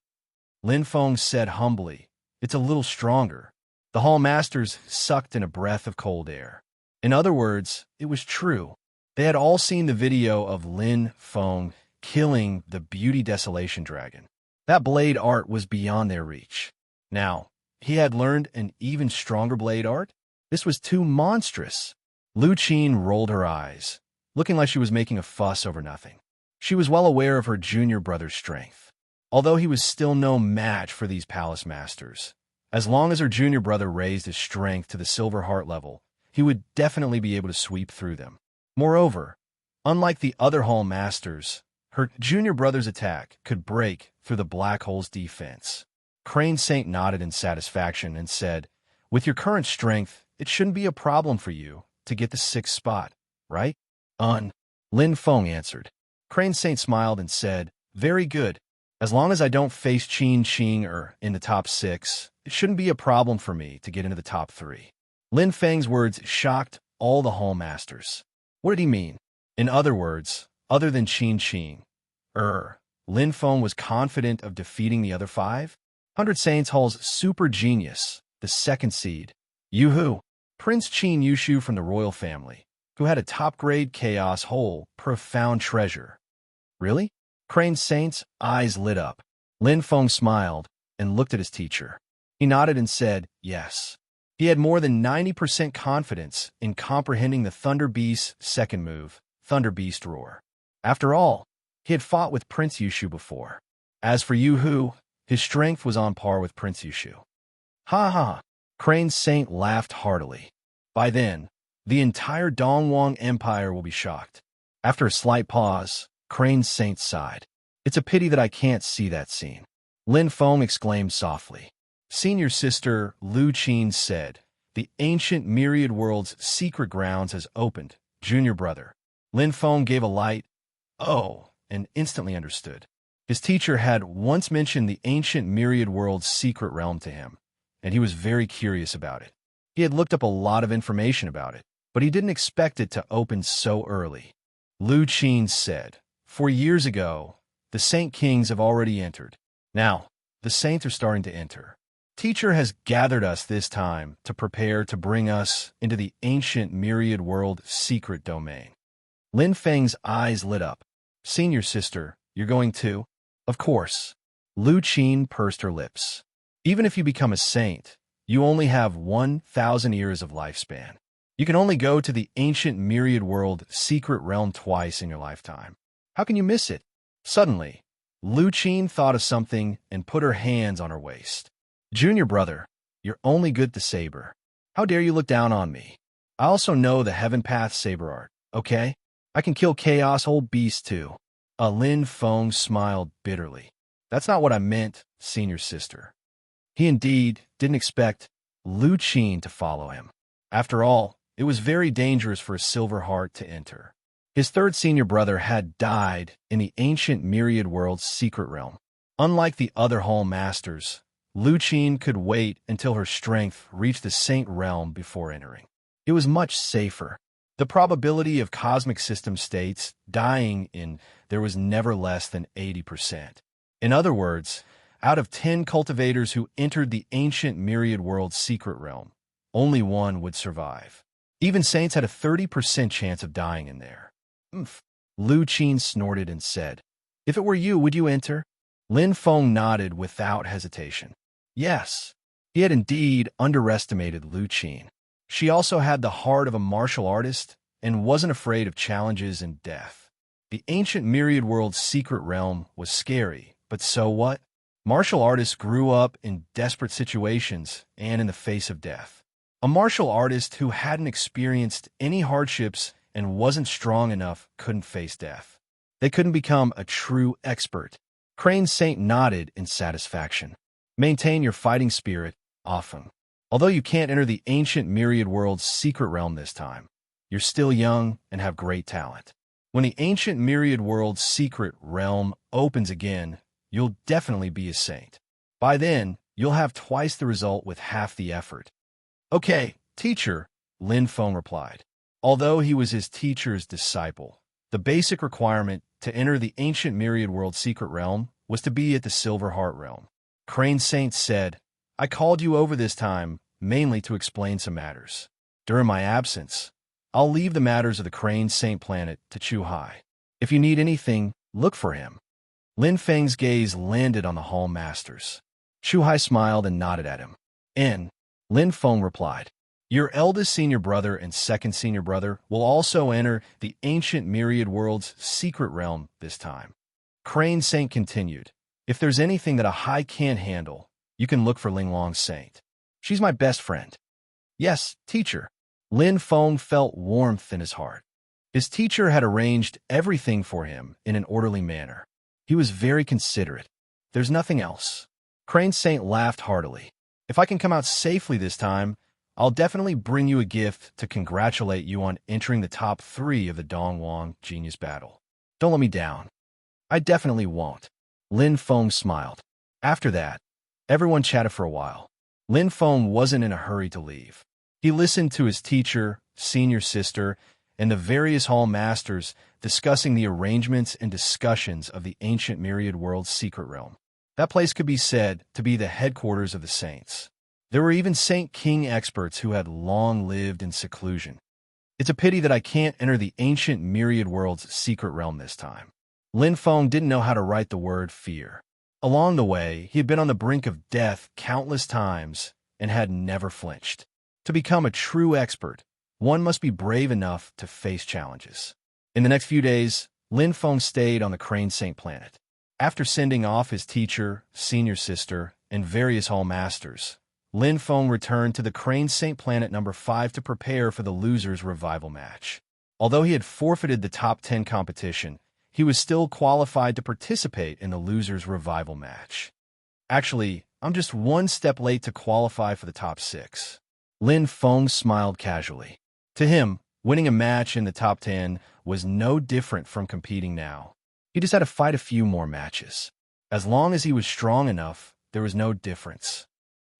Lin Feng said humbly, it's a little stronger. The hall masters sucked in a breath of cold air. In other words, it was true. They had all seen the video of Lin Feng killing the Beauty Desolation Dragon. That blade art was beyond their reach. Now, he had learned an even stronger blade art? This was too monstrous. Lu Qin rolled her eyes, looking like she was making a fuss over nothing. She was well aware of her junior brother's strength. Although he was still no match for these palace masters, as long as her junior brother raised his strength to the silver heart level, he would definitely be able to sweep through them. Moreover, unlike the other hall masters, her junior brother's attack could break through the black hole's defense. Crane Saint nodded in satisfaction and said, with your current strength, it shouldn't be a problem for you to get the 6th spot, right? Lin Feng answered. Crane Saint smiled and said, very good. As long as I don't face Qin Qing in the top 6, it shouldn't be a problem for me to get into the top 3. Lin Feng's words shocked all the hall masters. What did he mean? In other words, other than Qin Qing, Lin Feng was confident of defeating the other 5? 100 Saints Hall's super genius, the 2nd seed, Yu Hu, Prince Qin Yushu from the royal family, who had a top-grade chaos hole, profound treasure. Really? Crane Saint's eyes lit up. Lin Feng smiled and looked at his teacher. He nodded and said, yes. He had more than 90% confidence in comprehending the Thunder Beast's 2nd move, Thunder Beast Roar. After all, he had fought with Prince Yushu before. As for Yu Hu, his strength was on par with Prince Yushu. Ha ha! Crane Saint laughed heartily. By then, the entire Dongwang Empire will be shocked. After a slight pause, Crane Saint sighed. It's a pity that I can't see that scene. Lin Feng exclaimed softly. Senior sister Lu Qin said, the ancient myriad world's secret grounds has opened. Junior brother. Lin Feng gave a light, oh, and instantly understood. His teacher had once mentioned the ancient myriad world's secret realm to him, and he was very curious about it. He had looked up a lot of information about it, but he didn't expect it to open so early. Lu Qin said, 4 years ago, the Saint Kings have already entered. Now, the Saints are starting to enter. Teacher has gathered us this time to prepare to bring us into the ancient myriad world secret domain. Lin Feng's eyes lit up. Senior sister, you're going too? Of course. Lu Qin pursed her lips. Even if you become a saint, you only have 1,000 years of lifespan. You can only go to the ancient myriad world secret realm twice in your lifetime. How can you miss it? Suddenly, Lu Qin thought of something and put her hands on her waist. Junior brother, you're only good to saber. How dare you look down on me? I also know the Heaven Path saber art, okay? I can kill Chaos Whole Beast too. Lin Feng smiled bitterly. That's not what I meant, senior sister. He indeed didn't expect Lu Qin to follow him. After all, it was very dangerous for a silver heart to enter. His 3rd senior brother had died in the ancient myriad world's secret realm. Unlike the other hall masters, Lu Qin could wait until her strength reached the saint realm before entering. It was much safer. The probability of cosmic system states dying in there was never less than 80%. In other words, out of 10 cultivators who entered the ancient myriad world's secret realm, only 1 would survive. Even saints had a 30% chance of dying in there. Lu Qin snorted and said, if it were you, would you enter? Lin Feng nodded without hesitation. Yes, he had indeed underestimated Lu Qin. She also had the heart of a martial artist and wasn't afraid of challenges and death. The ancient myriad world's secret realm was scary, but so what? Martial artists grew up in desperate situations and in the face of death. A martial artist who hadn't experienced any hardships and wasn't strong enough couldn't face death. They couldn't become a true expert. Crane Saint nodded in satisfaction. Maintain your fighting spirit, often. Although you can't enter the ancient myriad world's secret realm this time, You're still young and have great talent. When the ancient myriad world's secret realm opens again, you'll definitely be a saint. By then, you'll have twice the result with half the effort. Okay, teacher, Lin Feng replied. Although he was his teacher's disciple, the basic requirement to enter the ancient myriad world's secret realm was to be at the Silver Heart realm. Crane Saint said, I called you over this time mainly to explain some matters. During my absence, I'll leave the matters of the Crane Saint planet to Chu Hai. If you need anything, look for him. Lin Feng's gaze landed on the Hall Masters. Chu Hai smiled and nodded at him. Lin Feng replied, your eldest senior brother and second senior brother will also enter the ancient myriad world's secret realm this time. Crane Saint continued, if there's anything that a Hai can't handle, you can look for Ling Long Saint. She's my best friend. Yes, teacher. Lin Feng felt warmth in his heart. His teacher had arranged everything for him in an orderly manner. He was very considerate. There's nothing else. Crane Saint laughed heartily. If I can come out safely this time, I'll definitely bring you a gift to congratulate you on entering the top 3 of the Dongwang Genius Battle. Don't let me down. I definitely won't. Lin Feng smiled. After that, everyone chatted for a while. Lin Feng wasn't in a hurry to leave. He listened to his teacher, senior sister, and the various hall masters discussing the arrangements and discussions of the ancient myriad world's secret realm. That place could be said to be the headquarters of the saints. There were even Saint King experts who had long lived in seclusion. It's a pity that I can't enter the ancient myriad world's secret realm this time. Lin Feng didn't know how to write the word fear. Along the way, he had been on the brink of death countless times and had never flinched. To become a true expert, one must be brave enough to face challenges. In the next few days, Lin Feng stayed on the Crane Saint planet. After sending off his teacher, senior sister, and various hall masters, Lin Feng returned to the Crane Saint planet number 5 to prepare for the loser's revival match. Although he had forfeited the top 10 competition, he was still qualified to participate in the loser's revival match. Actually, I'm just one step late to qualify for the top 6. Lin Feng smiled casually. To him, winning a match in the top 10 was no different from competing now. He just had to fight a few more matches. As long as he was strong enough, there was no difference.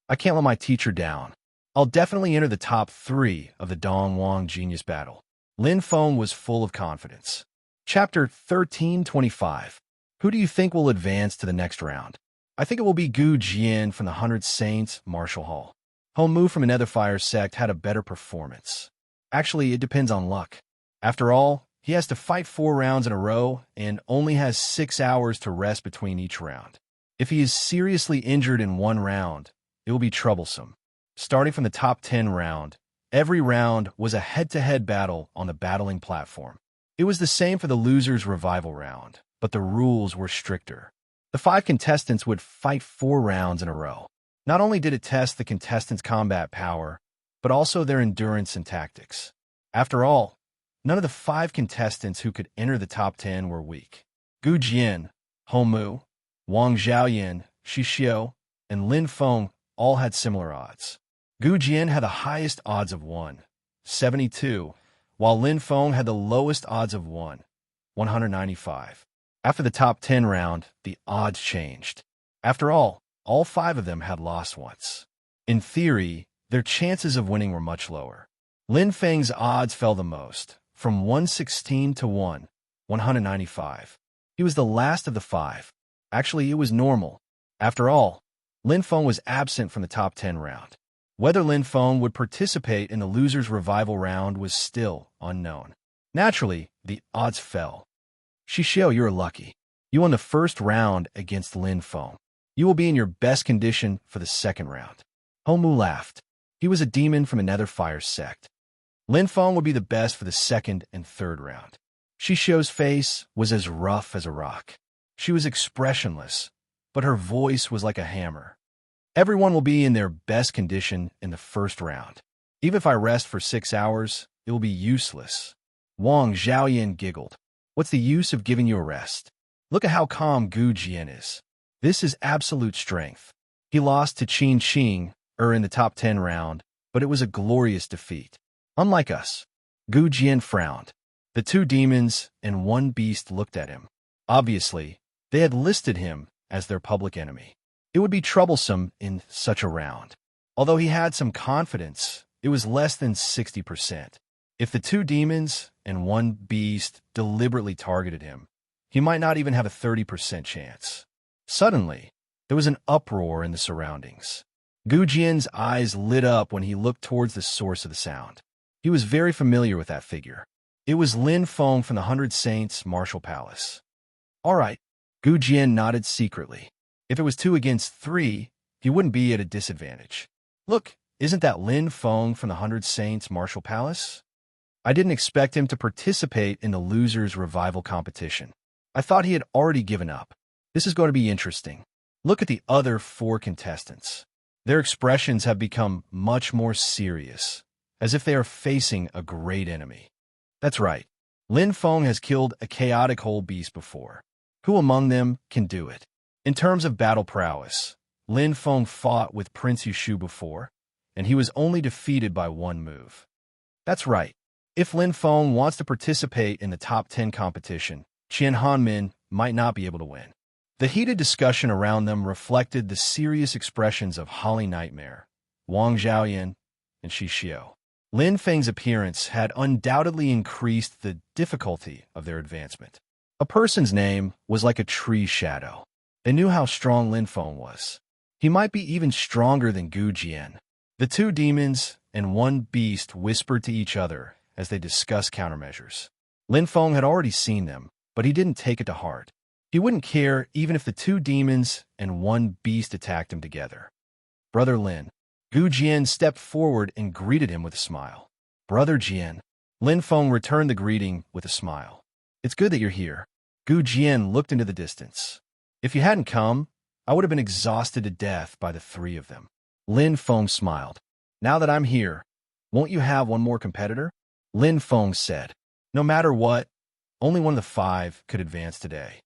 I can't let my teacher down. I'll definitely enter the top 3 of the Dongwang Genius Battle. Lin Feng was full of confidence. Chapter 1325. Who do you think will advance to the next round? I think it will be Gu Jian from the 100 Saints Martial Hall. Hong Mu from another fire sect had a better performance. Actually, it depends on luck. After all, he has to fight 4 rounds in a row and only has 6 hours to rest between each round. If he is seriously injured in one round, it will be troublesome. Starting from the top 10 round, every round was a head-to-head battle on the battling platform. It was the same for the loser's revival round, but the rules were stricter. The 5 contestants would fight 4 rounds in a row. Not only did it test the contestants' combat power, but also their endurance and tactics. After all, none of the 5 contestants who could enter the top 10 were weak. Gu Jian, Hong Mu, Wang Xiaoyan, Shi Xiu, and Lin Feng all had similar odds. Gu Jian had the highest odds of 172, while Lin Feng had the lowest odds of 195. After the top 10 round, the odds changed. After all 5 of them had lost once. In theory, their chances of winning were much lower. Lin Feng's odds fell the most, from 116 to 195. He was the last of the 5. Actually, it was normal. After all, Lin Feng was absent from the top 10 round. Whether Lin Feng would participate in the loser's revival round was still unknown. Naturally, the odds fell. Shi Xiu, you're lucky. You won the first round against Lin Feng. You will be in your best condition for the second round. Hong Mu laughed. He was a demon from another fire sect. Lin Feng would be the best for the second and third round. Shi Xiu's face was as rough as a rock. She was expressionless, but her voice was like a hammer. Everyone will be in their best condition in the first round. Even if I rest for 6 hours, it will be useless. Wang Xiaoyan giggled. What's the use of giving you a rest? Look at how calm Gu Jian is. This is absolute strength. He lost to Qin Qing in the top 10 round, but it was a glorious defeat. Unlike us, Gu Jian frowned. The two demons and one beast looked at him. Obviously, they had listed him as their public enemy. It would be troublesome in such a round. Although he had some confidence, it was less than 60%. If the two demons and one beast deliberately targeted him, he might not even have a 30% chance. Suddenly, there was an uproar in the surroundings. Gu Jian's eyes lit up when he looked towards the source of the sound. He was very familiar with that figure. It was Lin Feng from the 100 Saints Martial Palace. All right, Gu Jian nodded secretly. If it was 2 against 3, he wouldn't be at a disadvantage. Look, isn't that Lin Feng from the 100 Saints Martial Palace? I didn't expect him to participate in the losers' revival competition. I thought he had already given up. This is going to be interesting. Look at the other 4 contestants. Their expressions have become much more serious, as if they are facing a great enemy. That's right. Lin Feng has killed a chaotic whole beast before. Who among them can do it? In terms of battle prowess, Lin Feng fought with Prince Yushu before, and he was only defeated by 1 move. That's right. If Lin Feng wants to participate in the top 10 competition, Qian Hanmin might not be able to win. The heated discussion around them reflected the serious expressions of Holly Nightmare, Wang Xiaoyan, and Shi Xiao. Lin Feng's appearance had undoubtedly increased the difficulty of their advancement. A person's name was like a tree's shadow. They knew how strong Lin Feng was. He might be even stronger than Gu Jian. The 2 demons and 1 beast whispered to each other as they discussed countermeasures. Lin Feng had already seen them, but he didn't take it to heart. He wouldn't care even if the 2 demons and 1 beast attacked him together. Brother Lin. Gu Jian stepped forward and greeted him with a smile. Brother Jian. Lin Feng returned the greeting with a smile. It's good that you're here. Gu Jian looked into the distance. If you hadn't come, I would have been exhausted to death by the 3 of them. Lin Feng smiled. Now that I'm here, won't you have one more competitor? Lin Feng said. No matter what, only one of the 5 could advance today.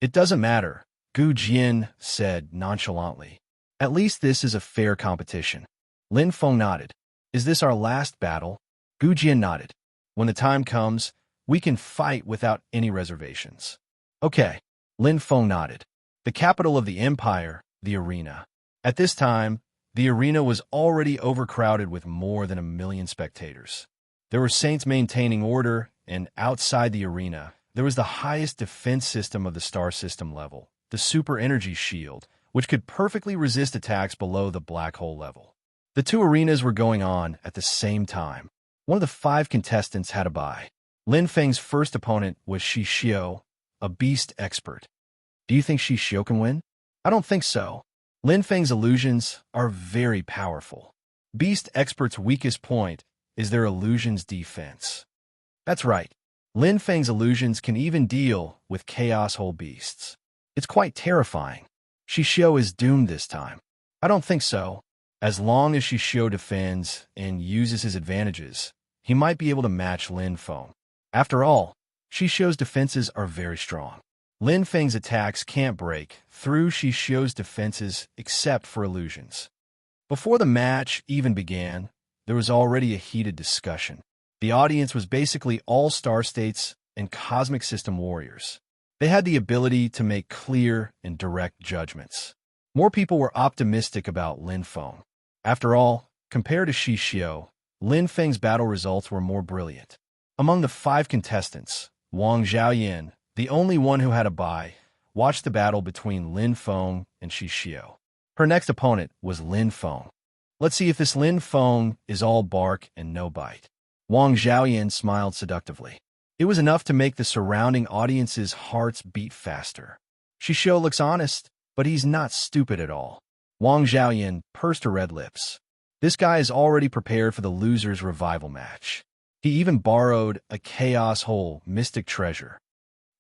It doesn't matter, Gu Jian said nonchalantly. At least this is a fair competition. Lin Feng nodded. Is this our last battle? Gu Jian nodded. When the time comes, we can fight without any reservations. Okay. Lin Feng nodded. The capital of the empire, the arena. At this time, the arena was already overcrowded with more than 1 million spectators. There were saints maintaining order, and outside the arena, there was the highest defense system of the star system level, the super energy shield, which could perfectly resist attacks below the black hole level. The 2 arenas were going on at the same time. One of the 5 contestants had a bye. Lin Feng's first opponent was Shi Xiao, a beast expert. Do you think Shi Xiao can win? I don't think so. Lin Feng's illusions are very powerful. Beast expert's weakest point is their illusions defense. That's right. Lin Feng's illusions can even deal with chaos whole beasts. It's quite terrifying. Shi Xiao is doomed this time. I don't think so. As long as Shi Xiao defends and uses his advantages, he might be able to match Lin Feng. After all, Shi Xiao's defenses are very strong. Lin Feng's attacks can't break through Shi Xiao's defenses except for illusions. Before the match even began, there was already a heated discussion. The audience was basically all star states and cosmic system warriors. They had the ability to make clear and direct judgments. More people were optimistic about Lin Feng. After all, compared to Shi Xiao, Lin Feng's battle results were more brilliant. Among the 5 contestants, Wang Xiaoyan, the only one who had a bye, watched the battle between Lin Feng and Shi Xiao. Her next opponent was Lin Feng. Let's see if this Lin Feng is all bark and no bite. Wang Xiaoyan smiled seductively. It was enough to make the surrounding audience's hearts beat faster. Shi Xiao looks honest, but he's not stupid at all. Wang Xiaoyan pursed her red lips. This guy is already prepared for the loser's revival match. He even borrowed a chaos hole mystic treasure,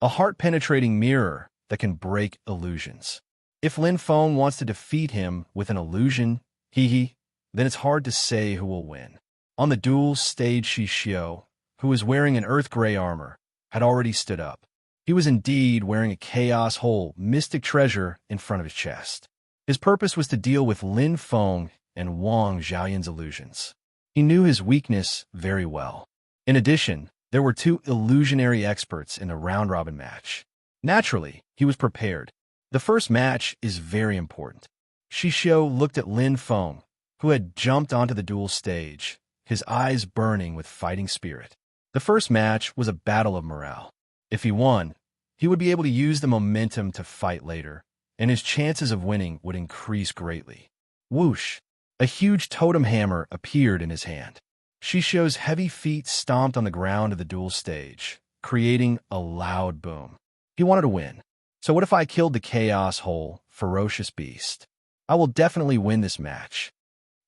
a heart-penetrating mirror that can break illusions. If Lin Feng wants to defeat him with an illusion, then it's hard to say who will win. On the duel stage, Shi Xiao, who was wearing an earth gray armor, had already stood up. He was indeed wearing a chaos hole mystic treasure in front of his chest. His purpose was to deal with Lin Feng and Wang Xiaoyan's illusions. He knew his weakness very well. In addition, there were two illusionary experts in the round-robin match. Naturally, he was prepared. The first match is very important. Shishio looked at Lin Feng, who had jumped onto the duel stage, his eyes burning with fighting spirit. The first match was a battle of morale. If he won, he would be able to use the momentum to fight later, and his chances of winning would increase greatly. Whoosh! A huge totem hammer appeared in his hand. Shishio's heavy feet stomped on the ground of the duel stage, creating a loud boom. He wanted to win. So what if I killed the chaos whole, ferocious beast? I will definitely win this match.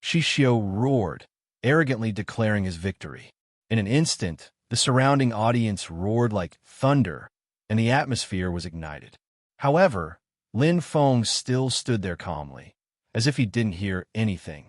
Shishio roared, arrogantly declaring his victory. In an instant, the surrounding audience roared like thunder, and the atmosphere was ignited. However, Lin Feng still stood there calmly, as if he didn't hear anything.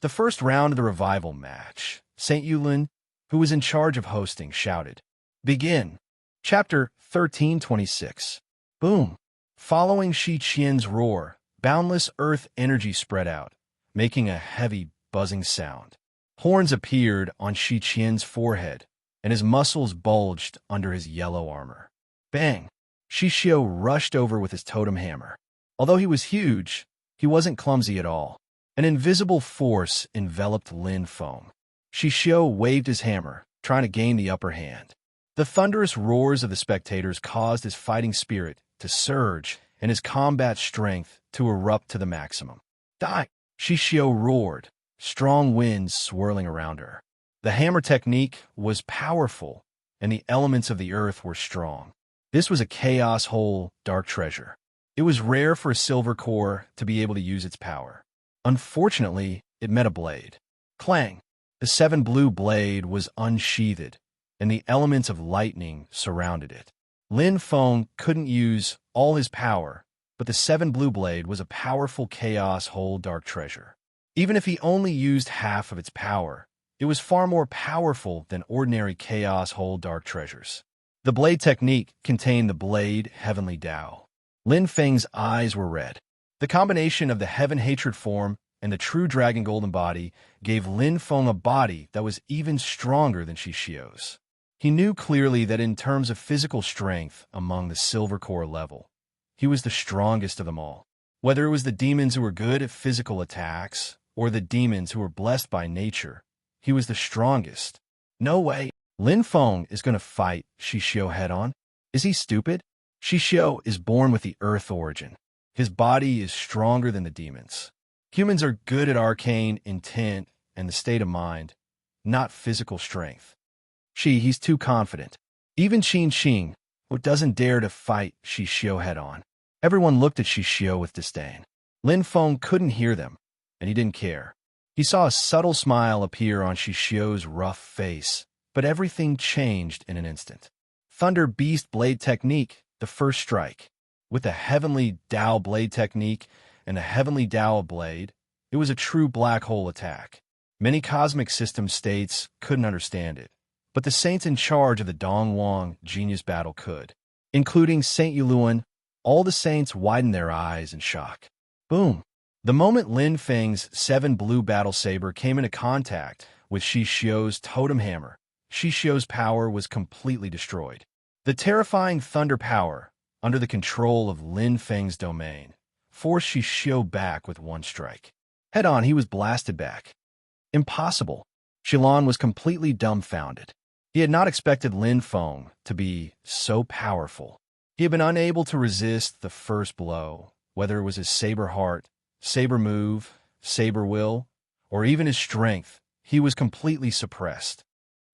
The first round of the revival match, St. Yulin, who was in charge of hosting, shouted, "Begin!" Chapter 1326. Boom! Following Shi Qian's roar, boundless earth energy spread out, making a heavy, buzzing sound. Horns appeared on Shi Qian's forehead, and his muscles bulged under his yellow armor. Bang! Shishio rushed over with his totem hammer. Although he was huge, he wasn't clumsy at all. An invisible force enveloped Lin Feng. Shishio waved his hammer, trying to gain the upper hand. The thunderous roars of the spectators caused his fighting spirit to surge and his combat strength to erupt to the maximum. Die! Shishio roared, strong winds swirling around her. The hammer technique was powerful, and the elements of the earth were strong. This was a chaos whole, dark treasure. It was rare for a silver core to be able to use its power. Unfortunately, it met a blade. Clang! The 7 blue blade was unsheathed, and the elements of lightning surrounded it. Lin Feng couldn't use all his power, but the 7 blue blade was a powerful chaos whole dark treasure. Even if he only used half of its power, it was far more powerful than ordinary chaos whole dark treasures. The blade technique contained the blade Heavenly Tao. Lin Feng's eyes were red. The combination of the heaven hatred form and the true dragon golden body gave Lin Feng a body that was even stronger than Shishio's. He knew clearly that in terms of physical strength among the silver core level, he was the strongest of them all. Whether it was the demons who were good at physical attacks or the demons who were blessed by nature, he was the strongest. No way. Lin Feng is going to fight Shishio head-on. Is he stupid? Shishio is born with the earth origin. His body is stronger than the demons. Humans are good at arcane intent and the state of mind, not physical strength. He's too confident. Even Qin Xing, who doesn't dare to fight Shishio head-on. Everyone looked at Shishio with disdain. Lin Feng couldn't hear them, and he didn't care. He saw a subtle smile appear on Shishio's rough face, but everything changed in an instant. Thunder Beast Blade Technique, the first strike. With the Heavenly Tao Blade Technique and the Heavenly Tao Blade, it was a true black hole attack. Many cosmic system states couldn't understand it, but the saints in charge of the Dongwang Genius Battle could. Including Saint Yuluan, all the saints widened their eyes in shock. Boom! The moment Lin Feng's 7 blue battle saber came into contact with Shishio's totem hammer, Shishio's power was completely destroyed. The terrifying thunder power, under the control of Lin Feng's domain, forced Shishio back with one strike. Head-on, he was blasted back. Impossible. Qilan was completely dumbfounded. He had not expected Lin Feng to be so powerful. He had been unable to resist the first blow, whether it was his saber heart, saber move, saber will, or even his strength. He was completely suppressed.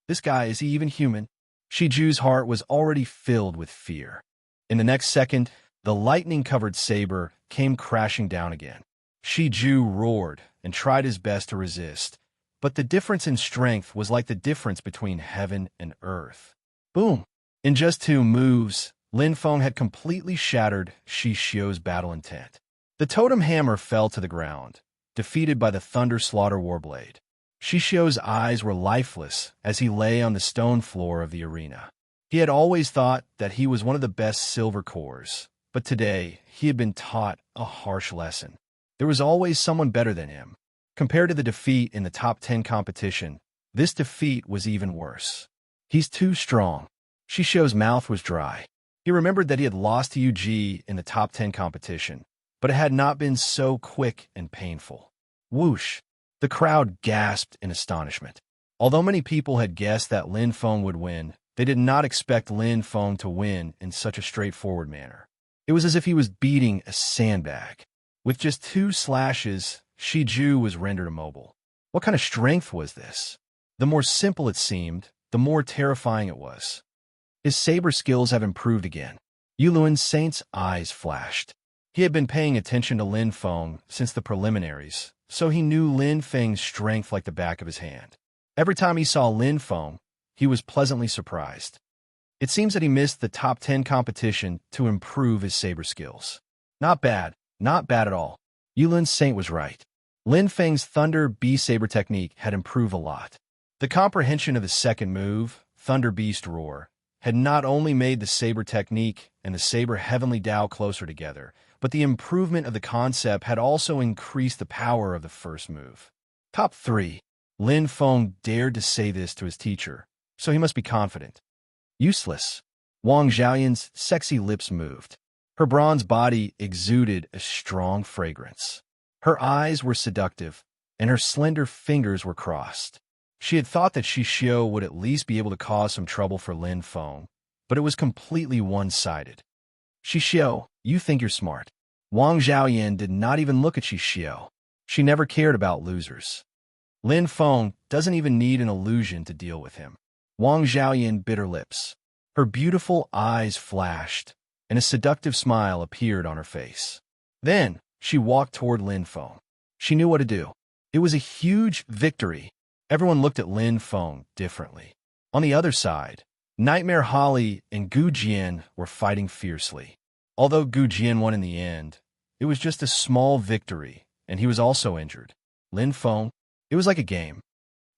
This guy, is he even human? Shiju's heart was already filled with fear. In the next second, the lightning-covered saber came crashing down again. Shiju roared and tried his best to resist, but the difference in strength was like the difference between heaven and earth. Boom! In just 2 moves, Lin Feng had completely shattered Shishio's battle intent. The totem hammer fell to the ground, defeated by the Thunder Slaughter Warblade. Shishio's eyes were lifeless as he lay on the stone floor of the arena. He had always thought that he was one of the best silver cores, but today he had been taught a harsh lesson. There was always someone better than him. Compared to the defeat in the top 10 competition, this defeat was even worse. He's too strong. Xiao's mouth was dry. He remembered that he had lost to Yu in the top 10 competition, but it had not been so quick and painful. Whoosh! The crowd gasped in astonishment. Although many people had guessed that Lin Feng would win, they did not expect Lin Feng to win in such a straightforward manner. It was as if he was beating a sandbag. With just 2 slashes, Shiju was rendered immobile. What kind of strength was this? The more simple it seemed, the more terrifying it was. His saber skills have improved again. Yulun Saint's eyes flashed. He had been paying attention to Lin Feng since the preliminaries, so he knew Lin Feng's strength like the back of his hand. Every time he saw Lin Feng, he was pleasantly surprised. It seems that he missed the top 10 competition to improve his saber skills. Not bad at all. Yulun Saint was right. Lin Feng's Thunder Beast saber technique had improved a lot. The comprehension of his second move, Thunder Beast Roar, had not only made the saber technique and the saber Heavenly Tao closer together, but the improvement of the concept had also increased the power of the first move. Top 3. Lin Feng dared to say this to his teacher, so he must be confident. Useless. Wang Xiaoyan's sexy lips moved. Her bronze body exuded a strong fragrance. Her eyes were seductive, and her slender fingers were crossed. She had thought that Xiao would at least be able to cause some trouble for Lin Feng, but it was completely one-sided. Xiao, you think you're smart. Wang Xiaoyan did not even look at Xiao. She never cared about losers. Lin Feng doesn't even need an illusion to deal with him. Wang Xiaoyan bit her lips. Her beautiful eyes flashed, and a seductive smile appeared on her face. Then, she walked toward Lin Feng. She knew what to do. It was a huge victory. Everyone looked at Lin Feng differently. On the other side, Nightmare Holly and Gu Jian were fighting fiercely. Although Gu Jian won in the end, it was just a small victory, and he was also injured. Lin Feng, it was like a game.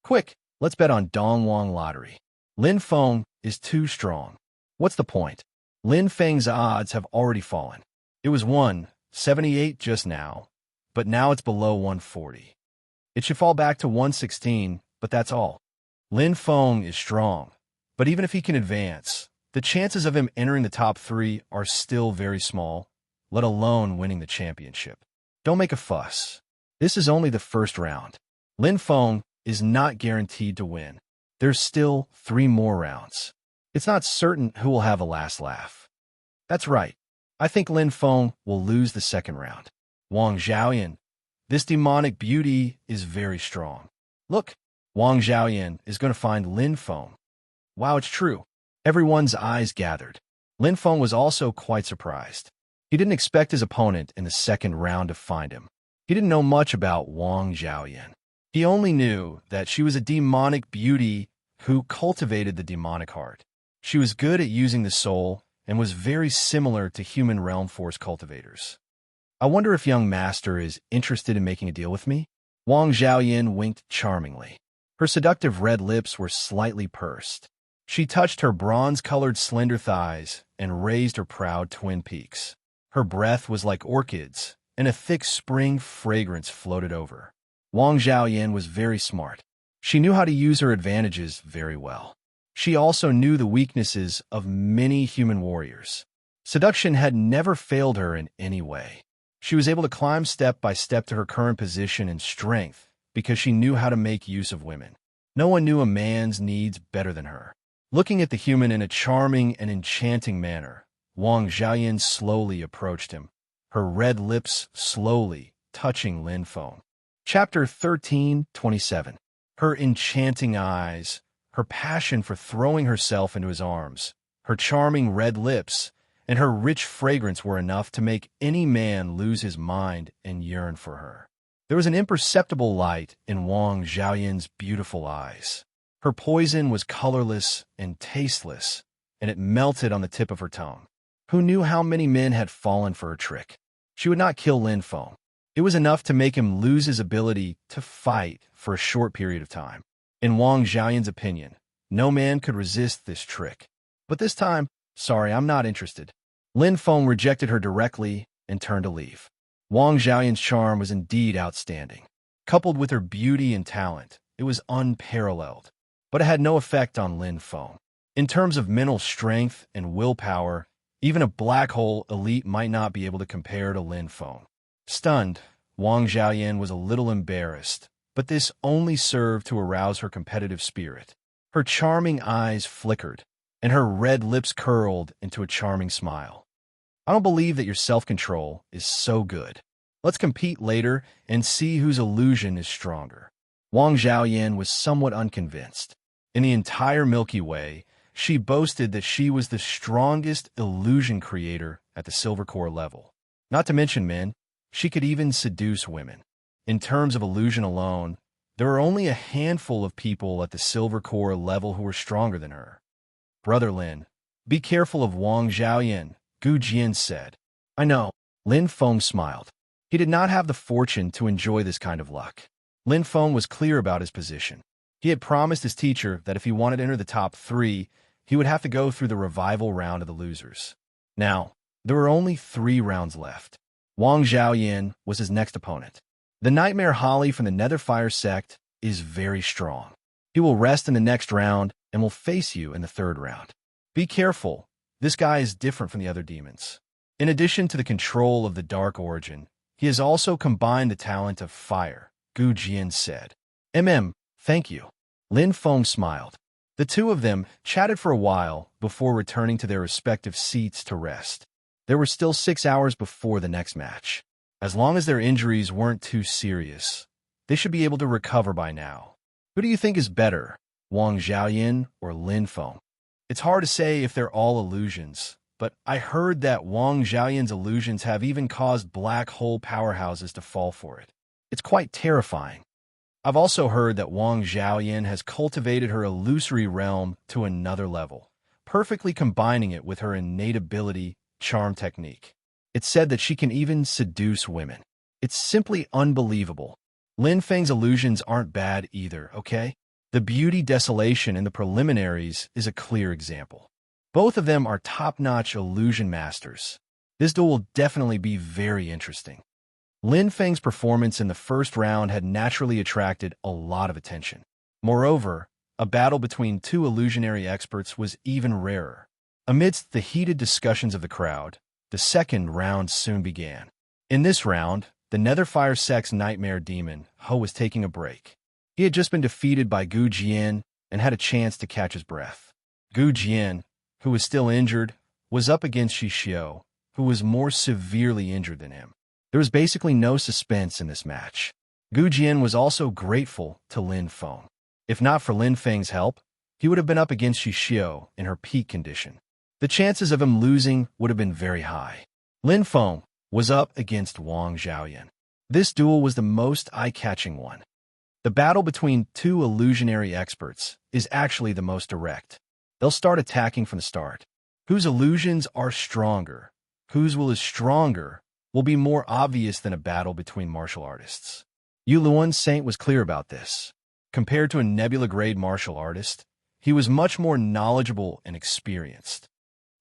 Quick, let's bet on Dongwang Lottery. Lin Feng is too strong. What's the point? Lin Feng's odds have already fallen. It was 178 just now, but now it's below 140. It should fall back to 116, but that's all. Lin Feng is strong, but even if he can advance, the chances of him entering the top 3 are still very small, let alone winning the championship. Don't make a fuss. This is only the first round. Lin Feng is not guaranteed to win. There's still 3 more rounds. It's not certain who will have a last laugh. That's right. I think Lin Feng will lose the second round. Wang Xiaoyan, this demonic beauty is very strong. Look, Wang Xiaoyan is going to find Lin Feng. Wow, it's true. Everyone's eyes gathered. Lin Feng was also quite surprised. He didn't expect his opponent in the second round to find him. He didn't know much about Wang Xiaoyan. He only knew that she was a demonic beauty who cultivated the demonic heart. She was good at using the soul and was very similar to human realm force cultivators. I wonder if young master is interested in making a deal with me? Wang Xiaoyan winked charmingly. Her seductive red lips were slightly pursed. She touched her bronze-colored slender thighs and raised her proud twin peaks. Her breath was like orchids, and a thick spring fragrance floated over. Wang Xiaoyan was very smart. She knew how to use her advantages very well. She also knew the weaknesses of many human warriors. Seduction had never failed her in any way. She was able to climb step by step to her current position and strength because she knew how to make use of women. No one knew a man's needs better than her. Looking at the human in a charming and enchanting manner, Wang Xiaoyan slowly approached him, her red lips slowly touching Lin Feng. Chapter 13:27. Her enchanting eyes, her passion for throwing herself into his arms, her charming red lips, and her rich fragrance were enough to make any man lose his mind and yearn for her. There was an imperceptible light in Wang Xiaoyan's beautiful eyes. Her poison was colorless and tasteless, and it melted on the tip of her tongue. Who knew how many men had fallen for her trick? She would not kill Lin Feng. It was enough to make him lose his ability to fight for a short period of time. In Wang Xiaoyan's opinion, no man could resist this trick. But this time, sorry, I'm not interested. Lin Feng rejected her directly and turned to leave. Wang Xiaoyan's charm was indeed outstanding. Coupled with her beauty and talent, it was unparalleled. but it had no effect on Lin Feng. In terms of mental strength and willpower, even a black hole elite might not be able to compare to Lin Feng. Stunned, Wang Xiaoyan was a little embarrassed, but this only served to arouse her competitive spirit. Her charming eyes flickered, and her red lips curled into a charming smile. I don't believe that your self-control is so good. Let's compete later and see whose illusion is stronger. Wang Xiaoyan was somewhat unconvinced. In the entire Milky Way, she boasted that she was the strongest illusion creator at the silver core level. Not to mention men, she could even seduce women. In terms of illusion alone, there are only a handful of people at the silver core level who are stronger than her. Brother Lin, be careful of Wang Xiaoyan, Gu Jian said. I know. Lin Feng smiled. He did not have the fortune to enjoy this kind of luck. Lin Feng was clear about his position. He had promised his teacher that if he wanted to enter the top 3, he would have to go through the revival round of the losers. Now, there were only 3 rounds left. Wang Xiaoyan was his next opponent. The Nightmare Holly from the Netherfire sect is very strong. He will rest in the next round and will face you in the 3rd round. Be careful. This guy is different from the other demons. In addition to the control of the dark origin, he has also combined the talent of fire, Gu Jian said. Thank you. Lin Feng smiled. The two of them chatted for a while before returning to their respective seats to rest. There were still 6 hours before the next match. As long as their injuries weren't too serious, they should be able to recover by now. Who do you think is better, Wang Xiaoyan or Lin Feng? It's hard to say if they're all illusions, but I heard that Wang Xiaoyan's illusions have even caused black hole powerhouses to fall for it. It's quite terrifying. I've also heard that Wang Xiaoyan has cultivated her illusory realm to another level, perfectly combining it with her innate ability, charm technique. It's said that she can even seduce women. It's simply unbelievable. Lin Feng's illusions aren't bad either, okay? The beauty desolation in the preliminaries is a clear example. Both of them are top-notch illusion masters. This duel will definitely be very interesting. Lin Feng's performance in the first round had naturally attracted a lot of attention. Moreover, a battle between 2 illusionary experts was even rarer. Amidst the heated discussions of the crowd, the second round soon began. In this round, the Netherfire sect's nightmare demon, Ho, was taking a break. He had just been defeated by Gu Jian and had a chance to catch his breath. Gu Jian, who was still injured, was up against Shishio, who was more severely injured than him. There was basically no suspense in this match. Gu Jian was also grateful to Lin Feng. If not for Lin Feng's help, he would have been up against Shishio in her peak condition. The chances of him losing would have been very high. Lin Feng was up against Wang Xiaoyan. This duel was the most eye-catching one. The battle between 2 illusionary experts is actually the most direct. They'll start attacking from the start. Whose illusions are stronger, whose will is stronger, will be more obvious than a battle between martial artists. Yuluan Saint was clear about this. Compared to a Nebula-grade martial artist, he was much more knowledgeable and experienced.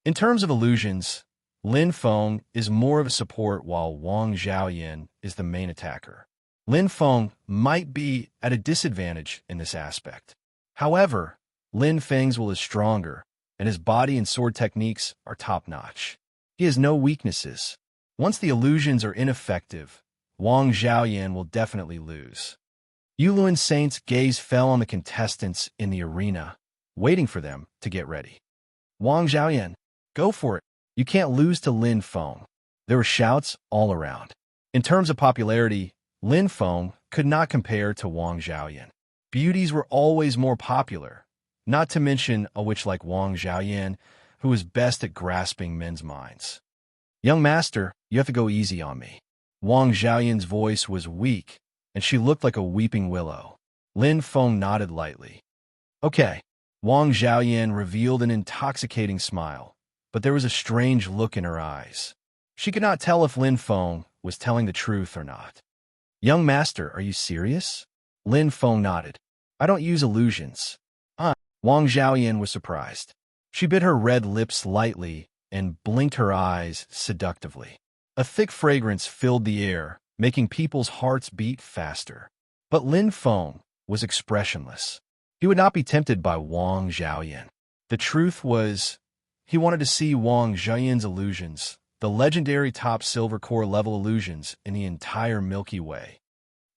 In terms of illusions, Lin Feng is more of a support while Wang Xiaoyan is the main attacker. Lin Feng might be at a disadvantage in this aspect. However, Lin Feng's will is stronger, and his body and sword techniques are top-notch. He has no weaknesses. Once the illusions are ineffective, Wang Xiaoyan will definitely lose. Yuluan Saint's gaze fell on the contestants in the arena, waiting for them to get ready. Wang Xiaoyan, go for it. You can't lose to Lin Feng. There were shouts all around. In terms of popularity, Lin Feng could not compare to Wang Xiaoyan. Beauties were always more popular, not to mention a witch like Wang Xiaoyan, who was best at grasping men's minds. Young master, you have to go easy on me. Wang Xiaoyan's voice was weak, and she looked like a weeping willow. Lin Feng nodded lightly. Okay. Wang Xiaoyan revealed an intoxicating smile, but there was a strange look in her eyes. She could not tell if Lin Feng was telling the truth or not. Young master, are you serious? Lin Feng nodded. I don't use illusions. Wang Xiaoyan was surprised. She bit her red lips lightly and blinked her eyes seductively. A thick fragrance filled the air, making people's hearts beat faster. But Lin Feng was expressionless. He would not be tempted by Wang Xiaoyan. The truth was, he wanted to see Wang Xiaoyan's illusions, the legendary top silver core level illusions in the entire Milky Way.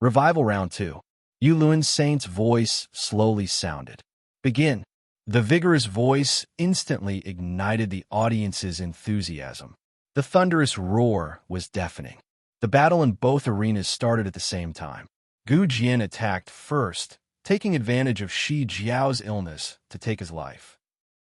Revival Round 2. Yulun Saint's voice slowly sounded. Begin. The vigorous voice instantly ignited the audience's enthusiasm. The thunderous roar was deafening. The battle in both arenas started at the same time. Gu Jian attacked first, taking advantage of Shi Jiao's illness to take his life.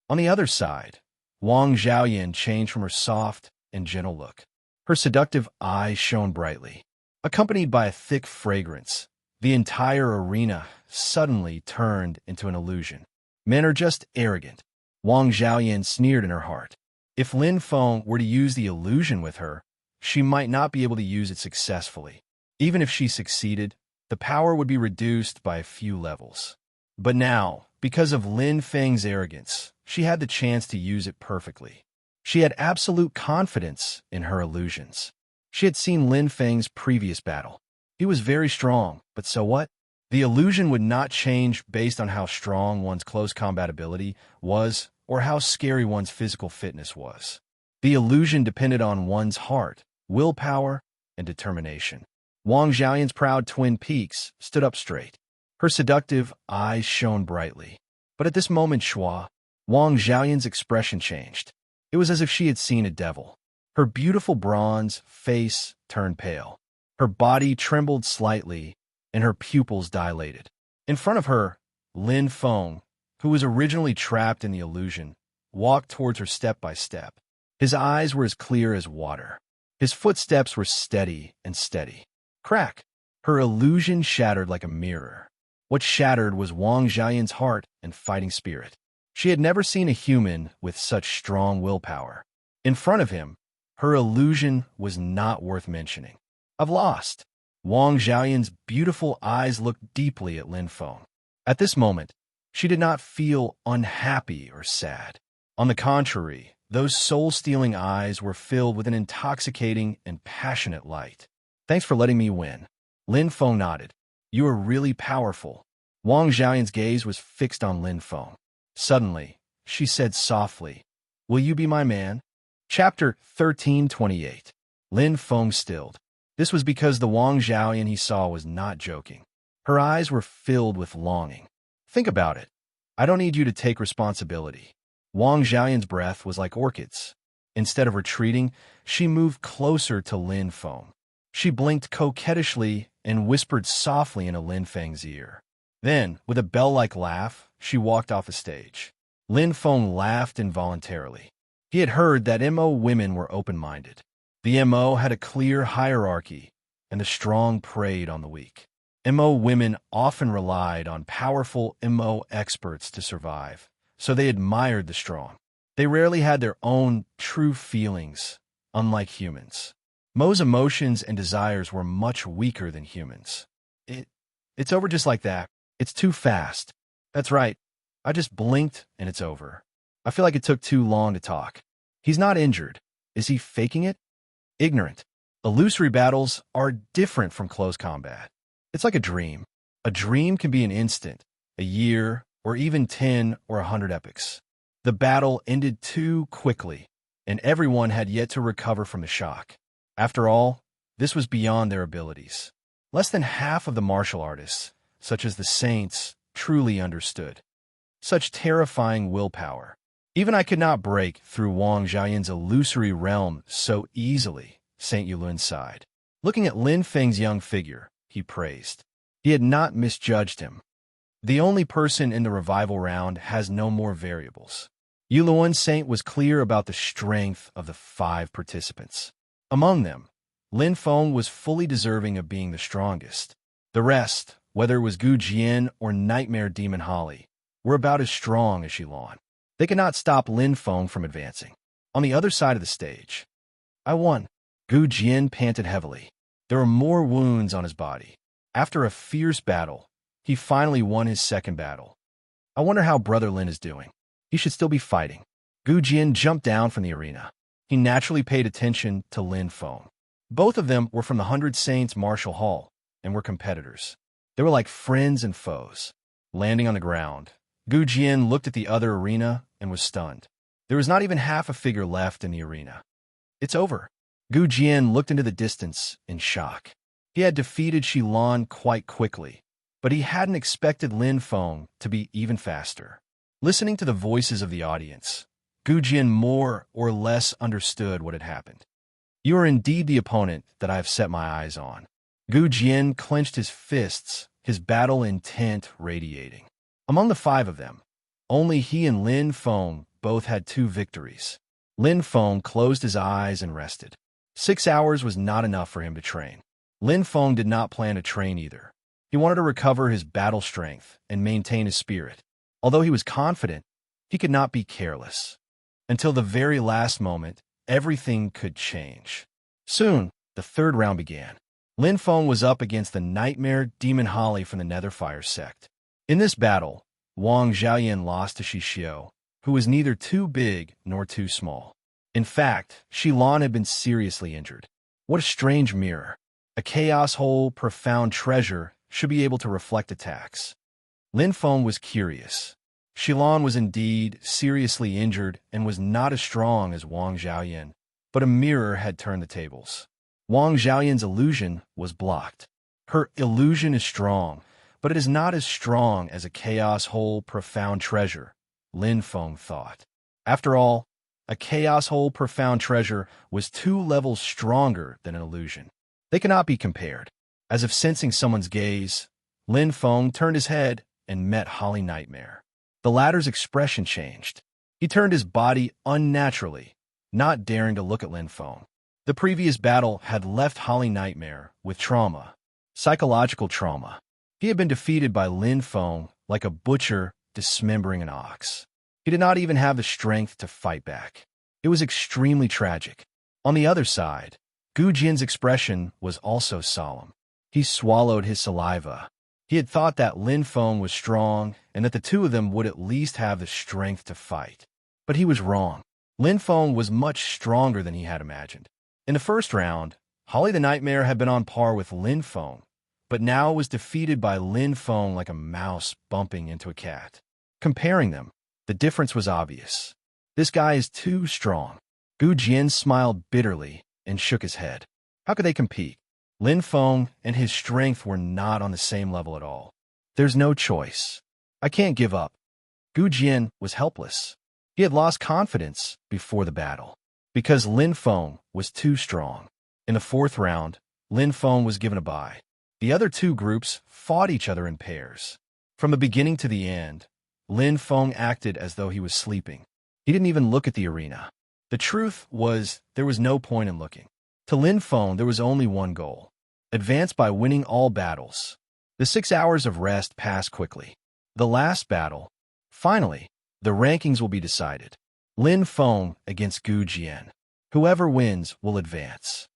On the other side, Wang Xiaoyan changed from her soft and gentle look. Her seductive eyes shone brightly. Accompanied by a thick fragrance, the entire arena suddenly turned into an illusion. Men are just arrogant. Wang Xiaoyan sneered in her heart. If Lin Feng were to use the illusion with her, she might not be able to use it successfully. Even if she succeeded, the power would be reduced by a few levels. But now, because of Lin Feng's arrogance, she had the chance to use it perfectly. She had absolute confidence in her illusions. She had seen Lin Feng's previous battle. He was very strong, but so what? The illusion would not change based on how strong one's close combat ability was or how scary one's physical fitness was. The illusion depended on one's heart, willpower, and determination. Wang Xiaoyan's proud twin peaks stood up straight. Her seductive eyes shone brightly. But at this moment, Wang Xiaoyan's expression changed. It was as if she had seen a devil. Her beautiful bronze face turned pale. Her body trembled slightly, and her pupils dilated. In front of her, Lin Feng, who was originally trapped in the illusion, walked towards her step by step. His eyes were as clear as water. His footsteps were steady and steady. Crack! Her illusion shattered like a mirror. What shattered was Wang Xiaoyan's heart and fighting spirit. She had never seen a human with such strong willpower. In front of him, her illusion was not worth mentioning. I've lost. Wang Xiaoyan's beautiful eyes looked deeply at Lin Feng. At this moment, she did not feel unhappy or sad. On the contrary, those soul-stealing eyes were filled with an intoxicating and passionate light. Thanks for letting me win. Lin Feng nodded. You are really powerful. Wang Xiaoyan's gaze was fixed on Lin Feng. Suddenly, she said softly, Will you be my man? Chapter 1328. Lin Feng stilled. This was because the Wang Xiaoyan he saw was not joking. Her eyes were filled with longing. Think about it. I don't need you to take responsibility. Wang Xiaoyan's breath was like orchids. Instead of retreating, she moved closer to Lin Feng. She blinked coquettishly and whispered softly into Lin Feng's ear. Then, with a bell-like laugh, she walked off the stage. Lin Feng laughed involuntarily. He had heard that MO women were open-minded. The MO had a clear hierarchy, and the strong preyed on the weak. MO women often relied on powerful MO experts to survive, so they admired the strong. They rarely had their own true feelings, unlike humans. Mo's emotions and desires were much weaker than humans. It's over just like that. It's too fast. That's right. I just blinked and it's over. I feel like it took too long to talk. He's not injured. Is he faking it? Ignorant. Illusory battles are different from close combat. It's like a dream. A dream can be an instant, a year, or even 10 or 100 epochs. The battle ended too quickly, and everyone had yet to recover from the shock. After all, this was beyond their abilities. Less than half of the martial artists, such as the saints, truly understood. Such terrifying willpower. Even I could not break through Wang Xiaoyan's illusory realm so easily, Saint Yulun sighed. Looking at Lin Feng's young figure, he praised. He had not misjudged him. The only person in the revival round has no more variables. Yulun Saint was clear about the strength of the 5 participants. Among them, Lin Feng was fully deserving of being the strongest. The rest, whether it was Gu Jian or Nightmare Demon Holly, were about as strong as Shilon. They could not stop Lin Feng from advancing. On the other side of the stage, I won. Gu Jian panted heavily. There were more wounds on his body. After a fierce battle, he finally won his second battle. I wonder how Brother Lin is doing. He should still be fighting. Gu Jian jumped down from the arena. He naturally paid attention to Lin Feng. Both of them were from the 100 Saints Martial Hall and were competitors. They were like friends and foes. landing on the ground. Gu Jian looked at the other arena and was stunned. There was not even half a figure left in the arena. It's over. Gu Jian looked into the distance in shock. He had defeated Shi Lan quite quickly, but he hadn't expected Lin Feng to be even faster. Listening to the voices of the audience, Gu Jian more or less understood what had happened. You are indeed the opponent that I have set my eyes on. Gu Jian clenched his fists, his battle intent radiating. Among the five of them, only he and Lin Feng both had 2 victories. Lin Feng closed his eyes and rested. 6 hours was not enough for him to train. Lin Feng did not plan to train either. He wanted to recover his battle strength and maintain his spirit. Although he was confident, he could not be careless. Until the very last moment, everything could change. Soon, the 3rd round began. Lin Feng was up against the Nightmare Demon Holly from the Netherfire sect. In this battle, Wang Xiaoyan lost to Shishio, who was neither too big nor too small. In fact, Shi Lan had been seriously injured. What a strange mirror. A chaos hole, profound treasure, should be able to reflect attacks. Lin Feng was curious. Shi Lan was indeed seriously injured and was not as strong as Wang Xiaoyan, but a mirror had turned the tables. Wang Xiaoyan's illusion was blocked. Her illusion is strong, but it is not as strong as a chaos hole, profound treasure, Lin Feng thought. After all, a chaos hole, profound treasure was 2 levels stronger than an illusion. They cannot be compared. As if sensing someone's gaze, Lin Feng turned his head and met Holly Nightmare. The latter's expression changed. He turned his body unnaturally, not daring to look at Lin Feng. The previous battle had left Holly Nightmare with trauma, psychological trauma. He had been defeated by Lin Feng like a butcher dismembering an ox. He did not even have the strength to fight back. It was extremely tragic. On the other side, Gu Jian's expression was also solemn. He swallowed his saliva. He had thought that Lin Feng was strong and that the 2 of them would at least have the strength to fight. But he was wrong. Lin Feng was much stronger than he had imagined. In the 1st round, Holly the Nightmare had been on par with Lin Feng, but now was defeated by Lin Feng like a mouse bumping into a cat. Comparing them, the difference was obvious. This guy is too strong. Gu Jian smiled bitterly and shook his head. How could they compete? Lin Feng and his strength were not on the same level at all. There's no choice. I can't give up. Gu Jian was helpless. He had lost confidence before the battle because Lin Feng was too strong. In the 4th round, Lin Feng was given a bye. The other 2 groups fought each other in pairs. From the beginning to the end, Lin Feng acted as though he was sleeping. He didn't even look at the arena. The truth was, there was no point in looking. To Lin Feng, there was only one goal: advance by winning all battles. The 6 hours of rest passed quickly. The last battle. Finally, the rankings will be decided. Lin Feng against Gu Jian. Whoever wins will advance.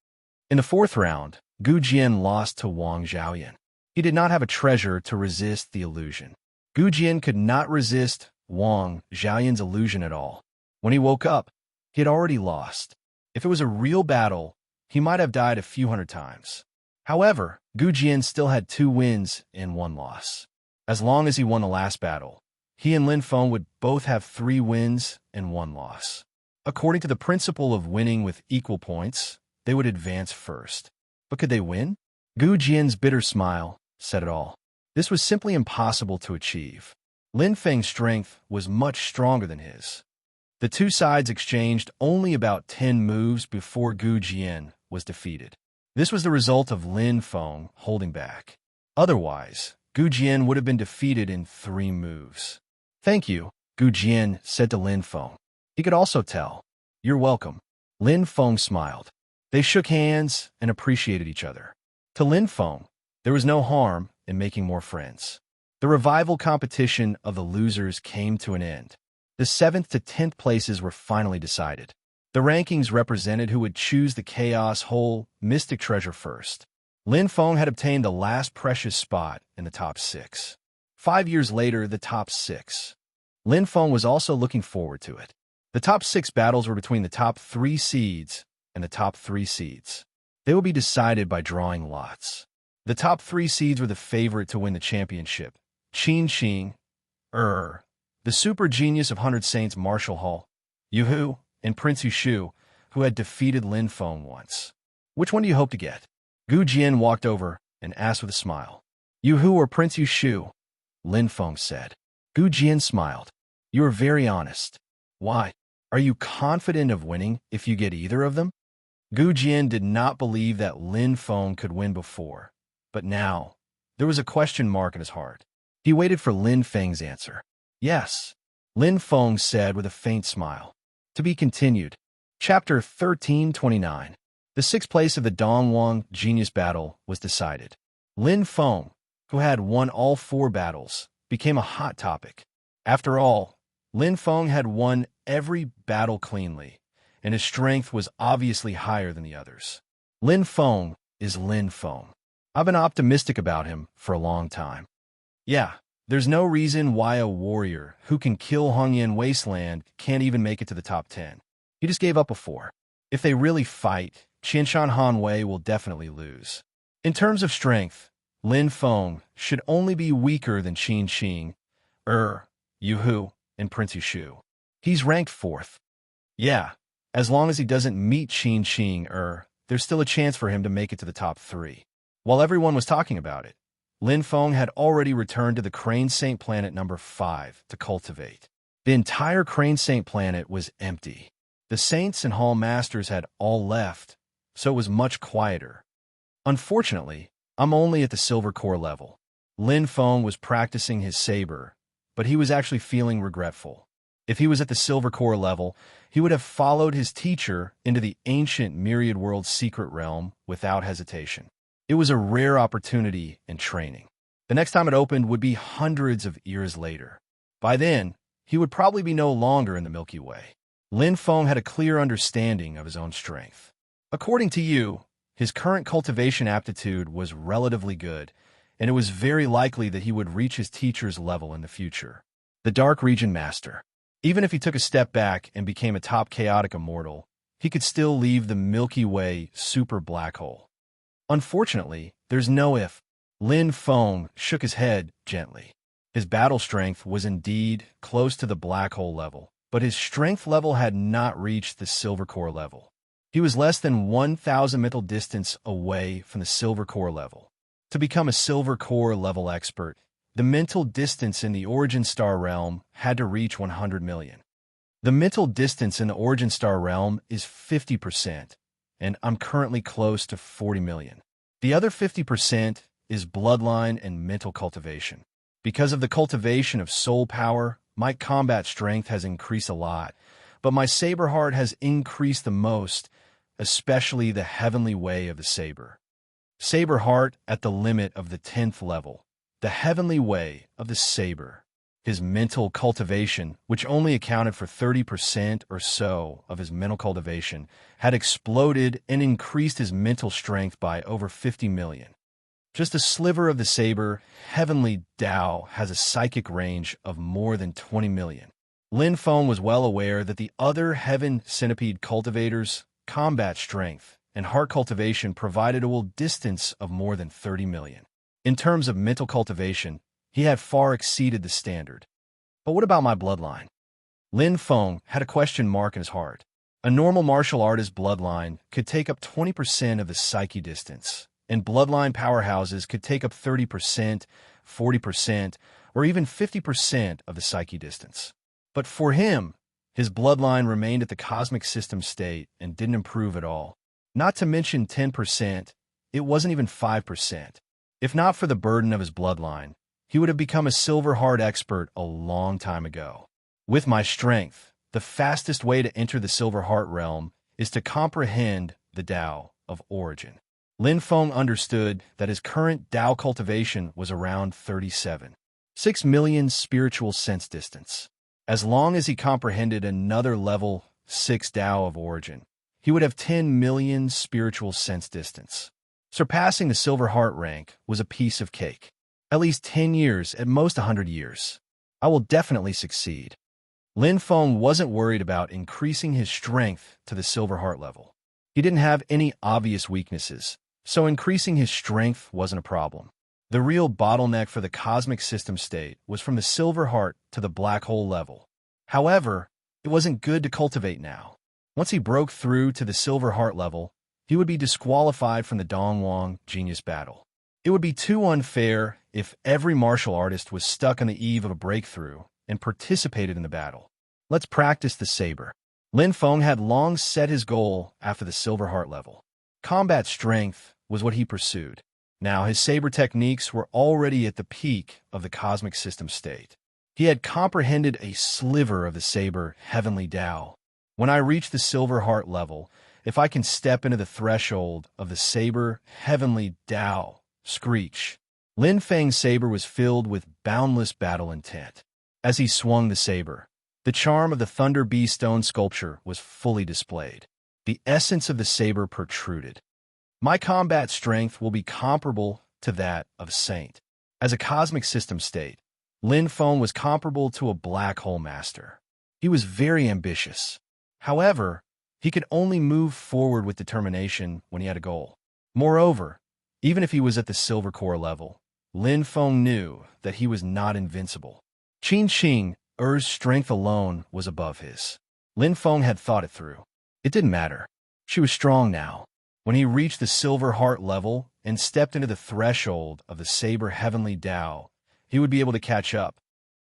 In the 4th round, Gu Jian lost to Wang Xiaoyan. He did not have a treasure to resist the illusion. Gu Jian could not resist Wang Xiaoyan's illusion at all. When he woke up, he had already lost. If it was a real battle, he might have died a few hundred times. However, Gu Jian still had 2 wins and 1 loss. As long as he won the last battle, he and Lin Feng would both have 3 wins and 1 loss. According to the principle of winning with equal points, they would advance first. But could they win? Gu Jian's bitter smile said it all. This was simply impossible to achieve. Lin Feng's strength was much stronger than his. The 2 sides exchanged only about 10 moves before Gu Jian was defeated. This was the result of Lin Feng holding back. Otherwise, Gu Jian would have been defeated in 3 moves. Thank you, Gu Jian said to Lin Feng. He could also tell. You're welcome. Lin Feng smiled. They shook hands and appreciated each other. To Lin Feng, there was no harm in making more friends. The revival competition of the losers came to an end. The 7th to 10th places were finally decided. The rankings represented who would choose the Chaos Hole Mystic Treasure first. Lin Feng had obtained the last precious spot in the top 6. 5 years later, the top 6. Lin Feng was also looking forward to it. The top 6 battles were between the top 3 seeds and the top 3 seeds. They would be decided by drawing lots. The top 3 seeds were the favorite to win the championship, Qin Xing, the super genius of 100 Saints Martial Hall, Yuhu, and Prince Yushu, who had defeated Lin Feng once. Which one do you hope to get? Gu Jian walked over and asked with a smile. Yuhu or Prince Yushu? Lin Feng said. Gu Jian smiled. You are very honest. Why? Are you confident of winning if you get either of them? Gu Jian did not believe that Lin Feng could win before, but now there was a question mark in his heart. He waited for Lin Feng's answer. Yes, Lin Feng said with a faint smile. To be continued. Chapter 1329. The sixth place of the Dongwang Genius Battle was decided. Lin Feng, who had won all 4 battles, became a hot topic. After all, Lin Feng had won every battle cleanly, and his strength was obviously higher than the others. Lin Feng is Lin Feng. I've been optimistic about him for a long time. Yeah, there's no reason why a warrior who can kill Hongyan Wasteland can't even make it to the top 10. He just gave up before. If they really fight, Qianshan Hanwei will definitely lose. In terms of strength, Lin Feng should only be weaker than Qin Xing, Yuhu, and Prince Yushu. He's ranked 4th. Yeah, as long as he doesn't meet Qin Xing, there's still a chance for him to make it to the top 3. While everyone was talking about it, Lin Feng had already returned to the Crane Saint Planet number 5 to cultivate. The entire Crane Saint Planet was empty. The Saints and Hall Masters had all left, so it was much quieter. Unfortunately, I'm only at the Silver Core level. Lin Feng was practicing his saber, but he was actually feeling regretful. If he was at the Silver Core level, he would have followed his teacher into the ancient Myriad World's secret realm without hesitation. It was a rare opportunity in training. The next time it opened would be hundreds of years later. By then, he would probably be no longer in the Milky Way. Lin Feng had a clear understanding of his own strength. According to you, his current cultivation aptitude was relatively good, and it was very likely that he would reach his teacher's level in the future. The Dark Region Master. Even if he took a step back and became a top chaotic immortal, he could still leave the Milky Way super black hole. Unfortunately, there's no if. Lin Feng shook his head gently. His battle strength was indeed close to the black hole level, but his strength level had not reached the Silver Core level. He was less than 1,000 mental distance away from the Silver Core level. To become a Silver Core level expert, the mental distance in the Origin Star realm had to reach 100 million. The mental distance in the Origin Star realm is 50%, and I'm currently close to 40 million. The other 50% is bloodline and mental cultivation. Because of the cultivation of soul power, my combat strength has increased a lot, but my saber heart has increased the most, especially the heavenly way of the saber. Saber heart at the limit of the 10th level, the heavenly way of the saber. His mental cultivation, which only accounted for 30% or so of his mental cultivation, had exploded and increased his mental strength by over 50 million. Just a sliver of the saber, Heavenly Tao has a psychic range of more than 20 million. Lin Feng was well aware that the other Heaven Centipede cultivators' combat strength and heart cultivation provided a distance of more than 30 million. In terms of mental cultivation, he had far exceeded the standard. But what about my bloodline? Lin Feng had a question mark in his heart. A normal martial artist bloodline could take up 20% of the psyche distance, and bloodline powerhouses could take up 30%, 40%, or even 50% of the psyche distance. But for him, his bloodline remained at the cosmic system state and didn't improve at all. Not to mention 10%, it wasn't even 5%. If not for the burden of his bloodline, he would have become a silver heart expert a long time ago. With my strength, the fastest way to enter the silver heart realm is to comprehend the Tao of origin. Lin Feng understood that his current Tao cultivation was around 37.6 million spiritual sense distance. As long as he comprehended another level 6 Tao of origin, he would have 10 million spiritual sense distance. Surpassing the silver heart rank was a piece of cake. At least 10 years, at most 100 years. I will definitely succeed. Lin Feng wasn't worried about increasing his strength to the silver heart level. He didn't have any obvious weaknesses, so increasing his strength wasn't a problem. The real bottleneck for the cosmic system state was from the silver heart to the black hole level. However, it wasn't good to cultivate now. Once he broke through to the silver heart level, he would be disqualified from the Dongwang genius battle. It would be too unfair if every martial artist was stuck on the eve of a breakthrough and participated in the battle. Let's practice the saber. Lin Feng had long set his goal after the silver heart level. Combat strength was what he pursued. Now his saber techniques were already at the peak of the cosmic system state. He had comprehended a sliver of the saber heavenly Tao. When I reach the silver heart level, if I can step into the threshold of the saber heavenly Tao, screech. Lin Feng's saber was filled with boundless battle intent. As he swung the saber, the charm of the Thunder Bee stone sculpture was fully displayed. The essence of the saber protruded. My combat strength will be comparable to that of a saint. As a cosmic system state, Lin Feng was comparable to a black hole master. He was very ambitious. However, he could only move forward with determination when he had a goal. Moreover, even if he was at the silver core level, Lin Feng knew that he was not invincible. Qin Qing Er's strength alone was above his. Lin Feng had thought it through. It didn't matter. She was strong now. When he reached the silver heart level and stepped into the threshold of the saber heavenly Tao, he would be able to catch up.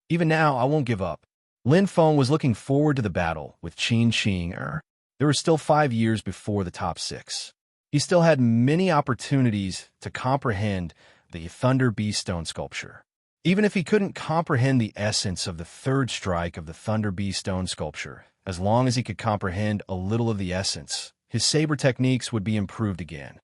Even now, I won't give up. Lin Feng was looking forward to the battle with Qin Qing Er. There were still 5 years before the top 6. He still had many opportunities to comprehend the Thunder Bee stone sculpture. Even if he couldn't comprehend the essence of the third strike of the Thunder Bee stone sculpture, as long as he could comprehend a little of the essence, his saber techniques would be improved again.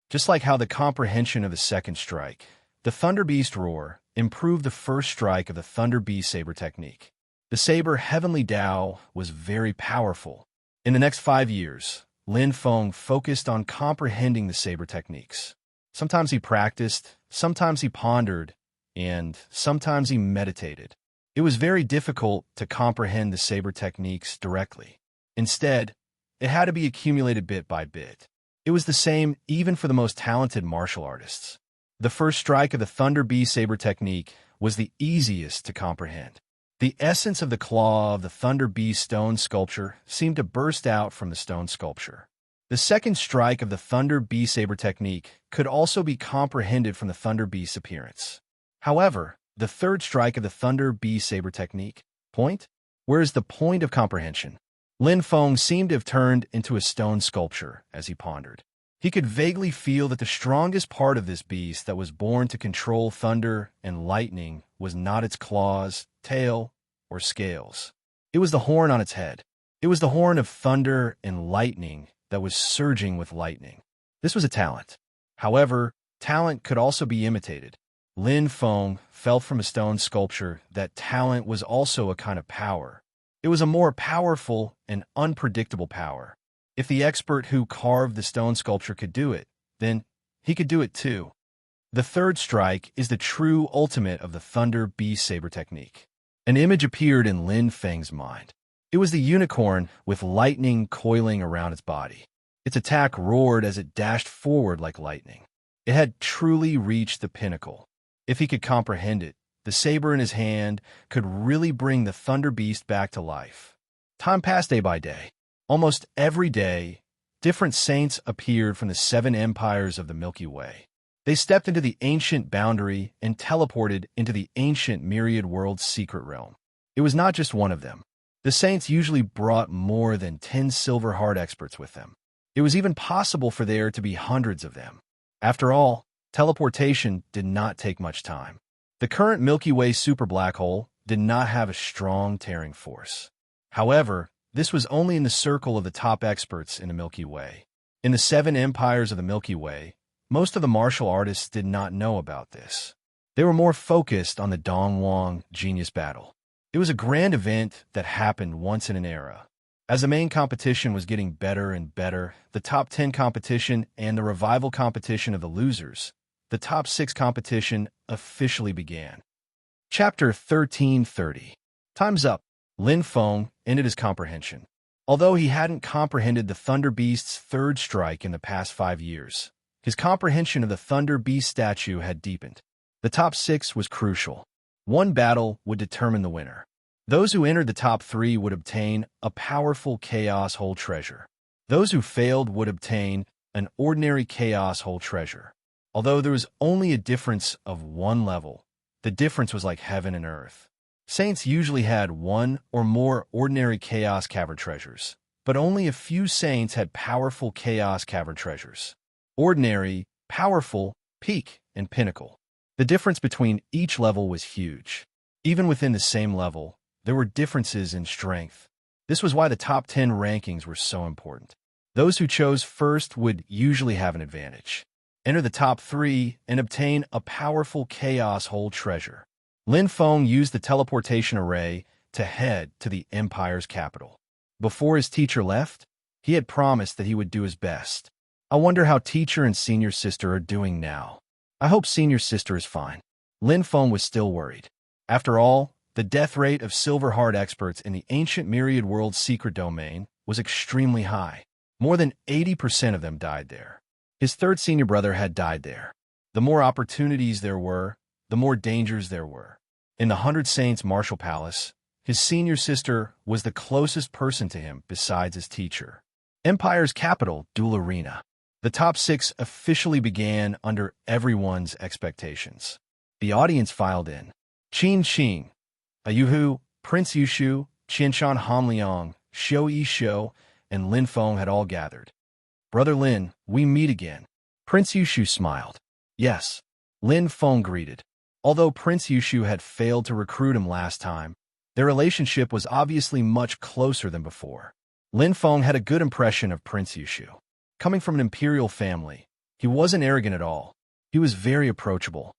Just like how the comprehension of the second strike, the Thunder Beast roar, improved the first strike of the Thunder Bee saber technique. The saber heavenly Tao was very powerful. In the next 5 years, Lin Feng focused on comprehending the saber techniques. Sometimes he practiced, sometimes he pondered, and sometimes he meditated. It was very difficult to comprehend the saber techniques directly. Instead, it had to be accumulated bit by bit. It was the same even for the most talented martial artists. The first strike of the Thunder Bee saber technique was the easiest to comprehend. The essence of the claw of the Thunder Bee stone sculpture seemed to burst out from the stone sculpture. The second strike of the Thunder Bee saber technique could also be comprehended from the Thunder Beast's appearance. However, the third strike of the Thunder Bee saber technique, point? Where is the point of comprehension? Lin Feng seemed to have turned into a stone sculpture as he pondered. He could vaguely feel that the strongest part of this beast that was born to control thunder and lightning was not its claws, tail, or scales. It was the horn on its head. It was the horn of thunder and lightning that was surging with lightning. This was a talent. However, talent could also be imitated. Lin Feng felt from a stone sculpture that talent was also a kind of power. It was a more powerful and unpredictable power. If the expert who carved the stone sculpture could do it, then he could do it too. The third strike is the true ultimate of the Thunder Bee saber technique. An image appeared in Lin Feng's mind. It was the unicorn with lightning coiling around its body. Its attack roared as it dashed forward like lightning. It had truly reached the pinnacle. If he could comprehend it, the saber in his hand could really bring the Thunder Beast back to life. Time passed day by day. Almost every day, different saints appeared from the 7 empires of the Milky Way. They stepped into the ancient boundary and teleported into the ancient myriad world's secret realm. It was not just one of them. The saints usually brought more than 10 silver heart experts with them. It was even possible for there to be hundreds of them. After all, teleportation did not take much time. The current Milky Way super black hole did not have a strong tearing force. However, this was only in the circle of the top experts in the Milky Way. In the 7 empires of the Milky Way, most of the martial artists did not know about this. They were more focused on the Dongwang genius battle. It was a grand event that happened once in an era. As the main competition was getting better and better, the top 10 competition and the revival competition of the losers, the top 6 competition officially began. Chapter 1330. Time's up. Lin Feng ended his comprehension. Although he hadn't comprehended the Thunder Beast's third strike in the past 5 years, His comprehension of the Thunder Beast statue had deepened. The top 6 was crucial. One battle would determine the winner. Those who entered the top 3 would obtain a powerful Chaos Hole treasure. Those who failed would obtain an ordinary Chaos Hole treasure. Although there was only a difference of 1 level, the difference was like heaven and earth. Saints usually had 1 or more ordinary Chaos Cavern treasures, but only a few saints had powerful Chaos Cavern treasures. Ordinary, powerful, peak, and pinnacle. The difference between each level was huge. Even within the same level, there were differences in strength. This was why the top 10 rankings were so important. Those who chose first would usually have an advantage. Enter the top 3 and obtain a powerful Chaos Hole treasure. Lin Feng used the teleportation array to head to the Empire's capital. Before his teacher left, he had promised that he would do his best. I wonder how teacher and senior sister are doing now. I hope senior sister is fine. Lin Feng was still worried. After all, the death rate of Silver Heart experts in the ancient Myriad World's secret domain was extremely high. More than 80% of them died there. His third senior brother had died there. The more opportunities there were, the more dangers there were. In the 100 Saints Martial Palace, his senior sister was the closest person to him besides his teacher. Empire's capital, Duel Arena. The top 6 officially began under everyone's expectations. The audience filed in. Qin Qing, Ayuhu, Prince Yushu, Qianshan Hanliang, Xiao Yishou, and Lin Feng had all gathered. Brother Lin, we meet again. Prince Yushu smiled. Yes. Lin Feng greeted. Although Prince Yushu had failed to recruit him last time, their relationship was obviously much closer than before. Lin Feng had a good impression of Prince Yushu. Coming from an imperial family, he wasn't arrogant at all. He was very approachable.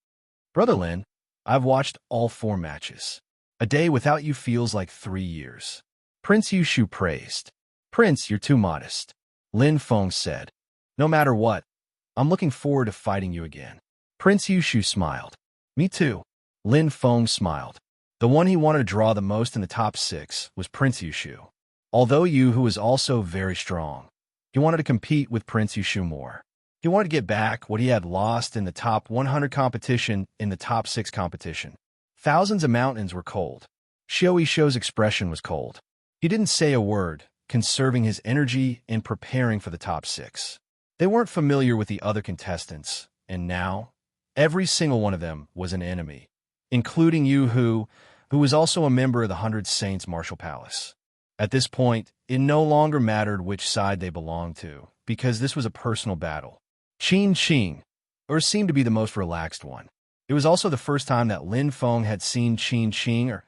Brother Lin, I've watched all 4 matches. A day without you feels like 3 years. Prince Yushu praised. Prince, you're too modest. Lin Feng said. No matter what, I'm looking forward to fighting you again. Prince Yushu smiled. Me too. Lin Feng smiled. The one he wanted to draw the most in the top 6 was Prince Yushu. Although Yu, who was also very strong, he wanted to compete with Prince Yushu more. He wanted to get back what he had lost in the top 100 competition in the top 6 competition. Thousands of mountains were cold. Xiao Yishou's expression was cold. He didn't say a word, conserving his energy and preparing for the top 6. They weren't familiar with the other contestants, and now, every single one of them was an enemy, including Yu who was also a member of the 100 Saints Martial Palace. At this point, it no longer mattered which side they belonged to, because this was a personal battle. Qin Qing, seemed to be the most relaxed one. It was also the first time that Lin Feng had seen Qin Qing,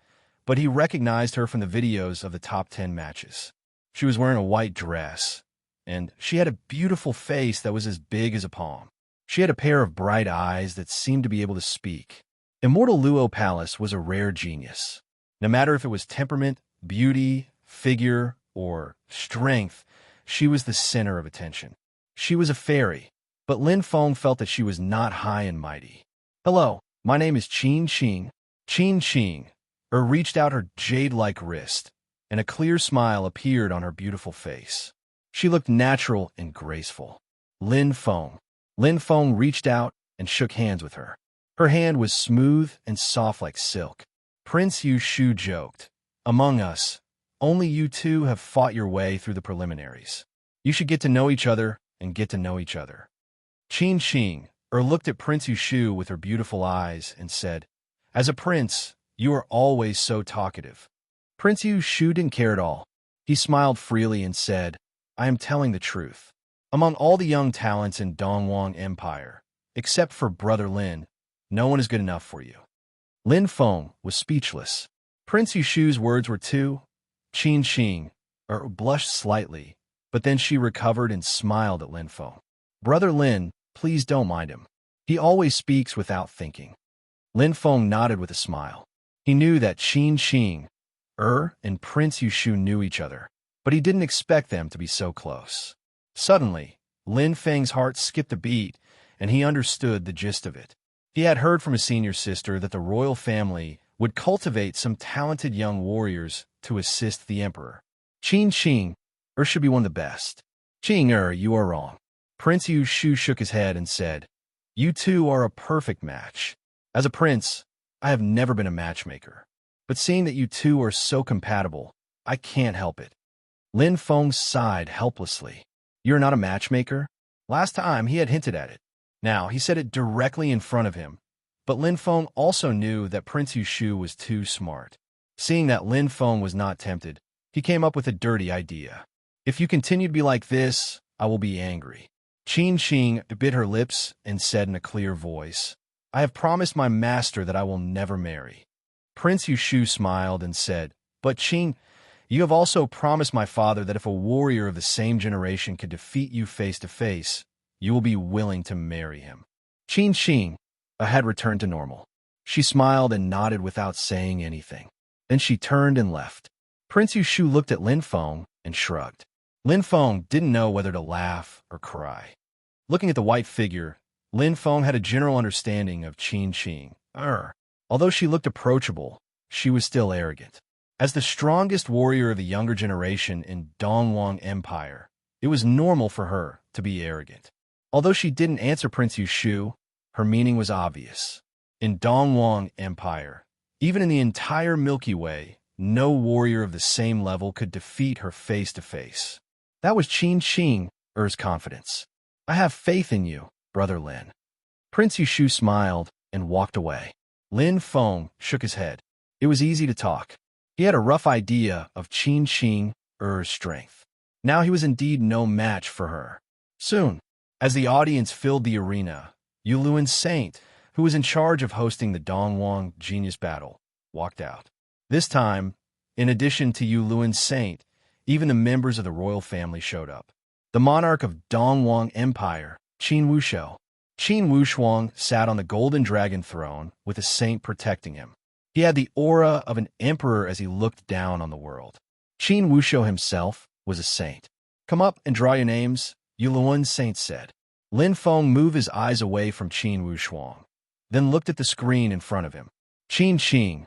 but he recognized her from the videos of the top 10 matches. She was wearing a white dress, and she had a beautiful face that was as big as a palm. She had a pair of bright eyes that seemed to be able to speak. Immortal Luo Palace was a rare genius. No matter if it was temperament, beauty, figure, or strength, she was the center of attention. She was a fairy, but Lin Feng felt that she was not high and mighty. Hello, my name is Qin Qing. Qin Qing, reached out her jade-like wrist, and a clear smile appeared on her beautiful face. She looked natural and graceful. Lin Feng. Lin Feng reached out and shook hands with her. Her hand was smooth and soft like silk. Prince Yushu joked, among us, only you two have fought your way through the preliminaries. You should get to know each other and get to know each other. Qin Qing, looked at Prince Yushu with her beautiful eyes and said, as a prince, you are always so talkative. Prince Yushu didn't care at all. He smiled freely and said, I am telling the truth. Among all the young talents in Dongwang Empire, except for Brother Lin, no one is good enough for you. Lin Feng was speechless. Prince Yushu's words were too. Qin Qing, blushed slightly, but then she recovered and smiled at Lin Feng. Brother Lin, please don't mind him. He always speaks without thinking. Lin Feng nodded with a smile. He knew that Qin Qing, and Prince Yushu knew each other, but he didn't expect them to be so close. Suddenly, Lin Feng's heart skipped a beat, and he understood the gist of it. He had heard from his senior sister that the royal family would cultivate some talented young warriors to assist the emperor. Qin Qing, should be one of the best. Qing, you are wrong. Prince Yu Shu shook his head and said, "You two are a perfect match. As a prince, I have never been a matchmaker. But seeing that you two are so compatible, I can't help it." Lin Feng sighed helplessly. "You're not a matchmaker?" Last time he had hinted at it. Now he said it directly in front of him. But Lin Feng also knew that Prince Yu Shu was too smart. Seeing that Lin Feng was not tempted, he came up with a dirty idea. "If you continue to be like this, I will be angry." Qin Xing bit her lips and said in a clear voice, "I have promised my master that I will never marry." Prince Yu Shu smiled and said, "But Qin, you have also promised my father that if a warrior of the same generation could defeat you face to face, you will be willing to marry him." Qin Xing had returned to normal. She smiled and nodded without saying anything. Then she turned and left. Prince Yu Shu looked at Lin Feng and shrugged. Lin Feng didn't know whether to laugh or cry. Looking at the white figure, Lin Feng had a general understanding of Qin Xing. Although she looked approachable, she was still arrogant. As the strongest warrior of the younger generation in Dongwang Empire, it was normal for her to be arrogant. Although she didn't answer Prince Yu Shu, her meaning was obvious. In Dongwang Empire, even in the entire Milky Way, no warrior of the same level could defeat her face to face. That was Qin Xing's confidence. "I have faith in you, Brother Lin." Prince Yu Shu smiled and walked away. Lin Feng shook his head. It was easy to talk. He had a rough idea of Qin Xing's strength. Now he was indeed no match for her. Soon, as the audience filled the arena, Yuluan Saint, who was in charge of hosting the Dongwang Genius Battle, walked out. This time, in addition to Yuluan Saint, even the members of the royal family showed up. The monarch of Dongwang Empire, Qin Wushou. Qin Wushuang sat on the golden dragon throne with a saint protecting him. He had the aura of an emperor as he looked down on the world. Qin Wushou himself was a saint. "Come up and draw your names," Yuluan Saint said. Lin Feng moved his eyes away from Qin Wushuang, then looked at the screen in front of him. Qin Xing,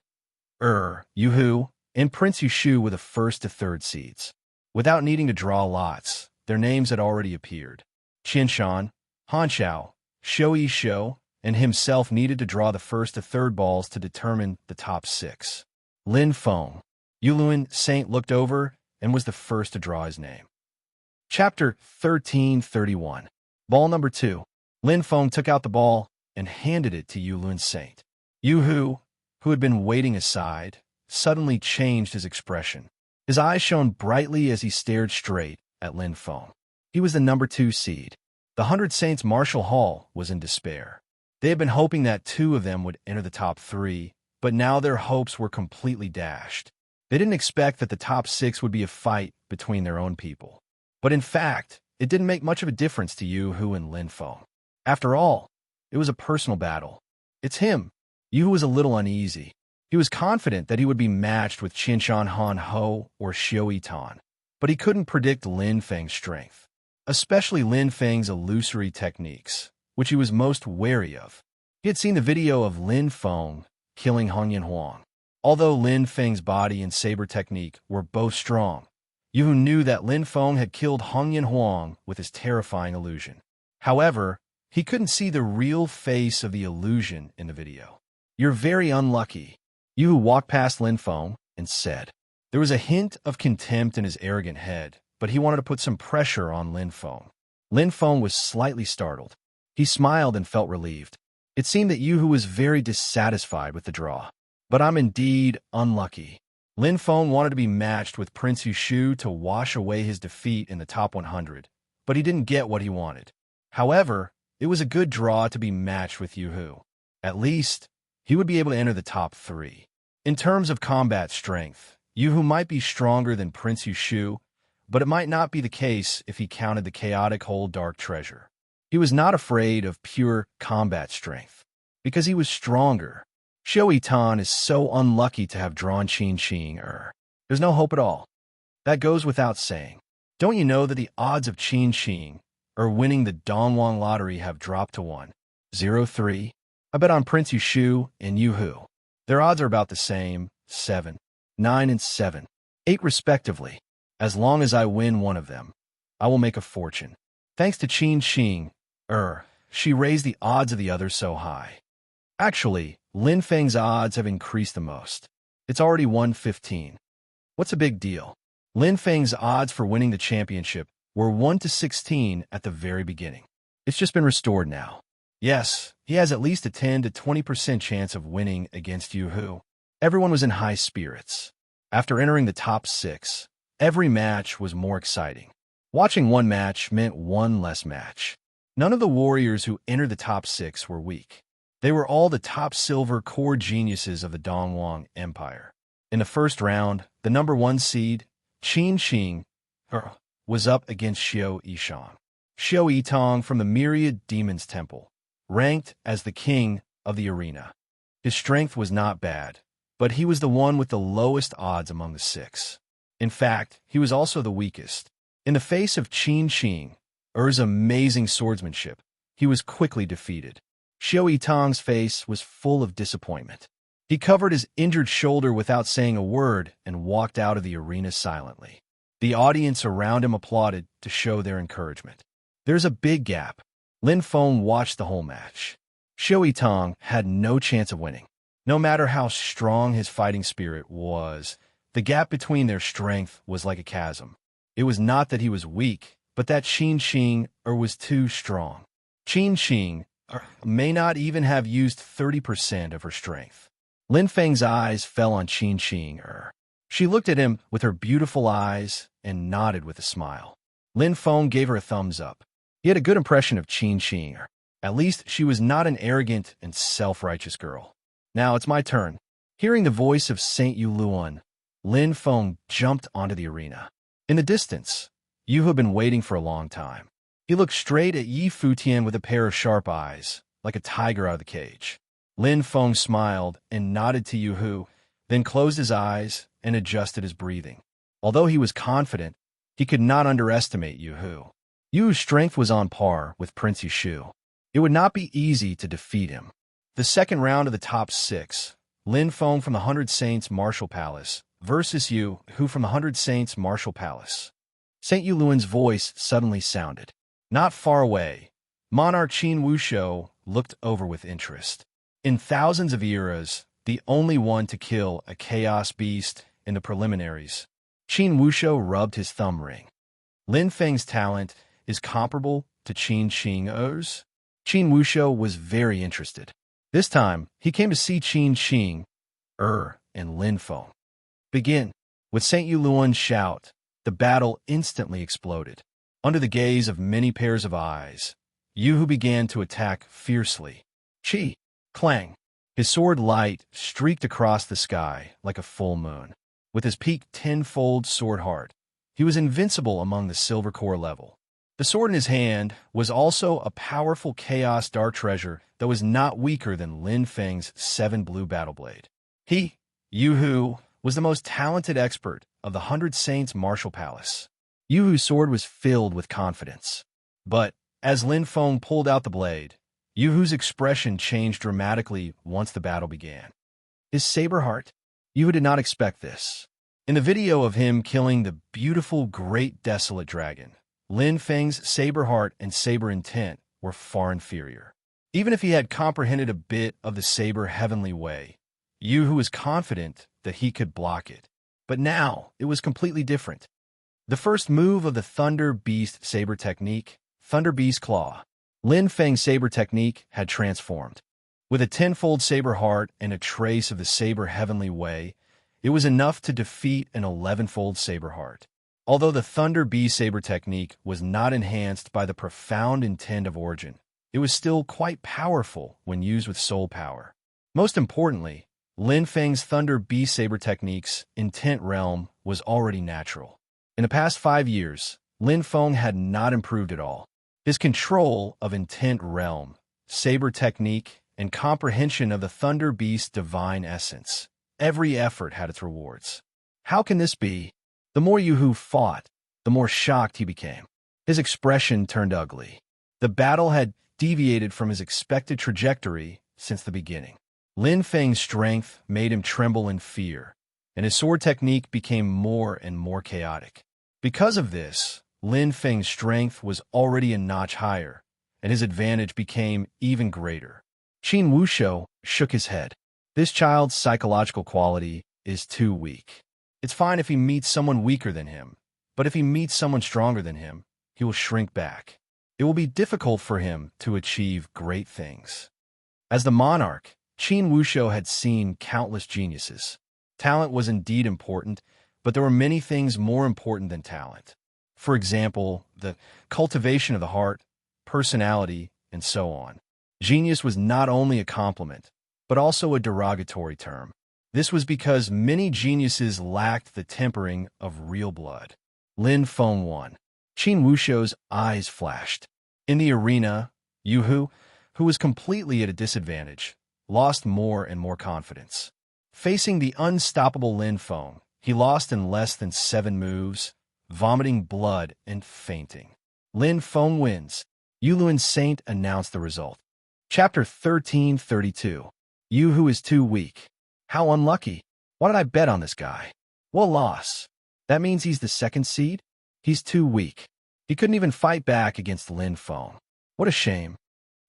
Yuhu, and Prince Yu Shu were the first to third seeds. Without needing to draw lots, their names had already appeared. Qinshan, Hanshao, Shou Shou, and himself needed to draw the first to third balls to determine the top 6. Lin Feng, Yuluan Saint looked over and was the first to draw his name. Chapter 1331. Ball number 2. Lin Feng took out the ball and handed it to Yuluan Saint. Yuhu, who had been waiting aside, suddenly changed his expression. His eyes shone brightly as he stared straight at Lin Feng. He was the number 2 seed. The 100 Saints Martial Hall was in despair. They had been hoping that 2 of them would enter the top 3, but now their hopes were completely dashed. They didn't expect that the top 6 would be a fight between their own people. But in fact, it didn't make much of a difference to Yuhu and Lin Feng. After all, it was a personal battle. It's him. Yuhu was a little uneasy. He was confident that he would be matched with Qinshan Han Ho or Xiu Tan, but he couldn't predict Lin Feng's strength, especially Lin Feng's illusory techniques, which he was most wary of. He had seen the video of Lin Feng killing Hongyan Huang. Although Lin Feng's body and saber technique were both strong, Yuhu knew that Lin Feng had killed Hongyan Huang with his terrifying illusion. However, he couldn't see the real face of the illusion in the video. "You're very unlucky." Yuhu walked past Lin Feng and said. There was a hint of contempt in his arrogant head, but he wanted to put some pressure on Lin Feng. Lin Feng was slightly startled. He smiled and felt relieved. It seemed that Yuhu was very dissatisfied with the draw. "But I'm indeed unlucky." Lin Feng wanted to be matched with Prince Yu Shu to wash away his defeat in the top 100, but he didn't get what he wanted. However, it was a good draw to be matched with Yuhu. At least, he would be able to enter the top 3. In terms of combat strength, Yuhu might be stronger than Prince Yu Shu, but it might not be the case if he counted the chaotic whole dark treasure. He was not afraid of pure combat strength, because he was stronger. Xiu Tan is so unlucky to have drawn Qin Xing. There's no hope at all. That goes without saying. Don't you know that the odds of Qin Xing winning the Dongwang lottery have dropped to 1.03? I bet on Prince Yu Shu and Yuhu. Their odds are about the same, 7, 9, and 7, 8 respectively. As long as I win one of them, I will make a fortune. Thanks to Qin Xing, she raised the odds of the others so high. Actually, Lin Feng's odds have increased the most. It's already 115. What's a big deal? Lin Feng's odds for winning the championship were 1 to 16 at the very beginning. It's just been restored now. Yes, he has at least a 10 to 20% chance of winning against Yu Hu. Everyone was in high spirits. After entering the top 6, every match was more exciting. Watching one match meant one less match. None of the warriors who entered the top 6 were weak. They were all the top silver core geniuses of the Dongwang Empire. In the first round, the number 1 seed, Qin Xing, was up against Xiao Yishang. Xiao Yitong from the Myriad Demons Temple, ranked as the king of the arena. His strength was not bad, but he was the one with the lowest odds among the 6. In fact, he was also the weakest. In the face of Qin Xing's amazing swordsmanship, he was quickly defeated. Xiao Yitong's face was full of disappointment. He covered his injured shoulder without saying a word and walked out of the arena silently. The audience around him applauded to show their encouragement. There's a big gap. Lin Feng watched the whole match. Xiao Yitong had no chance of winning. No matter how strong his fighting spirit was, the gap between their strength was like a chasm. It was not that he was weak, but that Qin Xing was too strong. Qin Xing may not even have used 30% of her strength. Lin Feng's eyes fell on Qin Xing. She looked at him with her beautiful eyes and nodded with a smile. Lin Feng gave her a thumbs up. He had a good impression of Qin Xing. At least she was not an arrogant and self-righteous girl. Now it's my turn. Hearing the voice of Saint Yu Luan, Lin Feng jumped onto the arena. In the distance, Yu had been waiting for a long time. He looked straight at Yi Futian with a pair of sharp eyes, like a tiger out of the cage. Lin Feng smiled and nodded to Yu Hu, then closed his eyes and adjusted his breathing. Although he was confident, he could not underestimate Yu Hu. Yu's strength was on par with Prince Yushu. It would not be easy to defeat him. The second round of the top 6, Lin Feng from the 100 Saints Martial Palace versus Yu Hu from the 100 Saints Martial Palace. Saint Yu Luan's voice suddenly sounded. Not far away, monarch Qin Wushou looked over with interest. In thousands of eras, the only one to kill a chaos beast in the preliminaries, Qin Wushou rubbed his thumb ring. Lin Feng's talent is comparable to Qin Xing's. Qin Wushou was very interested. This time, he came to see Qin Xing, and Lin Feng. Begin. With Saint Yu Luan's shout, the battle instantly exploded. Under the gaze of many pairs of eyes, Yu Hu began to attack fiercely. Chi! Clang! His sword light streaked across the sky like a full moon. With his peak tenfold sword heart, he was invincible among the silver core level. The sword in his hand was also a powerful chaos dark treasure that was not weaker than Lin Feng's 7 blue battle blade. He, Yu Hu, was the most talented expert of the 100 Saints Martial Palace. Yu Hu's sword was filled with confidence. But as Lin Feng pulled out the blade, Yu Hu's expression changed dramatically once the battle began. His saber heart? Yu Hu did not expect this. In the video of him killing the beautiful Great Desolate Dragon, Lin Feng's saber heart and saber intent were far inferior. Even if he had comprehended a bit of the saber heavenly way, Yu Hu was confident that he could block it. But now, it was completely different. The first move of the Thunder Beast saber technique, Thunder Beast Claw. Lin Feng's saber technique had transformed. With a tenfold saber heart and a trace of the saber heavenly way, it was enough to defeat an 11-fold saber heart. Although the Thunder Beast saber technique was not enhanced by the profound intent of origin, it was still quite powerful when used with soul power. Most importantly, Lin Feng's Thunder Beast saber technique's intent realm was already natural. In the past 5 years, Lin Feng had not improved at all. His control of intent realm, saber technique, and comprehension of the Thunder Beast's divine essence, every effort had its rewards. How can this be? The more Yu Hu fought, the more shocked he became. His expression turned ugly. The battle had deviated from his expected trajectory since the beginning. Lin Feng's strength made him tremble in fear, and his sword technique became more and more chaotic. Because of this, Lin Feng's strength was already a notch higher, and his advantage became even greater. Qin Wushou shook his head. This child's psychological quality is too weak. It's fine if he meets someone weaker than him, but if he meets someone stronger than him, he will shrink back. It will be difficult for him to achieve great things. As the monarch, Qin Wushou had seen countless geniuses. Talent was indeed important, but there were many things more important than talent. For example, the cultivation of the heart, personality, and so on. Genius was not only a compliment, but also a derogatory term. This was because many geniuses lacked the tempering of real blood. Lin Feng won. Qin Wushou's eyes flashed. In the arena, Yu Hu, who was completely at a disadvantage, lost more and more confidence. Facing the unstoppable Lin Feng, he lost in less than 7 moves, vomiting blood and fainting. Lin Feng wins. Yuluan Saint announced the result. Chapter 1332. Yu Hu is too weak. How unlucky. Why did I bet on this guy? What loss? That means he's the second seed? He's too weak. He couldn't even fight back against Lin Feng. What a shame.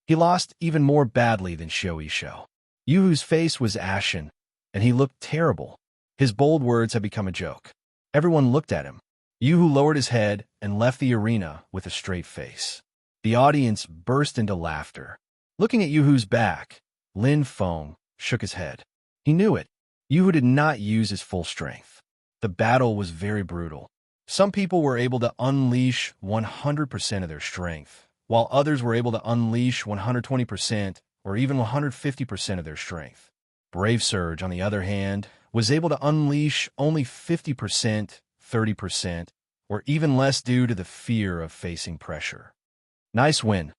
He lost even more badly than Xiao Yishou. Yu Hu's face was ashen, and he looked terrible. His bold words had become a joke. Everyone looked at him. Yu Hu lowered his head and left the arena with a straight face. The audience burst into laughter. Looking at Yu Hu's back, Lin Feng shook his head. He knew it. Yu Hu did not use his full strength. The battle was very brutal. Some people were able to unleash 100% of their strength, while others were able to unleash 120% or even 150% of their strength. Brave Surge, on the other hand, was able to unleash only 50%, 30%, or even less due to the fear of facing pressure. Nice win.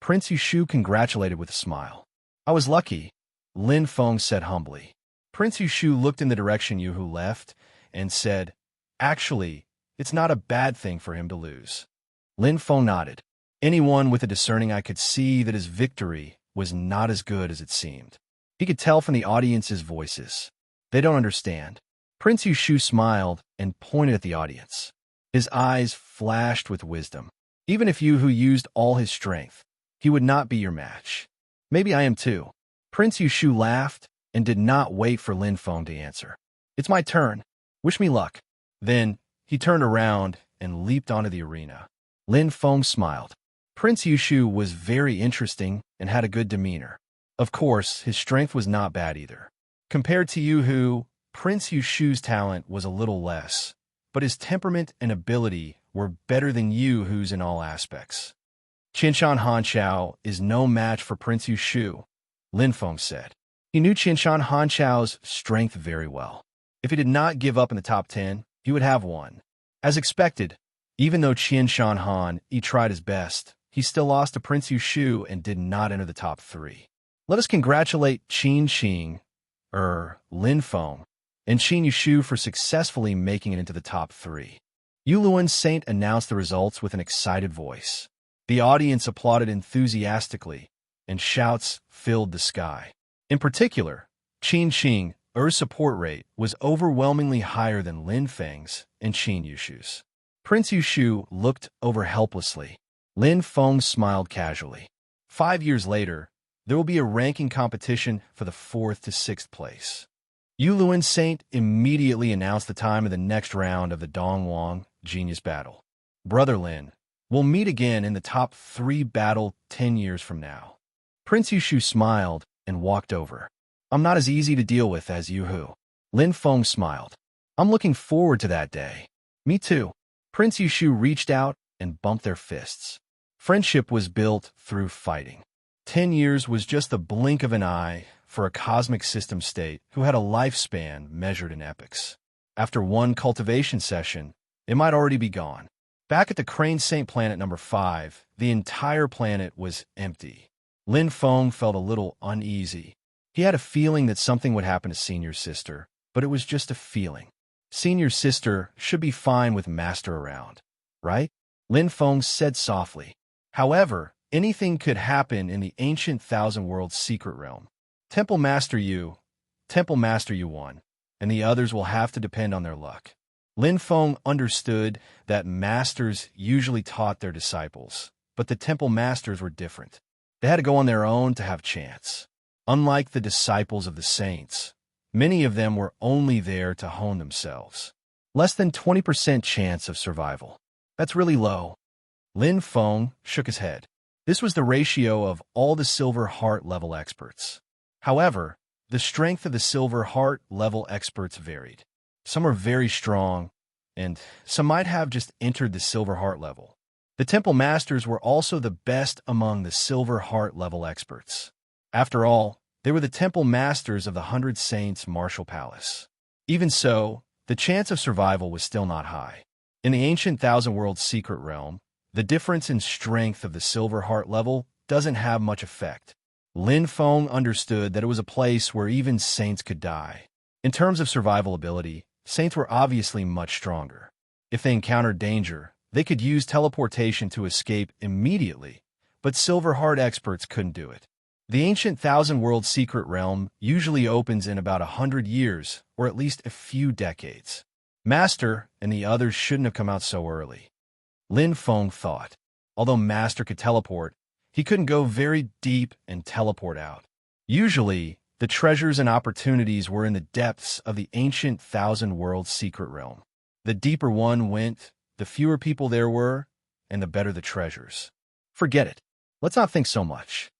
Prince Yushu congratulated with a smile. I was lucky, Lin Feng said humbly. Prince Yushu looked in the direction Yu Hu left and said, Actually, it's not a bad thing for him to lose. Lin Feng nodded. Anyone with a discerning eye could see that his victory was not as good as it seemed. He could tell from the audience's voices. They don't understand. Prince Yushu smiled and pointed at the audience. His eyes flashed with wisdom. Even if Yu Hu used all his strength, he would not be your match. Maybe I am too. Prince Yushu laughed and did not wait for Lin Feng to answer. It's my turn. Wish me luck. Then, he turned around and leaped onto the arena. Lin Feng smiled. Prince Yushu was very interesting and had a good demeanor. Of course, his strength was not bad either. Compared to Yu Hu, Prince Yushu's talent was a little less, but his temperament and ability were better than Yu Hu's in all aspects. Qinshan Hanqiao is no match for Prince Yushu, Lin Feng said. He knew Qinshan Hanqiao's strength very well. If he did not give up in the top 10, he would have won. As expected, even though Qinshan Han tried his best, he still lost to Prince Yushu and did not enter the top 3. Let us congratulate Lin Feng, and Qin Yushu for successfully making it into the top 3. Yuluan Saint announced the results with an excited voice. The audience applauded enthusiastically, and shouts filled the sky. In particular, Qin support rate was overwhelmingly higher than Lin Feng's and Qin Yushu's. Prince Yushu looked over helplessly. Lin Feng smiled casually. 5 years later, there will be a ranking competition for the 4th to 6th place. Yuluan Saint immediately announced the time of the next round of the Dongwang Genius Battle. Brother Lin, we'll meet again in the top 3 battle 10 years from now. Prince Yushu smiled and walked over. I'm not as easy to deal with as Yu Hu. Lin Feng smiled. I'm looking forward to that day. Me too. Prince Yushu reached out and bumped their fists. Friendship was built through fighting. 10 years was just the blink of an eye for a cosmic system state who had a lifespan measured in epochs. After one cultivation session, it might already be gone. Back at the Crane Saint Planet number 5, the entire planet was empty. Lin Feng felt a little uneasy. He had a feeling that something would happen to Senior's sister, but it was just a feeling. Senior's sister should be fine with Master around, right? Lin Feng said softly. However, anything could happen in the ancient Thousand Worlds secret realm. Temple Master Yu won, and the others will have to depend on their luck. Lin Feng understood that masters usually taught their disciples, but the temple masters were different. They had to go on their own to have chance. Unlike the disciples of the saints, many of them were only there to hone themselves. Less than 20% chance of survival. That's really low. Lin Feng shook his head. This was the ratio of all the Silver Heart level experts. However, the strength of the Silver Heart level experts varied. Some were very strong, and some might have just entered the Silver Heart level. The Temple Masters were also the best among the Silver Heart level experts. After all, they were the Temple Masters of the 100 Saints Martial Palace. Even so, the chance of survival was still not high. In the ancient Thousand Worlds secret realm, the difference in strength of the Silver Heart level doesn't have much effect. Lin Feng understood that it was a place where even saints could die. In terms of survival ability, saints were obviously much stronger. If they encountered danger, they could use teleportation to escape immediately, but Silver Heart experts couldn't do it. The ancient Thousand Worlds secret realm usually opens in about 100 years, or at least a few decades. Master and the others shouldn't have come out so early. Lin Feng thought. Although Master could teleport, he couldn't go very deep and teleport out. Usually, the treasures and opportunities were in the depths of the ancient Thousand Worlds secret realm. The deeper one went, the fewer people there were, and the better the treasures. Forget it. Let's not think so much.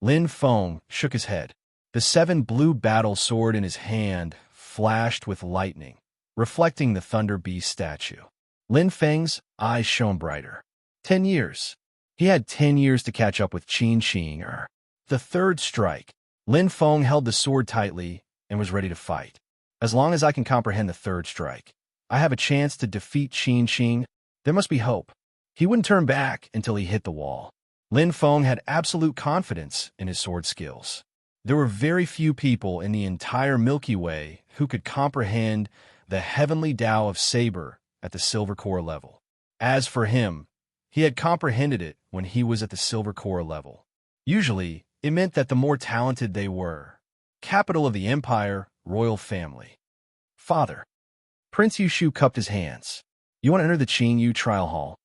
Lin Feng shook his head. The 7 blue battle sword in his hand flashed with lightning, reflecting the Thunder Beast statue. Lin Feng's eyes shone brighter. 10 years. He had 10 years to catch up with Qin Qing. The third strike. Lin Feng held the sword tightly and was ready to fight. As long as I can comprehend the third strike, I have a chance to defeat Qin Qing. There must be hope. He wouldn't turn back until he hit the wall. Lin Feng had absolute confidence in his sword skills. There were very few people in the entire Milky Way who could comprehend the heavenly Tao of Saber at the Silver Core level. As for him, he had comprehended it when he was at the Silver Core level. Usually, it meant that the more talented they were. Capital of the Empire, royal family. Father. Prince Yushu cupped his hands. You want to enter the Qing Yu trial hall?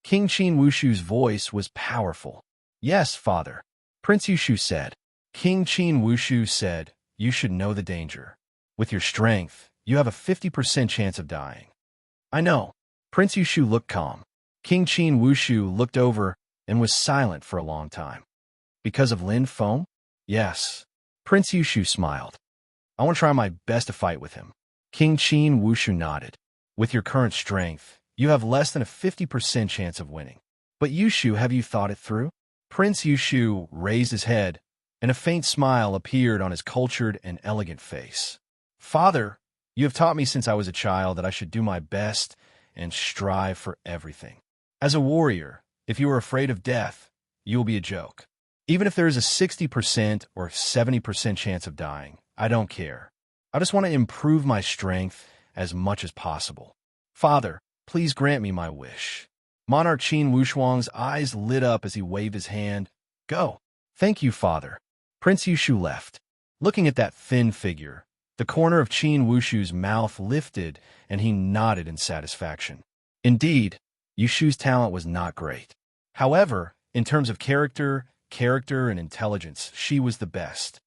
King Qin Wushu's voice was powerful. Yes, father. Prince Yushu said. King Qin Wushu said, you should know the danger. With your strength, you have a 50% chance of dying. I know. Prince Yushu looked calm. King Qin Wushu looked over and was silent for a long time. Because of Lin Feng? Yes. Prince Yushu smiled. I want to try my best to fight with him. King Qin Wushu nodded. With your current strength, you have less than a 50% chance of winning. But Yushu, have you thought it through? Prince Yushu raised his head, and a faint smile appeared on his cultured and elegant face. Father, you have taught me since I was a child that I should do my best and strive for everything. As a warrior, if you are afraid of death, you will be a joke. Even if there is a 60% or 70% chance of dying, I don't care. I just want to improve my strength as much as possible. Father, please grant me my wish. Monarch Qin Wushuang's eyes lit up as he waved his hand. Go. Thank you, father. Prince Yushu left. Looking at that thin figure, the corner of Qin Wushu's mouth lifted and he nodded in satisfaction. Indeed, Yushu's talent was not great. However, in terms of character, and intelligence, she was the best.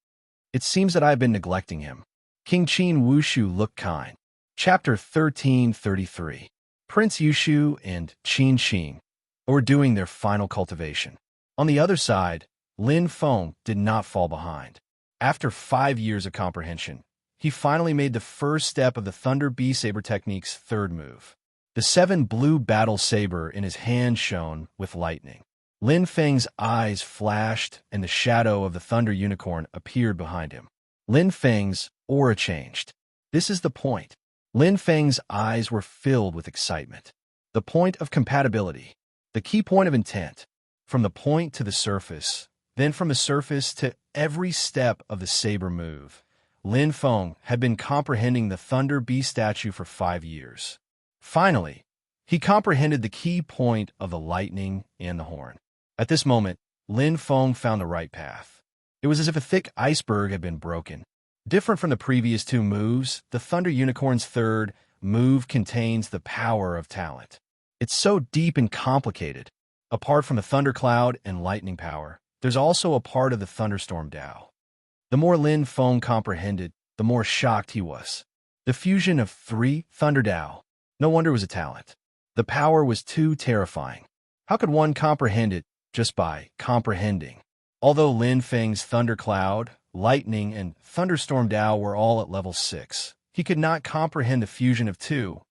It seems that I have been neglecting him. King Qin Wushu looked kind. Chapter 1333. Prince Yushu and Qin Qing were doing their final cultivation. On the other side, Lin Feng did not fall behind. After 5 years of comprehension, he finally made the first step of the Thunder Bee Saber technique's third move. The 7 blue battle saber in his hand shone with lightning. Lin Feng's eyes flashed and the shadow of the Thunder Unicorn appeared behind him. Lin Feng's aura changed. This is the point. Lin Feng's eyes were filled with excitement. The point of compatibility. The key point of intent. From the point to the surface, then from the surface to every step of the saber move. Lin Feng had been comprehending the Thunder Bee statue for 5 years. Finally, he comprehended the key point of the lightning and the horn. At this moment, Lin Feng found the right path. It was as if a thick iceberg had been broken. Different from the previous 2 moves, the Thunder Unicorn's third move contains the power of talent. It's so deep and complicated. Apart from the thundercloud and lightning power, there's also a part of the thunderstorm Tao. The more Lin Feng comprehended, the more shocked he was. The fusion of 3 Thunder Tao. No wonder it was a talent. The power was too terrifying. How could one comprehend it just by comprehending? Although Lin Feng's thundercloud, lightning, and thunderstorm Tao were all at level 6, he could not comprehend the fusion of 2,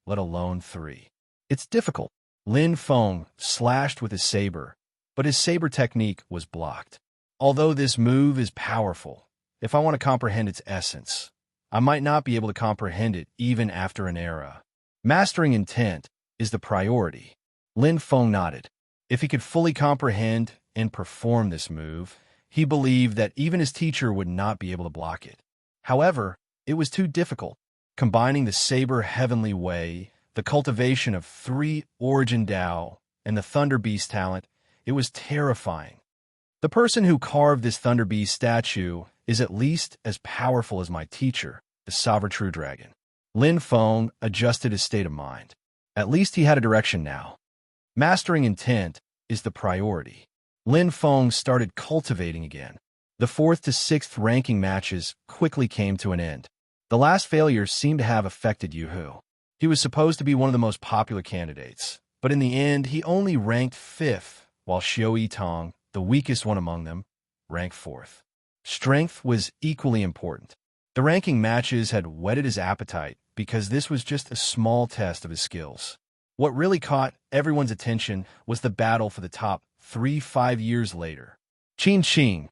let alone 3. It's difficult. Lin Feng slashed with his saber, but his saber technique was blocked. Although this move is powerful, if I want to comprehend its essence, I might not be able to comprehend it even after an era. Mastering intent is the priority. Lin Feng nodded. If he could fully comprehend and perform this move, he believed that even his teacher would not be able to block it. However, it was too difficult. Combining the saber heavenly way, the cultivation of 3 origin Tao, and the Thunder Beast talent, it was terrifying. The person who carved this Thunder Beast statue is at least as powerful as my teacher, the Sovereign True Dragon. Lin Feng adjusted his state of mind. At least he had a direction now. Mastering intent is the priority. Lin Feng started cultivating again. The 4th to 6th ranking matches quickly came to an end. The last failure seemed to have affected Yu Hu. He was supposed to be one of the most popular candidates, but in the end he only ranked 5th, while Xiao Yitong, the weakest one among them, ranked 4th. Strength was equally important. The ranking matches had whetted his appetite because this was just a small test of his skills. What really caught everyone's attention was the battle for the top 3 5 years later. Qin,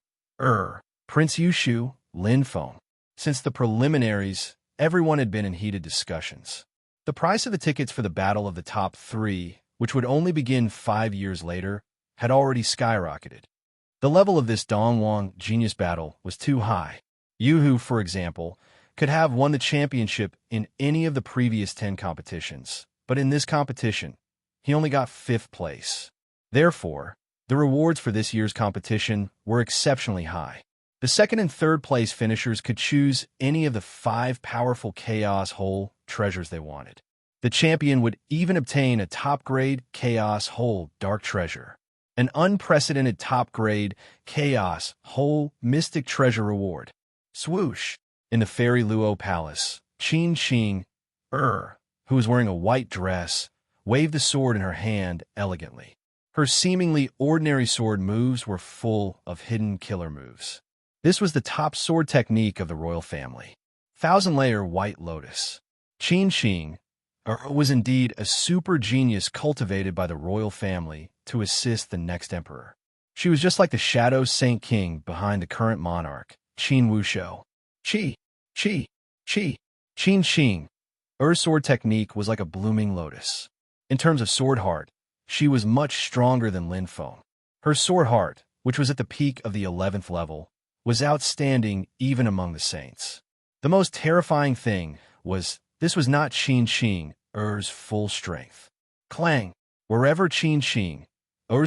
Prince Yushu, Lin Feng. Since the preliminaries, everyone had been in heated discussions. The price of the tickets for the battle of the top 3, which would only begin 5 years later, had already skyrocketed. The level of this Dongwang genius battle was too high. Yu Hu, for example, could have won the championship in any of the previous 10 competitions, but in this competition, he only got 5th place. Therefore, the rewards for this year's competition were exceptionally high. The 2nd and 3rd place finishers could choose any of the 5 powerful Chaos Hole treasures they wanted. The champion would even obtain a top-grade Chaos Hole Dark Treasure, an unprecedented top-grade Chaos Hole Mystic Treasure reward. Swoosh! In the Fairy Luo Palace, Qin, who was wearing a white dress, waved the sword in her hand elegantly. Her seemingly ordinary sword moves were full of hidden killer moves. This was the top sword technique of the royal family. Thousand-layer White Lotus. Qin was indeed a super genius cultivated by the royal family to assist the next emperor. She was just like the shadow Saint King behind the current monarch, Qin Wushou. Qin. Her sword technique was like a blooming lotus. In terms of sword heart, she was much stronger than Lin Feng. Her sword heart, which was at the peak of the 11th level, was outstanding even among the saints. The most terrifying thing was this was not Qin's full strength. Clang! Wherever Qin's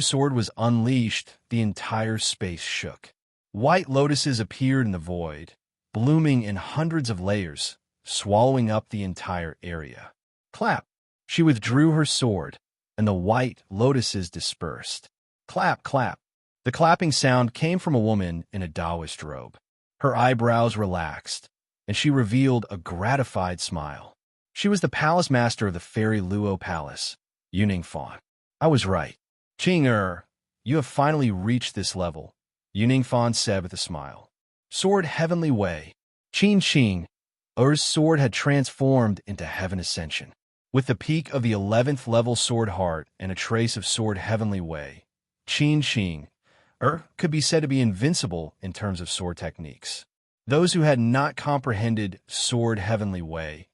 sword was unleashed, the entire space shook. White lotuses appeared in the void, blooming in hundreds of layers, swallowing up the entire area. Clap! She withdrew her sword, and the white lotuses dispersed. Clap, clap. The clapping sound came from a woman in a Taoist robe. Her eyebrows relaxed, and she revealed a gratified smile. She was the palace master of the Fairy Luo Palace, Yuningfan. I was right. Qing, you have finally reached this level, Yuningfan said with a smile. Sword Heavenly Way. Qin's sword had transformed into Heaven Ascension. With the peak of the 11th level Sword Heart and a trace of Sword Heavenly Way, Qin could be said to be invincible in terms of sword techniques. Those who had not comprehended Sword Heavenly Way,